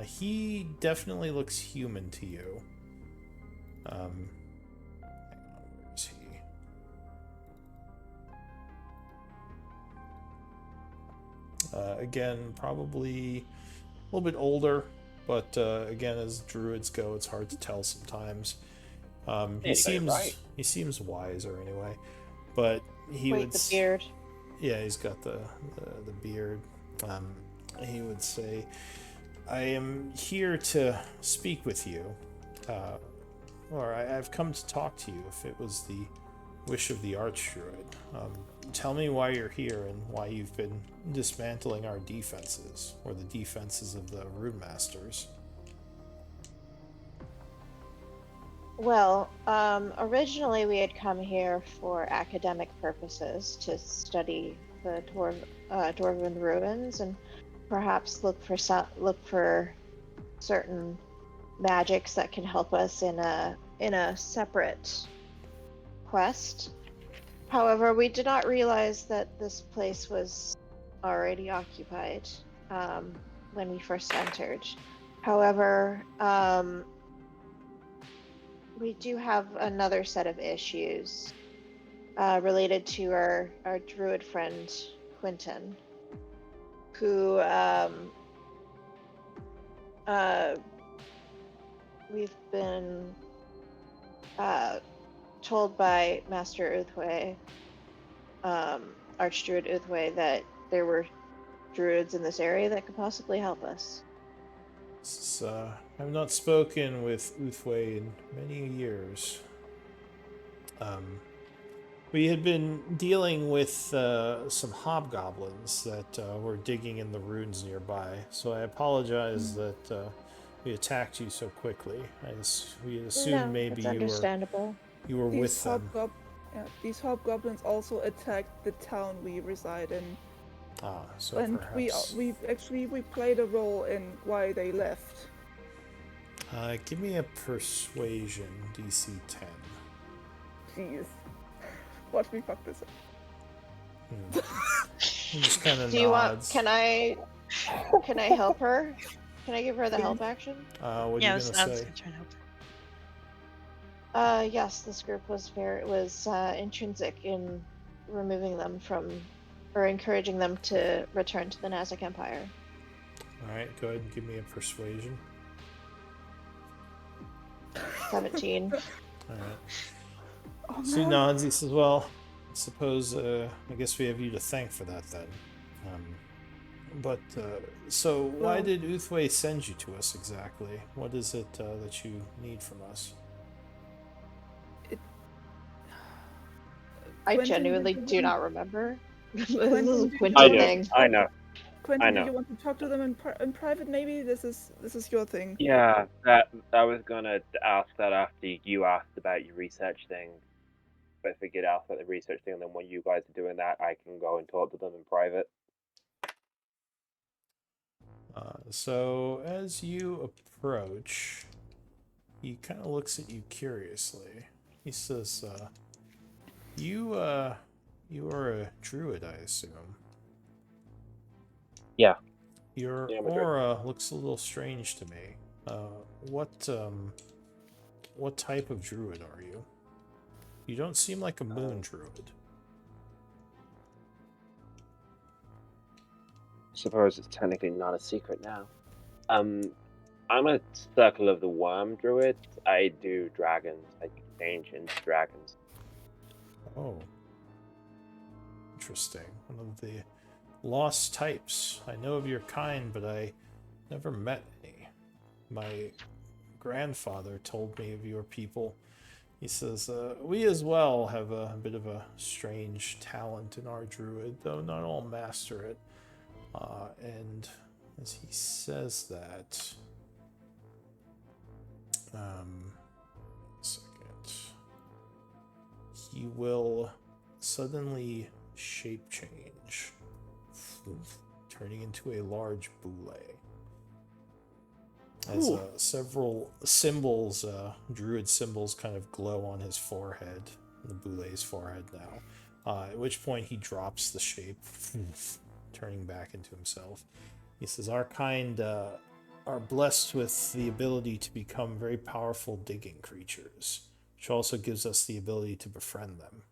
He definitely looks human to you. Hang on, where is he? Again, probably a little bit older, but again, as druids go, it's hard to tell sometimes. He seems wiser anyway, but he would. The beard. Yeah, he's got the beard. He would say, "I am here to speak with you, or I've come to talk to you. If it was the wish of the Archdruid, tell me why you're here and why you've been dismantling our defenses, or the defenses of the Rune Masters." Well, originally we had come here for academic purposes to study the Dwarven ruins and perhaps look for certain magics that can help us in a separate quest. However, we did not realize that this place was already occupied when we first entered. However, we do have another set of issues related to our druid friend Quentin, who we've been told by Master Uthway, Archdruid Uthway, that there were druids in this area that could possibly help us. I've not spoken with Uthway in many years. We had been dealing with some hobgoblins that were digging in the ruins nearby, so I apologize that we attacked you so quickly. We assumed maybe you were with them. These hobgoblins also attacked the town we reside in. So and perhaps... we played a role in why they left. Give me a persuasion, DC 10. Jeez. Watch me fuck this up. He just kind of Do you nods. Can I help her? Can I give her the help action? What are you gonna say? I was trying to help. Yes, this group was intrinsic in removing them from, or encouraging them to return to the Nazak Empire. Alright, go ahead and give me a persuasion. 17. Alright. Oh, So he no. nods, he says, well, I suppose, I guess we have you to thank for that then. So why did Uthway send you to us exactly? What is it that you need from us? I Quentin, genuinely did do you- not remember. This is Quentin, a did you- Quentin I do. thing. I know. Quentin, I do know. you want to talk to them in private? Maybe this is your thing. Yeah, that I was gonna ask that after you asked about your research thing. But if we get asked about the research thing, then when you guys are doing that, I can go and talk to them in private. So as you approach, he kind of looks at you curiously. He says, you are a druid, I assume. Yeah. Your Yeah, I'm a druid. aura looks a little strange to me. What type of druid are you? You don't seem like a moon druid. Suppose it's technically not a secret now. I'm a Circle of the Worm druid. I do dragons. I change into dragons. Oh. Interesting. One of the lost types. I know of your kind, but I never met any. My grandfather told me of your people. He says, we as well have a bit of a strange talent in our druid, though not all master it. And as he says that, a second, he will suddenly shape change, turning into a large boule. As several symbols, druid symbols, kind of glow on his forehead, the boule's forehead now. At which point he drops the shape, turning back into himself. He says, "Our kind are blessed with the ability to become very powerful digging creatures, which also gives us the ability to befriend them."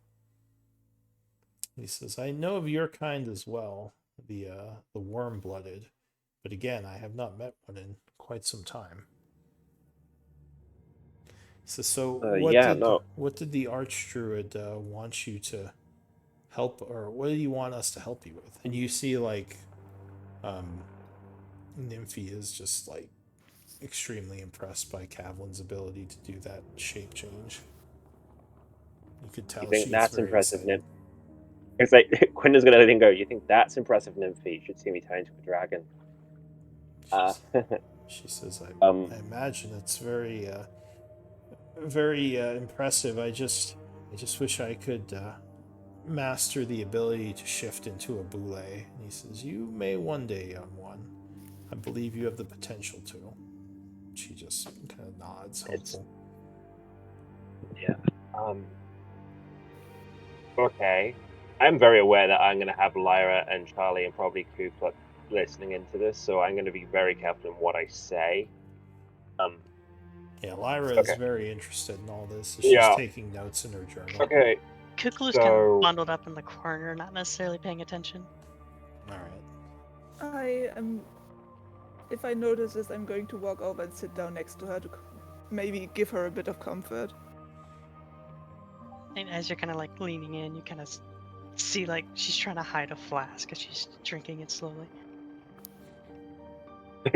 He says, "I know of your kind as well, the worm-blooded, but again, I have not met one in quite some time." So what did the Archdruid want you to help, or what did he want us to help you with? And you see, like, Nymphy is just, like, extremely impressed by Kavlin's ability to do that shape change. You could tell. You think she's that's very impressive, excited. Nymph? It's like Quinta's gonna let him go. You think that's impressive, Nymphy? You should see me turn into a dragon. She says, I imagine it's very, very impressive. I just wish I could master the ability to shift into a boule. And he says, "You may one day, young one. I believe you have the potential to." She just kind of nods, hopeful. Yeah. Okay. I'm very aware that I'm going to have Lyra and Charlie and probably Cooper listening into this, so I'm going to be very careful in what I say. Yeah, Lyra is very interested in all this, so she's taking notes in her journal. Okay. Kukulu's kind of bundled up in the corner, not necessarily paying attention. Alright. If I notice this, I'm going to walk over and sit down next to her to maybe give her a bit of comfort. And as you're kind of like leaning in, you kind of see like she's trying to hide a flask as she's drinking it slowly.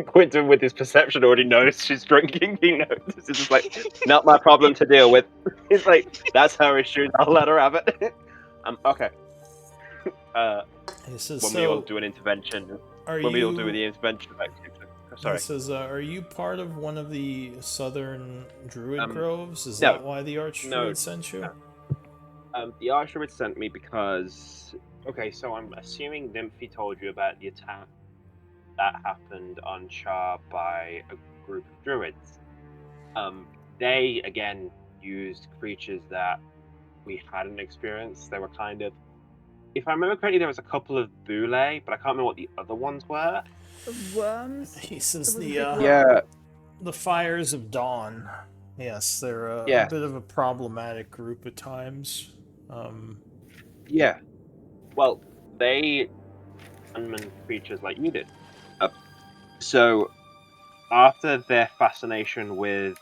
Quentin, with his perception, already knows she's drinking. He knows this is like not my problem to deal with. He's like, that's her issue. I'll let her have it. Okay. When we all do an intervention, we all do the intervention. Sorry. He says, "Are you part of one of the southern druid groves? Is that why the Archdruid sent you?" The Archdruid sent me because... Okay, so I'm assuming Nymphy told you about the attack that happened on Char by a group of druids. They, again, used creatures that we hadn't experienced. They were kind of... If I remember correctly, there was a couple of boule, but I can't remember what the other ones were. Worms? He says the Fires of Dawn. Yes, they're a bit of a problematic group at times. Yeah. Well, they summon creatures like you did. So, after their fascination with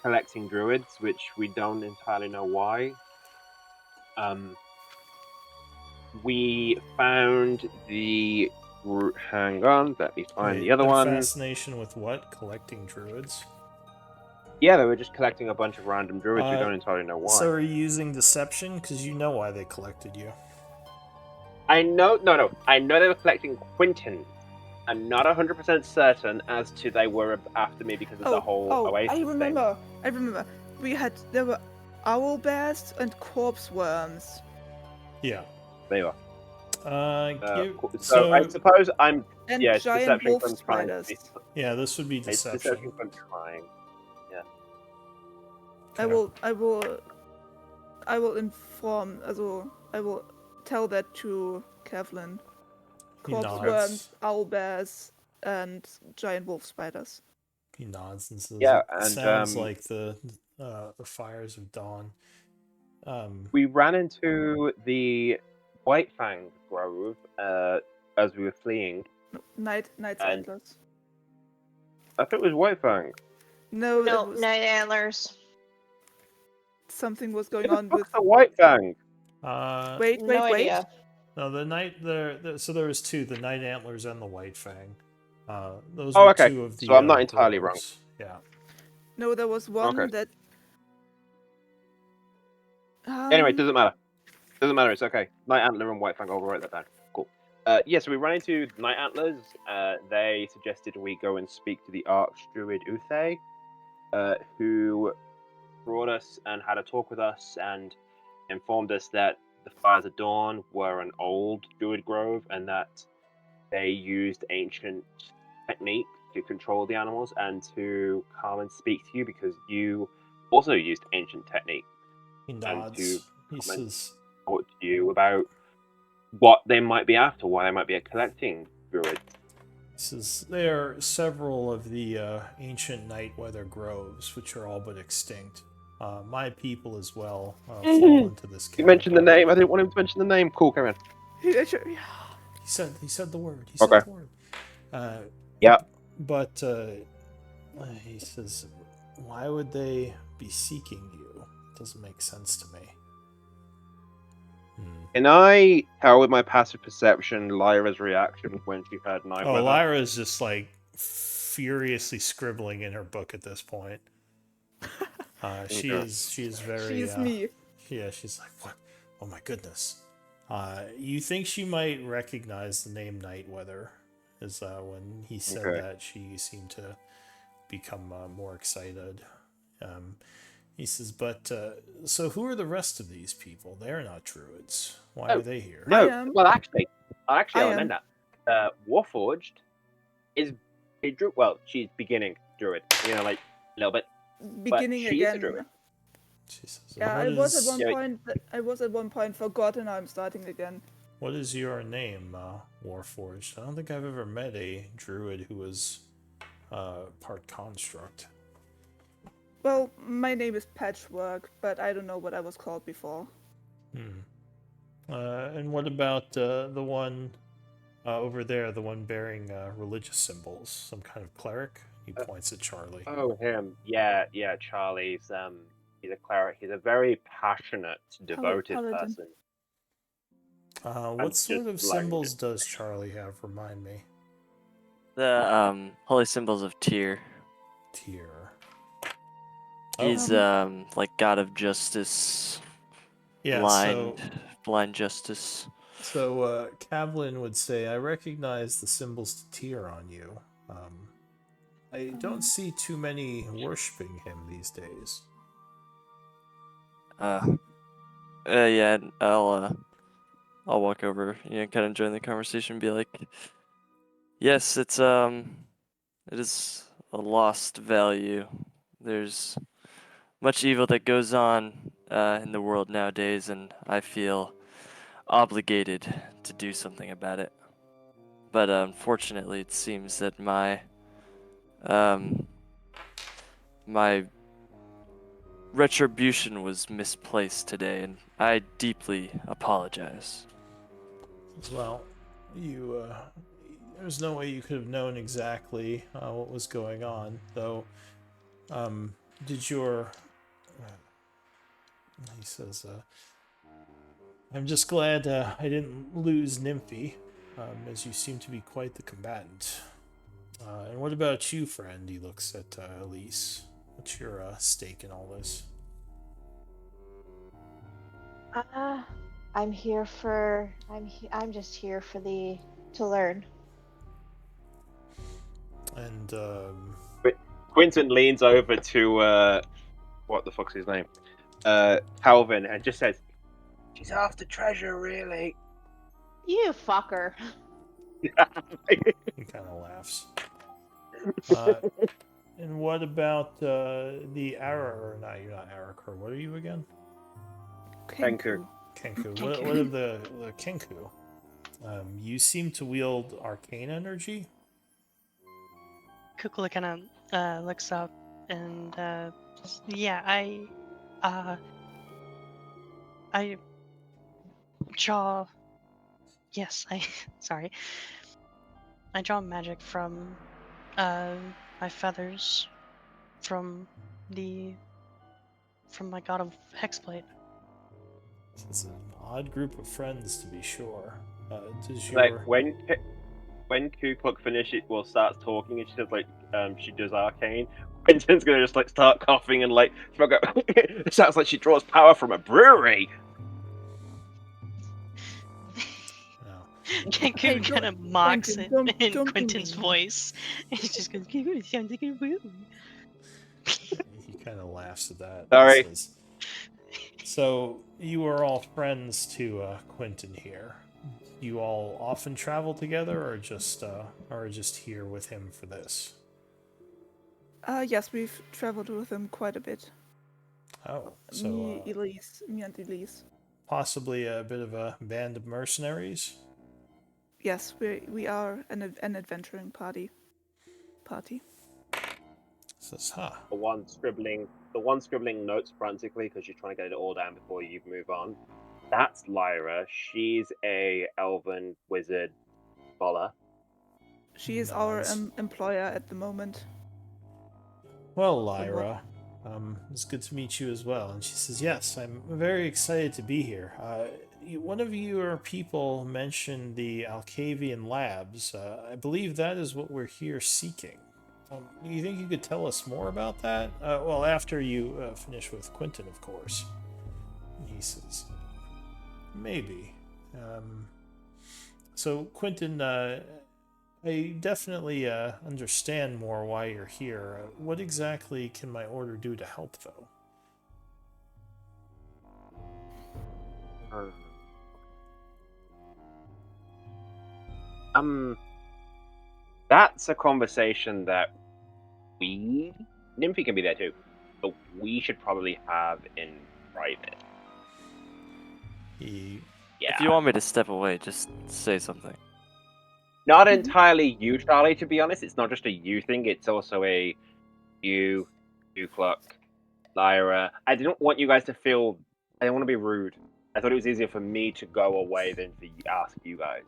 collecting druids, which we don't entirely know why, we found the... Hang on, let me find the other one. Fascination with what? Collecting druids? Yeah, they were just collecting a bunch of random druids. We don't entirely know why. So are you using deception? Because you know why they collected you. I know... No. I know they were collecting Quentin. I'm not 100% certain as to they were after me because of the whole Oasis I remember. There were owl bears and corpse worms. Yeah. They are. So I suppose I'm... And it's giant deception wolf from trying. Yeah, this would be deception. It's deception from trying. Yeah. I will inform. Also, I will tell that to Kavlin. Corpse worms, owl bears, and giant wolf spiders. He nods and says, "Yeah, and sounds like the Fires of Dawn." We ran into the White Fang Grove as we were fleeing. Night Antlers. I thought it was White Fang. No, Night Antlers. Something was going on with the White Fang. Wait. Idea. No, so there was two: the Night Antlers and the White Fang. Those were two of the. So I'm not entirely groves. wrong. Yeah. No, there was one that. Anyway, doesn't matter. It's okay. Night Antler and White Fang. I'll write that down. Cool. So we ran into Night Antlers. They suggested we go and speak to the Archdruid Uthe, who brought us and had a talk with us and informed us that the Fires of Dawn were an old druid grove and that they used ancient technique to control the animals and to come and speak to you because you also used ancient technique. He And nods. to He says, talk to you about what they might be after, why they might be collecting druids. there are several of the ancient night weather groves, which are all but extinct. My people as well fall into this category. You mentioned the name. I didn't want him to mention the name. Cool, carry on. He said the word. He Okay. said the word. Yeah. But he says, why would they be seeking you? Doesn't make sense to me. Can I tell with my passive perception Lyra's reaction when she heard night weather? Lyra is just like furiously scribbling in her book at this point. She is very. She's me. Yeah, she's like, what? Oh my goodness. You think she might recognize the name Nightweather? Is when he said that she seemed to become more excited. He says, but so who are the rest of these people? They're not druids. Why are they here? No, well, actually, I'll amend that. Warforged is a druid. Well, she's beginning druid. Like a little bit. Beginning but she again. Is a druid. Jesus. Yeah, I was at one point forgotten. I'm starting again. What is your name, Warforged? I don't think I've ever met a druid who was part construct. Well, my name is Patchwork, but I don't know what I was called before. And what about the one over there, the one bearing religious symbols? Some kind of cleric? He points at Charlie. Oh, him. Yeah, Charlie's he's a cleric. He's a very passionate, devoted person. What sort of symbols does Charlie have? Remind me. The holy symbols of Tyr. Tyr. He's like god of justice. Yeah, blind justice. So Kavlin would say, I recognize the symbols to Tyr on you. I don't see too many worshipping him these days. Yeah, I'll walk over, kind of join the conversation and be like, yes, it is a lost value. There's much evil that goes on in the world nowadays, and I feel obligated to do something about it. But unfortunately, it seems that my retribution was misplaced today, and I deeply apologize. Well, there's no way you could have known exactly what was going on, though. Did your... he says, I'm just glad I didn't lose Nymphy, as you seem to be quite the combatant. And what about you, friend? He looks at Elise. What's your stake in all this? I'm here for... I'm just here for to learn. And, Quinton leans over to, what the fuck's his name? Calvin, and just says, she's after treasure, really. You fucker. He kind of laughs. And what about the Ara? No, you're not Arakor. What are you again? Kenku. Kenku. What are the Kenku? You seem to wield arcane energy? Kukula kind of looks up and I draw. Yes, sorry. I draw magic from my feathers from my god of Hexblade. It's an odd group of friends, to be sure. Does like your... when Ku Klux finishes, starts talking, and she says she does arcane. Quentin's gonna just start coughing and smoke up. It sounds like she draws power from a brewery. Cancun kind of mocks it Quentin, in don't be Quentin's mean. voice. He just goes, Cancun sounds like a room. He kind of laughs at that. Sorry. And says, so you are all friends to Quentin here. You all often travel together, or just here with him for this? Yes, we've traveled with him quite a bit. Oh, so Me and Elise. possibly a bit of a band of mercenaries? Yes, we are an adventuring party. Says, huh. The one scribbling notes frantically because she's trying to get it all down before you move on. That's Lyra. She's a elven wizard scholar. She is our Nice. employer at the moment. Well, Lyra, it's good to meet you as well. And she says, yes, I'm very excited to be here. One of your people mentioned the Alcavian labs. I believe that is what we're here seeking. Do you think you could tell us more about that? Well, after you finish with Quentin, of course. And he says, maybe. So, Quentin, I definitely understand more why you're here. What exactly can my order do to help, though? That's a conversation that Nymphy can be there too, but we should probably have in private. Yeah. If you want me to step away, just say something. Not entirely you, Charlie, to be honest. It's not just a you thing, it's also a you, Cluck, Lyra. I didn't want you guys to feel... I didn't want to be rude. I thought it was easier for me to go away than to ask you guys.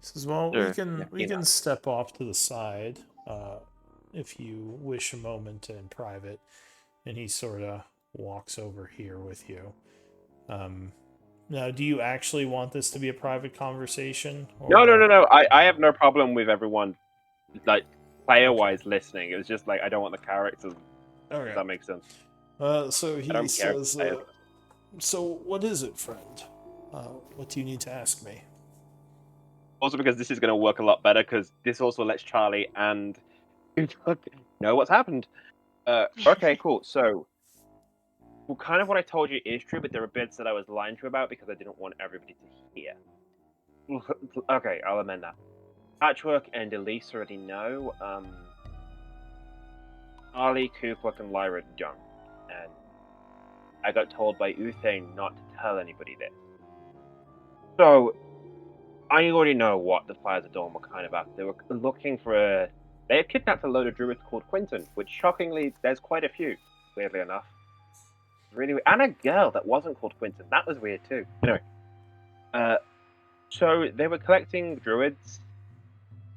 He says, well, Sure. we can step off to the side if you wish a moment in private. And he sort of walks over here with you. Now, do you actually want this to be a private conversation? Or... No. I have no problem with everyone, like, player-wise listening. It was just, like, I don't want the characters. Okay. If that makes sense. So he says, so what is it, friend? What do you need to ask me? Also because this is going to work a lot better, because this also lets Charlie and know what's happened. Okay, cool. So, well, kind of what I told you is true, but there are bits that I was lying to you about because I didn't want everybody to hear. Okay, I'll amend that. Patchwork and Elise already know. Charlie, Kukluk, and Lyra don't. And I got told by Uthane not to tell anybody this. So, I already know what the Fires of Dawn were kind of after. They were looking for They had kidnapped a load of druids called Quentin, which shockingly, there's quite a few, weirdly enough. Really weird. And a girl that wasn't called Quentin. That was weird too. Anyway. So they were collecting druids,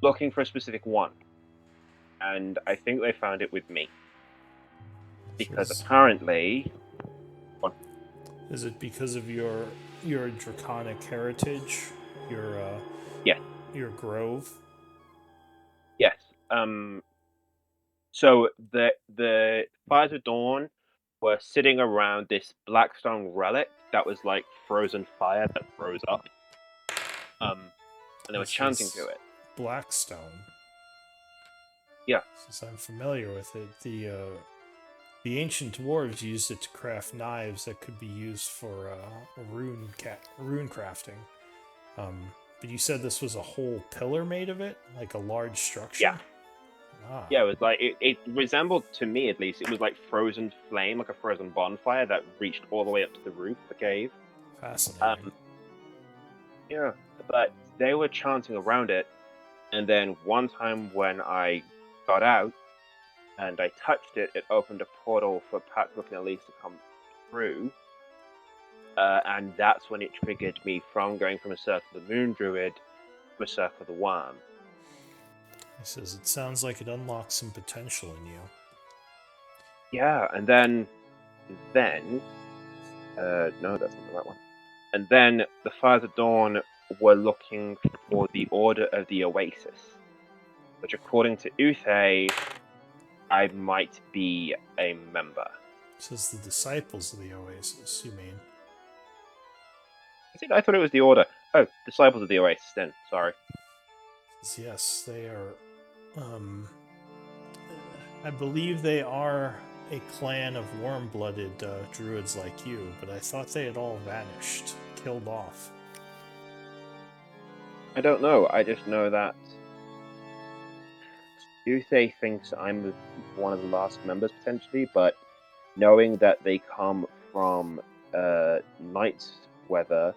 looking for a specific one. And I think they found it with me. Because apparently... What? Is it because of your draconic heritage? Your grove? Yes. So the Fires of Dawn were sitting around this Blackstone relic that was like frozen fire that froze up. And they were chanting to it. Blackstone? Yeah. Since I'm familiar with it, the ancient dwarves used it to craft knives that could be used for rune crafting. But you said this was a whole pillar made of it? Like a large structure? Yeah. Ah. Yeah, it was like, it resembled, to me at least, it was like frozen flame, like a frozen bonfire that reached all the way up to the roof of the cave. Fascinating. Yeah, but they were chanting around it, and then one time when I got out, and I touched it, it opened a portal for Patchwork and Elise to come through, and that's when it triggered me from going from a Circle of the Moon Druid to a Circle of the Worm. He says, it sounds like it unlocks some potential in you. Yeah, and then, no, that's not the right one. And then the Fires of Dawn were looking for the Order of the Oasis, which according to Uthe, I might be a member. It says the Disciples of the Oasis, you mean? I thought it was the Order. Oh, disciples of the Oasis. Then sorry. Yes, they are. I believe they are a clan of warm-blooded druids like you, but I thought they had all vanished, killed off. I don't know. I just know that Yusei thinks I'm one of the last members potentially, but knowing that they come from Night's Weather,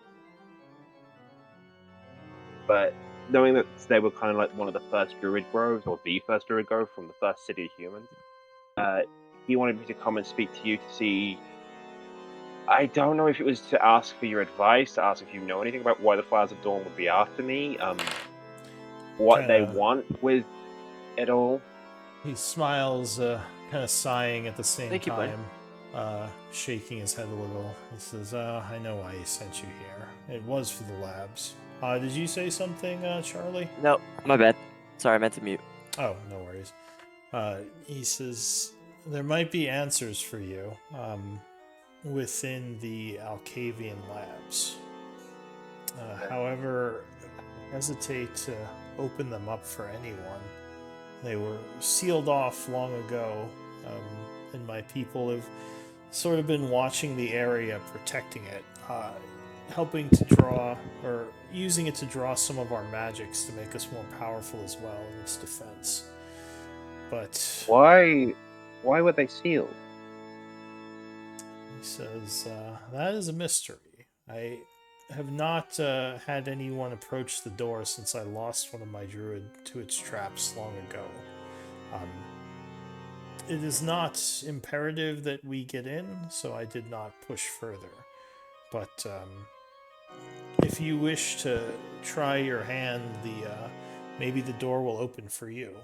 but knowing that they were kind of like one of the first druid groves, or the first druid grove from the first city of humans, he wanted me to come and speak to you to see. I don't know if it was to ask for your advice, to ask if you know anything about why the Fires of Dawn would be after me, what they want with it all. He smiles, kind of sighing at the same Thank you, bud. time, shaking his head a little. He says, I know why he sent you here. It was for the labs. Did you say something, Charlie? No, my bad. Sorry, I meant to mute. Oh, no worries. He says, there might be answers for you, within the Alcavian labs. However, I hesitate to open them up for anyone. They were sealed off long ago, and my people have sort of been watching the area, protecting it, helping to draw, or using it to draw some of our magics to make us more powerful as well in its defense. But Why were they sealed? he says, that is a mystery. I have not had anyone approach the door since I lost one of my druid to its traps long ago. It is not imperative that we get in, so I did not push further. But if you wish to try your hand, maybe the door will open for you.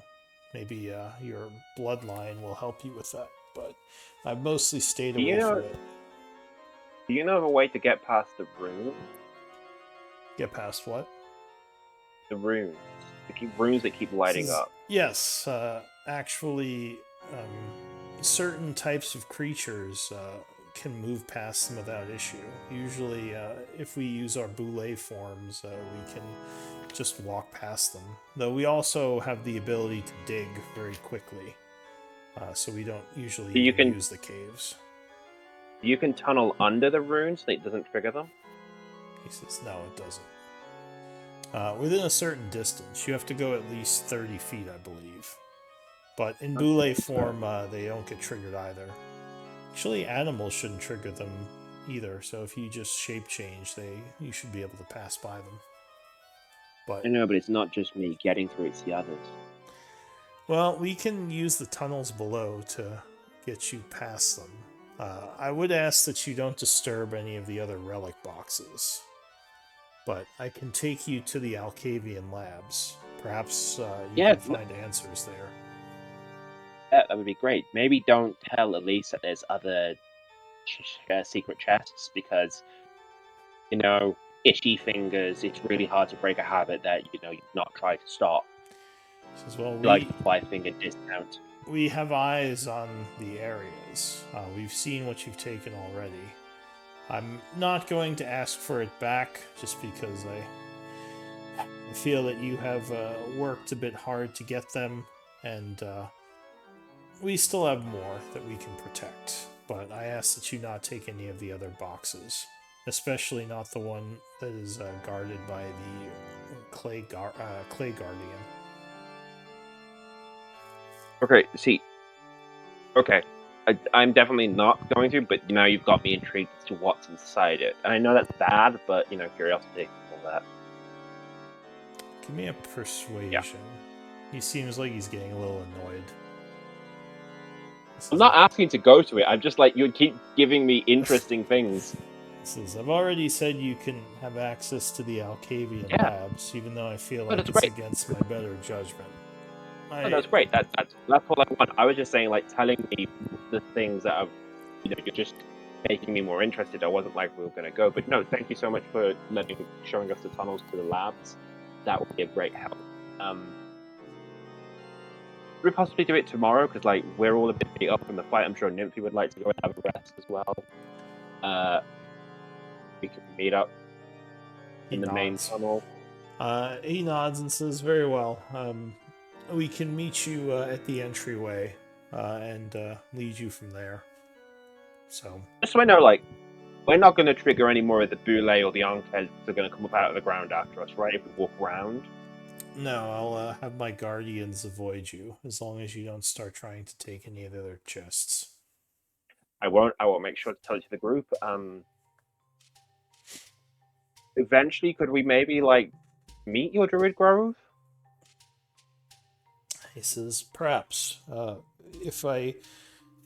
Maybe your bloodline will help you with that. But I've mostly stayed away from it. Do you know of a way to get past the runes? Get past what? The runes. Runes that keep lighting up. Yes, actually, certain types of creatures can move past them without issue. Usually, if we use our boule forms, we can just walk past them. Though we also have the ability to dig very quickly, so we don't usually use the caves. You can tunnel under the runes so it doesn't trigger them? He says, no, it doesn't. Within a certain distance. You have to go at least 30 feet, I believe. But in boule form, they don't get triggered either. Actually, animals shouldn't trigger them either, so if you just shape change, you should be able to pass by them. But I know, but it's not just me getting through, it's the others. Well, we can use the tunnels below to get you past them. I would ask that you don't disturb any of the other relic boxes. But I can take you to the Alcavian labs. Perhaps you can find answers there. Yeah, that would be great. Maybe don't tell Elise that there's other secret chests, because, itchy fingers, it's really hard to break a habit that, you've not tried to stop. Says, well, like the 5-finger discount. We have eyes on the areas. We've seen what you've taken already. I'm not going to ask for it back, just because I feel that you have worked a bit hard to get them, and we still have more that we can protect. But I ask that you not take any of the other boxes, especially not the one that is guarded by the Clay Guardian. Okay, I'm definitely not going to, but now you've got me intrigued as to what's inside it. And I know that's bad, but, curiosity, all that. Give me a persuasion. Yeah. He seems like he's getting a little annoyed. I'm not asking to go to it, I'm just like, you keep giving me interesting things. Says, I've already said you can have access to the Alcavian labs, even though I feel like it's against my better judgment. That's great. That's all I want. I was just saying, like, telling me the things that you're just making me more interested. I wasn't like we were going to go, but no, thank you so much for showing us the tunnels to the labs. That would be a great help. Could we possibly do it tomorrow? Because, like, we're all a bit beat up from the fight. I'm sure Nymphy would like to go and have a rest as well. We could meet up. in the main nods. tunnel. He nods and says, "Very well. We can meet you at the entryway and lead you from there." So, just so I know, like, we're not going to trigger any more of the boule or the Ankhes that are going to come up out of the ground after us, right? If we walk around. no, I'll have my guardians avoid you as long as you don't start trying to take any of the other chests. I won't make sure to tell it to the group. Eventually, could we maybe, like, meet your Druid Grove? He says, "Perhaps, if I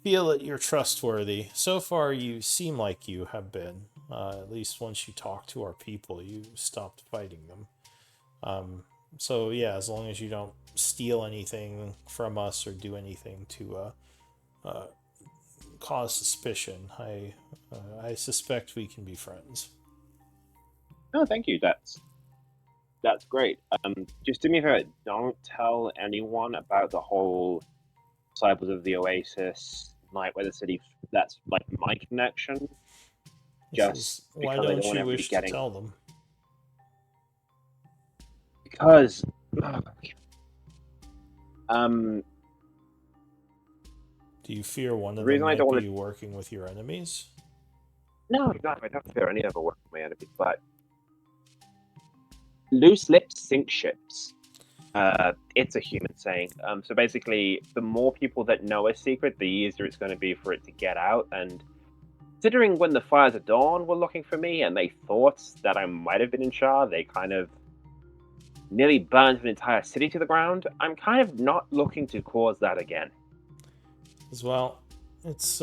feel that you're trustworthy. So far, you seem like you have been. At least once you talk to our people, you stopped fighting them. So yeah, as long as you don't steal anything from us or do anything to cause suspicion, I suspect we can be friends." Oh, thank you. That's great. Just do me a favor. Don't tell anyone about the whole Disciples of the Oasis, Nightweather City. That's like my connection. Just why because I don't want you everybody wish getting... to tell them? Because do you fear one of the them reason I might don't be working with your enemies? No, I don't fear any other work with my enemies, but loose lips sink ships. It's a human saying. So basically, the more people that know a secret, the easier it's going to be for it to get out. And considering when the Fires of Dawn were looking for me and they thought that I might have been in Shah, they kind of nearly burned an entire city to the ground. I'm kind of not looking to cause that again. As well, it's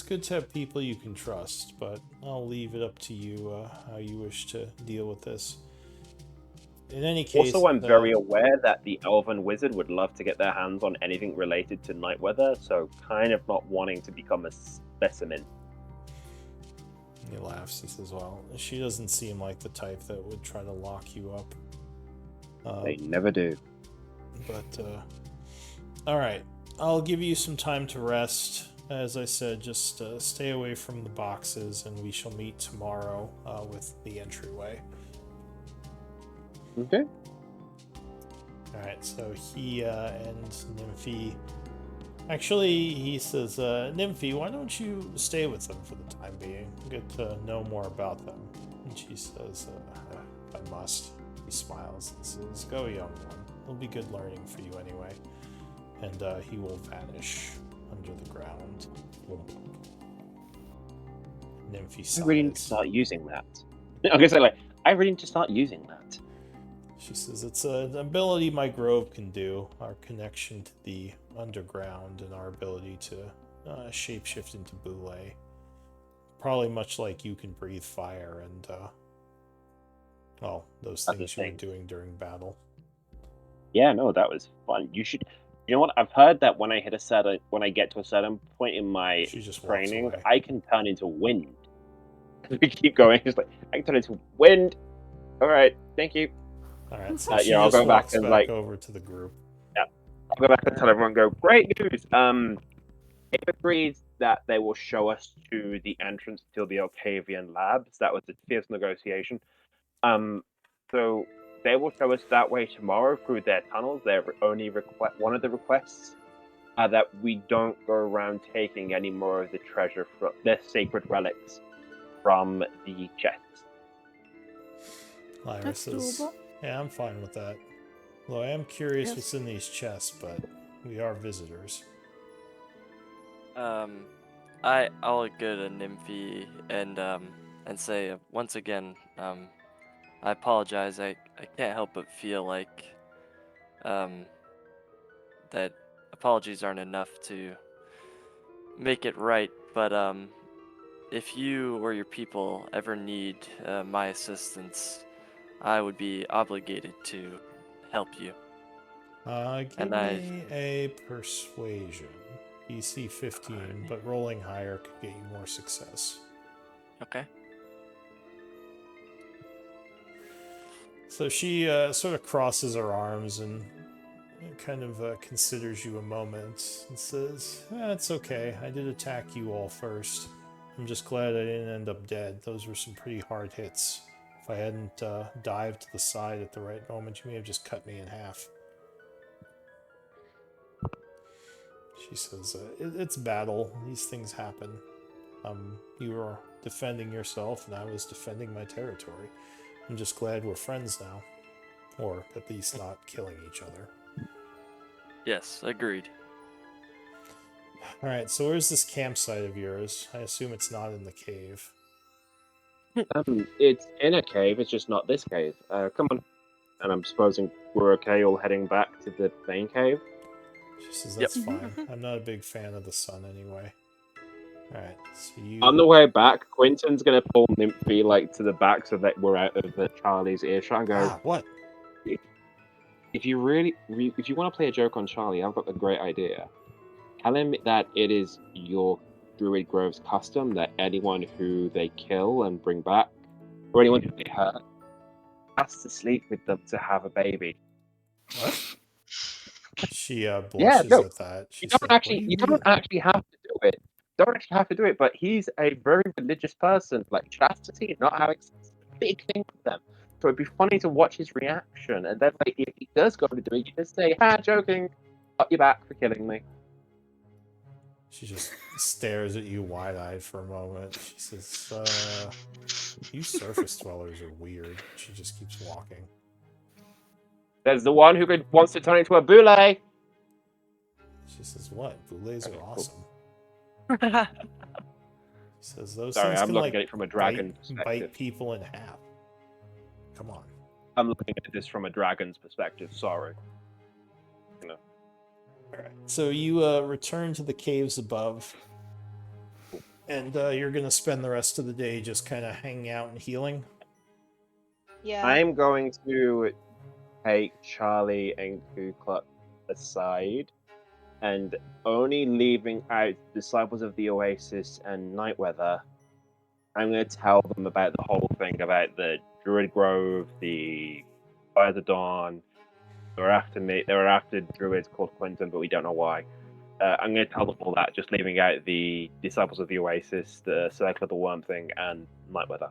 good to have people you can trust, but I'll leave it up to you how you wish to deal with this. In any case, also, I'm very aware that the Elven Wizard would love to get their hands on anything related to Nightweather, so kind of not wanting to become a specimen. He laughs. He says, "Well, she doesn't seem like the type that would try to lock you up." They never do. But, all right. I'll give you some time to rest. As I said, just stay away from the boxes, and we shall meet tomorrow with the entryway. Okay. Alright, so he and Nymphy... Actually, he says, Nymphy, why don't you stay with them for the time being? Get to know more about them. And she says, I must. He smiles and says, "Go, young one. It'll be good learning for you anyway." And he will vanish under the ground. Nymphy sighs. I really need to start using that. I'm gonna say, like, I really need to start using that. She says, "It's an ability my grove can do. Our connection to the underground and our ability to shapeshift into boule. Probably much like you can breathe fire and, well, those things you were doing during battle." Yeah, no, that was fun. You know what? I've heard that when I get to a certain point in my training, I can turn into wind. We keep going. It's like, I can turn into wind. All right, thank you. All right, so yeah, I'll go back and like over to the group. Yeah, I'll go back and tell everyone. Go, great news. It agrees that they will show us to the entrance to the Octavian Labs. That was a fierce negotiation. So they will show us that way tomorrow through their tunnels. Their only one of the requests that we don't go around taking any more of the treasure from their sacred relics from the chests. Lyra says, "Yeah, I'm fine with that. Though I am curious what's in these chests, but we are visitors." I'll go to Nymphy and say once again, I apologize. I can't help but feel like that apologies aren't enough to make it right. But if you or your people ever need my assistance, I would be obligated to help you. Give me a persuasion. DC 15, but rolling higher could get you more success. Okay. So she sort of crosses her arms and kind of considers you a moment and says, "It's okay. I did attack you all first. I'm just glad I didn't end up dead. Those were some pretty hard hits If I hadn't dived to the side at the right moment, you may have just cut me in half. She says, it's battle. These things happen. You were defending yourself, and I was defending my territory. I'm just glad we're friends now. Or at least not killing each other. Yes, agreed. Alright, so where's this campsite of yours? I assume it's not in the cave. It's in a cave, it's just not this cave. Come on. And I'm supposing we're okay all heading back to the main cave? She says, that's fine. I'm not a big fan of the sun anyway. Alright, so you... On the way back, Quentin's gonna pull Nymphy, like, to the back so that we're out of Charlie's earshot and go, what? If you want to play a joke on Charlie, I've got a great idea. Tell him that it is your Druid Grove's custom that anyone who they kill and bring back, or anyone who they hurt, has to sleep with them to have a baby. What? She blushes at that. You don't actually have to do it. Don't actually have to do it, but he's a very religious person. Like, chastity and not having sex is a big thing for them. So it'd be funny to watch his reaction, and then, like, if he does go to do it, you just say, joking, got your back for killing me. She just stares at you wide-eyed for a moment. She says, you surface dwellers are weird. She just keeps walking. There's the one who wants to turn into a boule. She says, what? Boules are awesome. She says, those Sorry, things I'm can, looking like, at it from a dragon perspective. bite people in half. Come on. I'm looking at this from a dragon's perspective, sorry. No. Alright, so you return to the caves above, and you're going to spend the rest of the day just kind of hanging out and healing? Yeah. I'm going to take Charlie and Kukluk aside, and only leaving out Disciples of the Oasis and Nightweather. I'm going to tell them about the whole thing, about the Druid Grove, the Fire of the Dawn. They were after me. They were after druids called Quentin, but we don't know why. I'm going to tell them all that, just leaving out the Disciples of the Oasis, the Circle of the Worm thing, and Nightweather.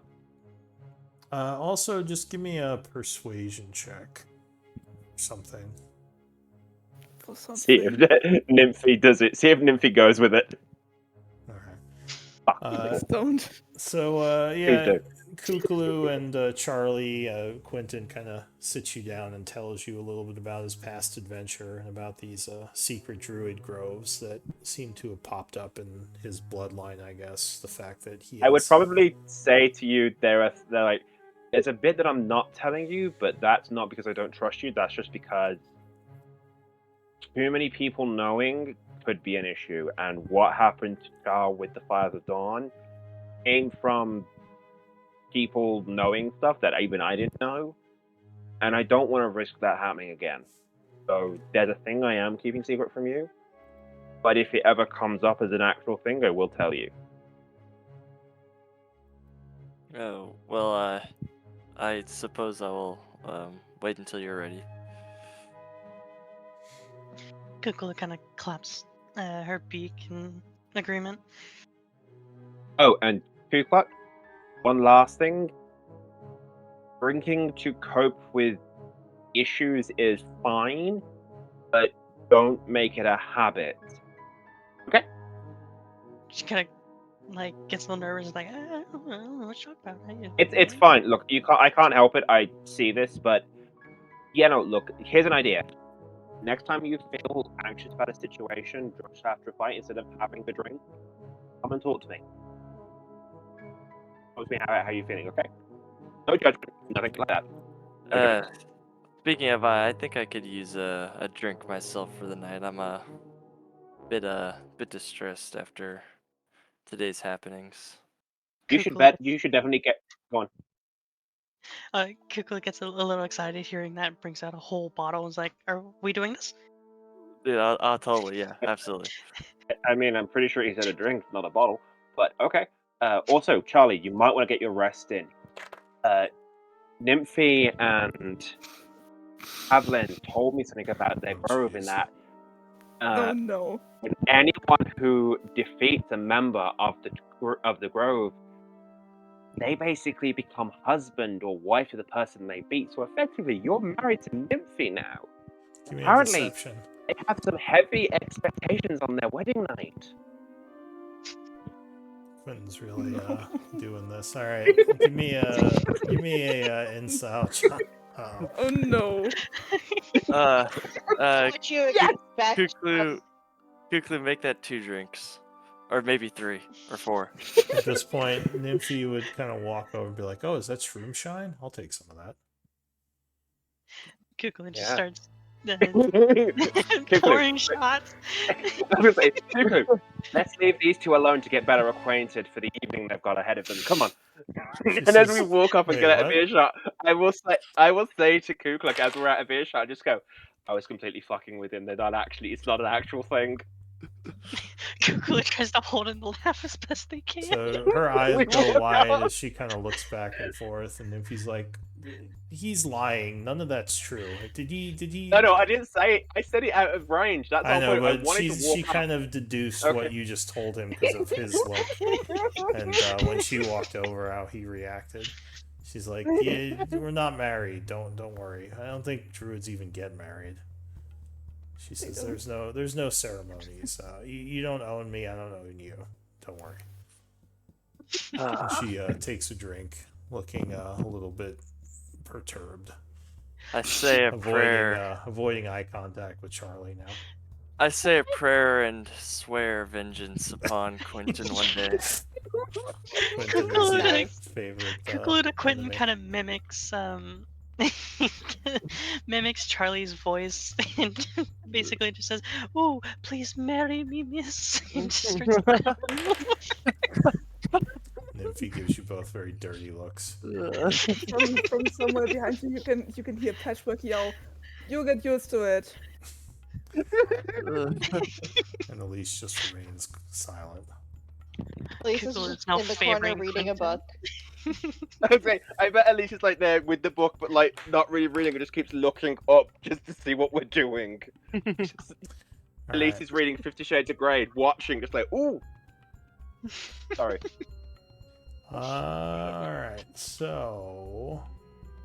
Also, just give me a persuasion check. Something. See if Nymphy does it. See if Nymphy goes with it. Don't. So, yeah, Kukulu and Charlie, Quentin kind of sits you down and tells you a little bit about his past adventure and about these secret druid groves that seem to have popped up in his bloodline, I guess. The fact that he I would probably say to you, they're like, there's a bit that I'm not telling you, but that's not because I don't trust you. That's just because too many people knowing could be an issue. And what happened to Char with the Fire of the Dawn came from people knowing stuff that even I didn't know. And I don't want to risk that happening again. So there's a thing I am keeping secret from you. But if it ever comes up as an actual thing, I will tell you. Oh, well, I suppose I will wait until you're ready. Kukula kind of claps her beak in agreement. Oh, and Kukluk, one last thing. Drinking to cope with issues is fine, but don't make it a habit. Okay? She kind of like gets a little nervous, like, I don't know what you're talking about. It's fine. Look, I can't help it. I see this, but yeah, no. Look, here's an idea. Next time you feel anxious about a situation, just after a fight, instead of having the drink, come and talk to me. Talk to me how you're feeling, okay? No judgment, nothing like that. No Speaking of, I think I could use a drink myself for the night. I'm a bit distressed after today's happenings. You should definitely get go on. Kukula gets a little excited hearing that, brings out a whole bottle and is like, are we doing this? Yeah, I'll totally, yeah, absolutely. I mean, I'm pretty sure he said a drink, not a bottle, but okay. Also, Charlie, you might want to get your rest in. Nymphy and Avalyn told me something about their grove in that Oh no. when anyone who defeats a member of the grove, they basically become husband or wife of the person they beat. So effectively, you're married to Nymphy now. Give me a Apparently, deception. they have some heavy expectations on their wedding night. Quentin's really doing this. All right, give me a incel check. Oh, Oh no. What you expect? Kuklu, make that 2 drinks. Or maybe 3 or 4. at this point, Nymphy would kind of walk over and be like, "Oh, is that shroom shine? I'll take some of that." Kukla just Yeah. starts Kuklu, pouring shots. I was gonna say, Kuklu, let's leave these two alone to get better acquainted for the evening they've got ahead of them. Come on. And as we walk up and Wait, get out of what? earshot, I will say to Kook, like as we're out of earshot, I just go, I was completely fucking with him. They're not actually. It's not an actual thing. Kukla tries to hold in the laugh as best they can. So her eyes go wide as she kind of looks back and forth, and Nymphy's like, "He's lying. None of that's true. Did he?" No, I didn't say it. I said it out of range. That's I all. know, I but wanted to walk she up. kind of deduced what you just told him because of his look, and when she walked over, how he reacted. She's like, "Yeah, we're not married. Don't worry. I don't think druids even get married." She says, "There's no ceremonies. You don't own me. I don't own you. Don't worry." And she takes a drink, looking a little bit perturbed. I say a prayer. Avoiding eye contact with Charlie now. I say a prayer and swear vengeance upon Quentin one day. Quentin is my favorite. Conclude Quentin enemy. kind of mimics mimics Charlie's voice and basically just says, "Oh, please marry me, miss." And just starts Nymphy gives you both very dirty looks. From somewhere behind you, you can hear Patchwork yell, "You'll get used to it." And Elise just remains silent. Lisa's Kukla just is now in the corner favoring reading a Quentin. book. Okay, I bet Elise is like there with the book, but like not really reading. It just keeps looking up just to see what we're doing. Elise Alright. is reading 50 Shades of Grey, watching, just like, ooh. Sorry. Alright, so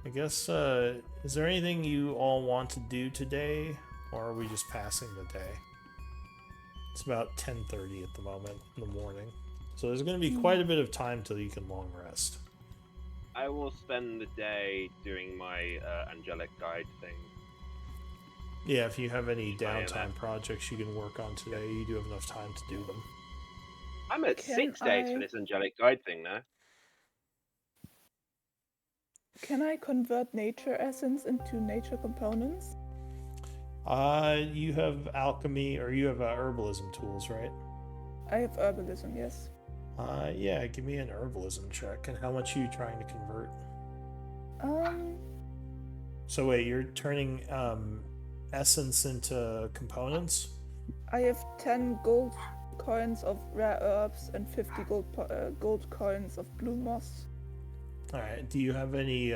I guess is there anything you all want to do today, or are we just passing the day? It's about 10:30 at the moment in the morning, so there's going to be quite a bit of time till you can long rest. I will spend the day doing my angelic guide thing. Yeah, if you have any downtime projects you can work on today, you do have enough time to do them. I'm at Can 6 days I- for this angelic guide thing now. Can I convert nature essence into nature components? You have alchemy, or you have herbalism tools, right? I have herbalism, yes. Yeah, give me an herbalism check. And how much are you trying to convert? So wait, you're turning essence into components? I have 10 gold coins of rare herbs and 50 gold coins of blue moss. Alright, do you have any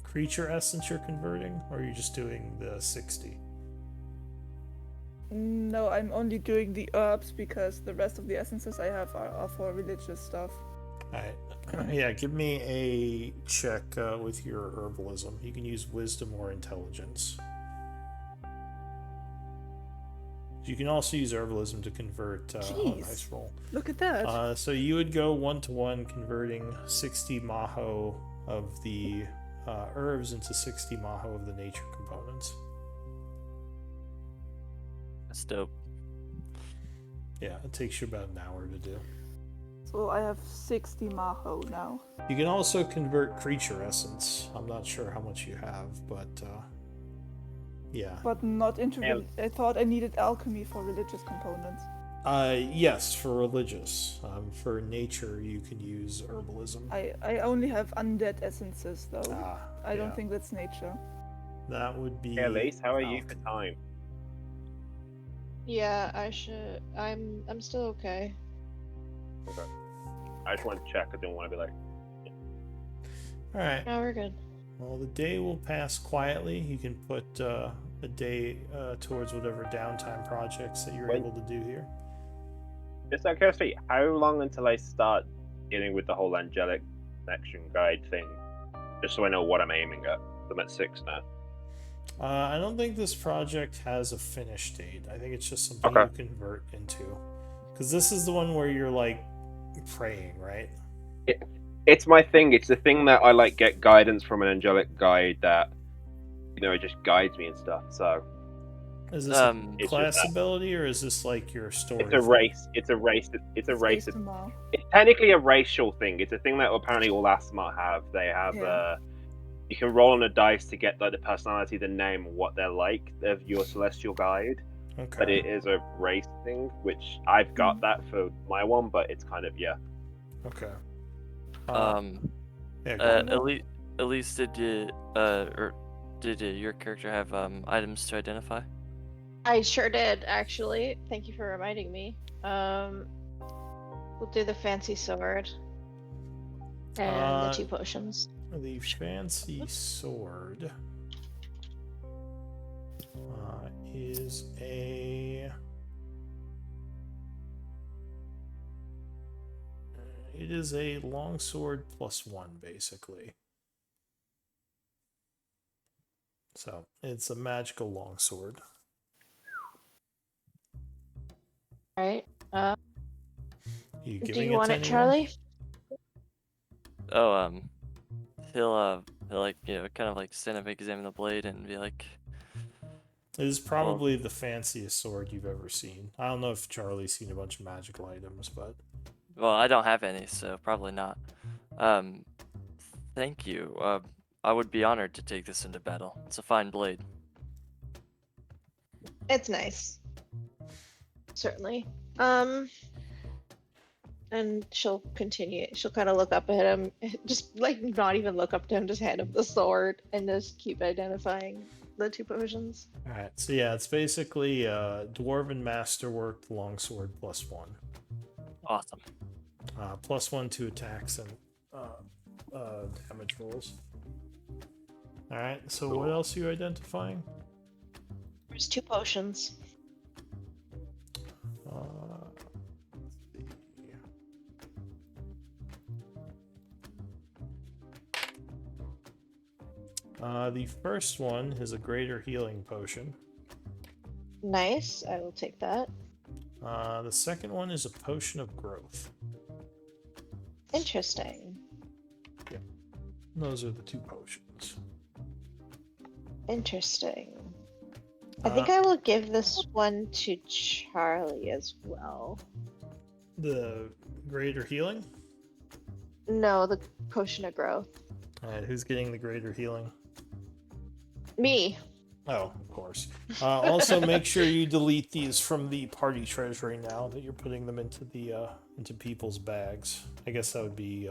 creature essence you're converting, or are you just doing the 60? No, I'm only doing the herbs because the rest of the essences I have are for religious stuff. Alright, yeah, give me a check with your herbalism. You can use wisdom or intelligence. You can also use herbalism to convert. Oh, Jeez. nice roll. Look at that. So you would go 1-to-1, converting 60 maho of the herbs into 60 maho of the nature components. That's dope. Yeah, it takes you about an hour to do. So I have 60 maho now. You can also convert creature essence. I'm not sure how much you have, but yeah. But not into. Yeah. I thought I needed alchemy for religious components. Yes, for religious. For nature, you can use herbalism. I only have undead essences though. I don't yeah. think that's nature. That would be. Hey, Elise, how are you for alchemy. time? Yeah, I should. I'm still okay. Okay. I just wanted to check. I didn't want to be like, All right. No, we're good. Well, the day will pass quietly. You can put a day towards whatever downtime projects that you're When- able to do here. just out of curiosity, how long until I start dealing with the whole angelic connection guide thing, just so I know what I'm aiming at. I'm at 6 now. I don't think this project has a finish date. I think it's just something Okay. you convert into. Because this is the one where you're like praying, right? It's my thing. It's the thing that I like get guidance from an angelic guide that, it just guides me and stuff. So Is this a it's class just that. ability or is this like your story? It's a thing? race. It's a race. It's a race. ASMR. It's technically a racial thing. It's a thing that apparently all Asthma have. They have. Yeah. You can roll on a dice to get like the personality, the name, what they're like of your celestial guide. Okay. But it is a race thing, which I've got that for my one, but it's kind of Okay. Um, Yeah, go on. At least did your character have items to identify? I sure did, actually. Thank you for reminding me. We'll do the fancy sword and the 2 potions. The fancy sword is a. It is a longsword +1, basically. So it's a magical longsword. Alright. You Do giving you want to it, anyone? Charlie? Oh, he'll like, kind of like stand up, examine the blade, and be like, It is probably the fanciest sword you've ever seen. I don't know if Charlie's seen a bunch of magical items, but well, I don't have any, so probably not. Thank you. I would be honored to take this into battle. It's a fine blade. It's nice. Certainly. And she'll continue. She'll kind of look up at him, just like not even look up to him, just hand him the sword and just keep identifying the 2 potions. alright. So yeah, it's basically dwarven masterwork longsword +1. Awesome. +1 to attacks and damage rolls. Alright, so what else are you identifying? There's 2 potions. Let's see. The first one is a greater healing potion. Nice. I will take that. The second one is a potion of growth. Interesting. Those are the 2 potions. Interesting. I think I will give this one to Charlie as well. The greater healing? No, the potion of growth. Alright, who's getting the greater healing? Me. Oh, of course. Also, make sure you delete these from the party treasury now that you're putting them into the into people's bags. I guess that would be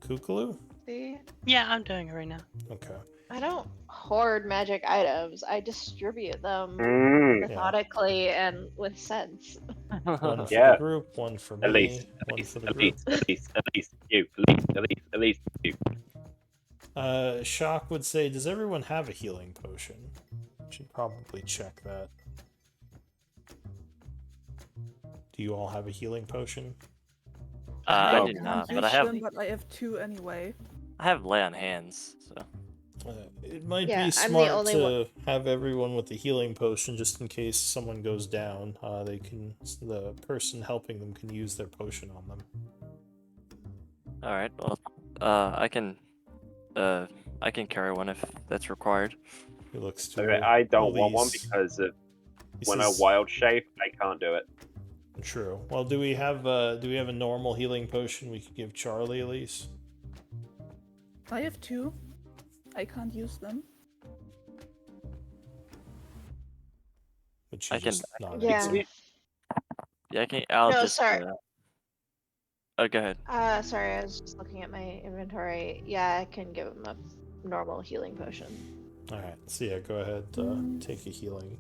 Kookaloo? See? Yeah, I'm doing it right now. Okay. I don't hoard magic items. I distribute them methodically and with sense. One for Yeah. the group, one for me, at least, one for the at group. least, at least you, at least you. Shock would say, does everyone have a healing potion? Should probably check that. Do you all have a healing potion? I I do can't not, use but I have them, but I have 2 anyway. lay on hands, so. It might Yeah, be I'm the smart only to have everyone with the healing potion, just in case someone goes down. The person helping them can use their potion on them. All right. Well, I can carry one if that's required. He looks to. Okay, I don't want one Elise. because He when I says- wild shape, I can't do it. True. Well, do we have a normal healing potion we could give Charlie, Elise? I have 2. I can't use them. But she I can- just not Yeah. Yeah, I can. I'll No, just. sorry. Oh, go ahead. Sorry, I was just looking at my inventory. Yeah, I can give him a normal healing potion. All right. So yeah, go ahead. Take a healing.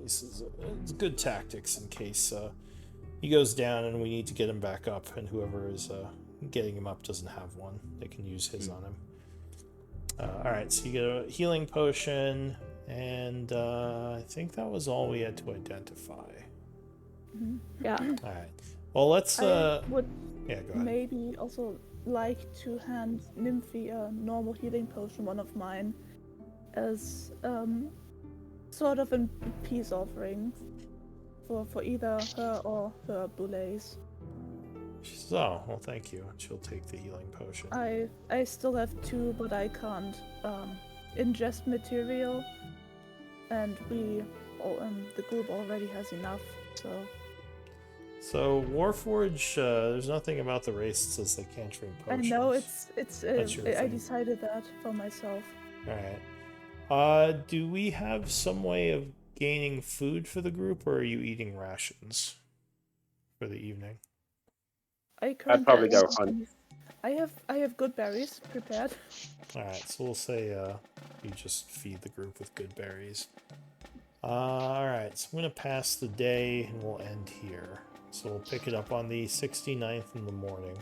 This is it's good tactics in case he goes down and we need to get him back up, and whoever is getting him up doesn't have one. They can use his on him. All right. So you get a healing potion, and I think that was all we had to identify. Yeah. All right. Well, let's. I would Yeah, go ahead. maybe also like to hand Nymphy a normal healing potion, one of mine, as sort of a peace offering for either her or her boulets. She says, "Oh, well, thank you." And she'll take the healing potion. I still have 2, but I can't ingest material, and the group already has enough, so. So Warforge, there's nothing about the race that says they can't drink potions. I know That's your I thing. decided that for myself. Alright. Do we have some way of gaining food for the group, or are you eating rations for the evening? I'd probably go currently- hunt. I have good berries prepared. Alright, so we'll say you just feed the group with good berries. Alright, so I'm going to pass the day and we'll end here. So we'll pick it up on the 69th in the morning.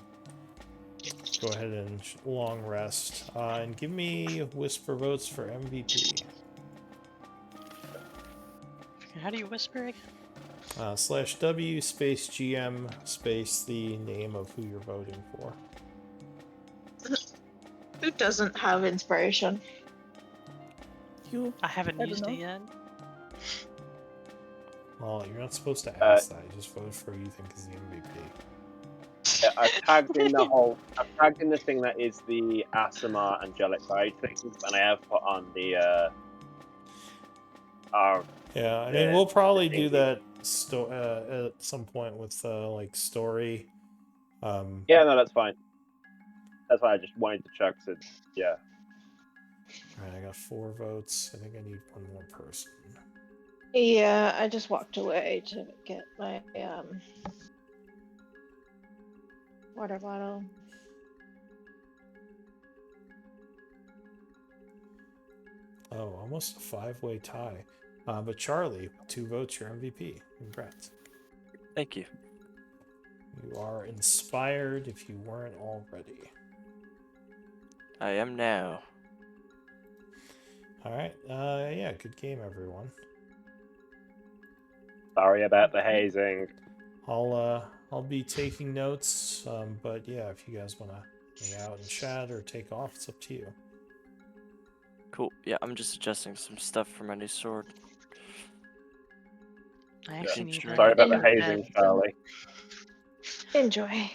Go ahead and long rest. And give me whisper votes for MVP. How do you whisper again? /W space GM space the name of who you're voting for. Who doesn't have inspiration? You. I haven't I don't used know. it yet. Well, you're not supposed to ask that. You just vote for who you think is the MVP. Yeah, I've tagged in I've tagged in the thing that is the Aasimar Angelic Guide things, and I have put on the Yeah, I mean, we'll probably do that at some point with like story. Yeah, no, that's fine. That's why I just wanted to check. So, yeah. Alright, I got 4 votes. I think I need one more person. Yeah, I just walked away to get my water bottle. Oh, almost a 5-way tie. But Charlie, 2 votes, your MVP. Congrats. Thank you. You are inspired if you weren't already. I am now. Alright, yeah, good game, everyone. Sorry about the hazing. I'll be taking notes, but yeah, if you guys want to hang out and chat or take off, it's up to you. Cool. Yeah, I'm just adjusting some stuff for my new sword. I actually need Sorry to Sorry about the go to hazing, bed. Charlie. Enjoy.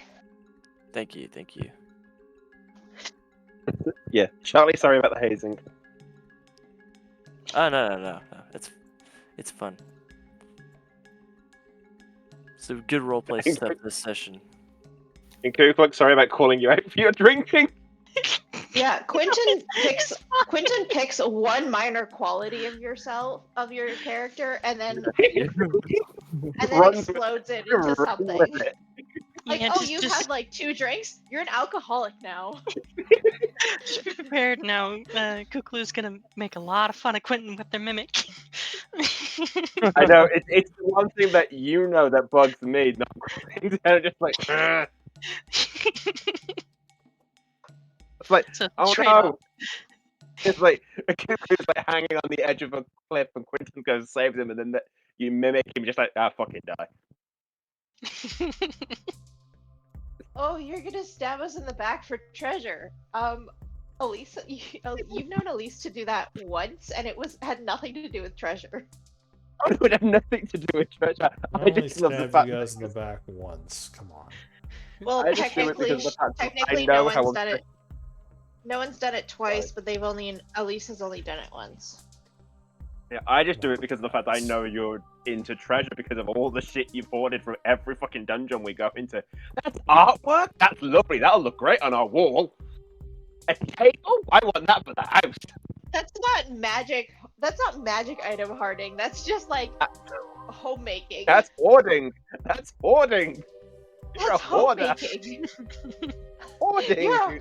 Thank you, thank you. Yeah, Charlie, sorry about the hazing. Oh no. It's fun. So good roleplay stuff this session. And Kukuk, sorry about calling you out for your drinking. Yeah, Quentin picks one minor quality of your character, and then Run with explodes it Run into something. with it. Like, Yeah, oh, you've had like 2 drinks? You're an alcoholic now. just be prepared now. Kuklu's gonna make a lot of fun of Quentin with their mimic. I know, it's the one thing that you know that bugs me. Not things that are just like, "Ugh." It's like, It's a oh trade-off. no. It's like, Kuku's like hanging on the edge of a cliff and Quentin goes and saves him, and then you mimic him just like, fucking die. Oh, you're gonna stab us in the back for treasure. Elise, you've known Elise to do that once, and it had nothing to do with treasure. It would have nothing to do with treasure. I I only just love the stabbed fact you guys in the back once. Come on. Well, I just do it because of the fact that I technically, know no how one's done it. No one's done it twice, but Elise has only done it once. Yeah, I just do it because of the fact that I know you're into treasure because of all the shit you've hoarded from every fucking dungeon we go into. That's artwork? That's lovely. That'll look great on our wall. A table? I want that for the house. That's not magic. That's not magic item hoarding. That's just like homemaking. That's hoarding. That's hoarding. You're That's a hoarder. homemaking. Hoarding. Yeah.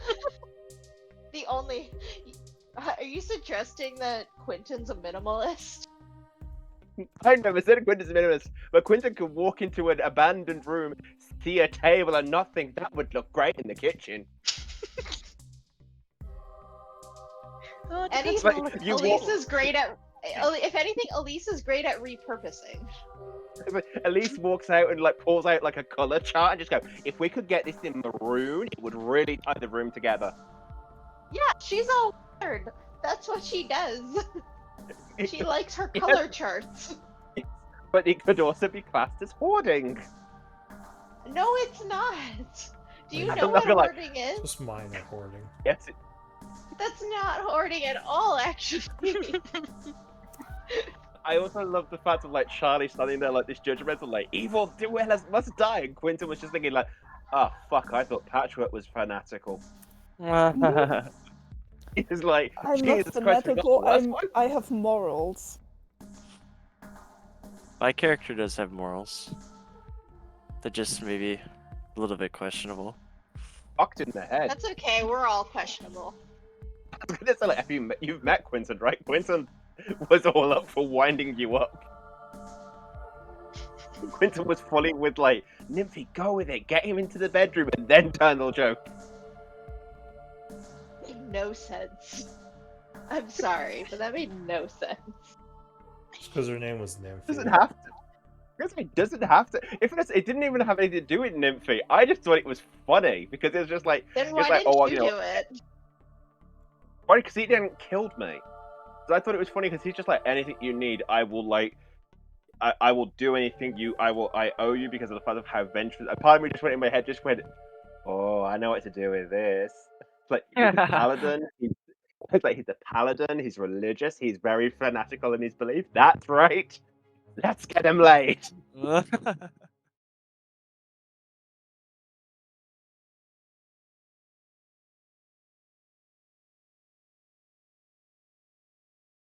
The only. Are you suggesting that Quentin's a minimalist? I never said Quentin's a minimalist, but Quentin could walk into an abandoned room, see a table, and not think that would look great in the kitchen. Oh, it And depends he's on like, what you it's Elise walk- is great at If anything, Elise is great at repurposing. Elise walks out and like pulls out like a color chart and just go, if we could get this in maroon, it would really tie the room together. Yeah, she's all weird. That's what she does. She likes her color charts. But it could also be classed as hoarding. No, it's not. Do you I'm know not what gonna lie. hoarding is? Just minor hoarding. Yes, That's not hoarding at all, actually. I also love the fact of like Charlie standing there like this judgmental, like evil dwellers must die, and Quentin was just thinking like, oh fuck, I thought Patchwork was fanatical. He's like, I'm Jesus not Christ, we got the fanatical. worst one. I have morals. My character does have morals. They're just maybe a little bit questionable. Fucked in the head. That's okay. We're all questionable. I was gonna say, like, you've met Quentin, right? Quentin was all up for winding you up. Quentin was fully with like, Nymphy, go with it, get him into the bedroom, and then turn the joke. Made no sense. I'm sorry, but that made no sense. Just because her name was Nymphy. It doesn't have to. It doesn't have to. It didn't even have anything to do with Nymphy. I just thought it was funny because it was just like, Then it's why like, didn't oh, you well, do it? why? Because he didn't killed me. So I thought it was funny because he's just like, anything you need, I will like. I will do anything I owe you because of the fact of how venturous. A part of me just went in my head, just went, oh, I know what to do with this. It's like he's a paladin. It's like he's a paladin. He's religious. He's very fanatical in his belief. That's right. Let's get him laid.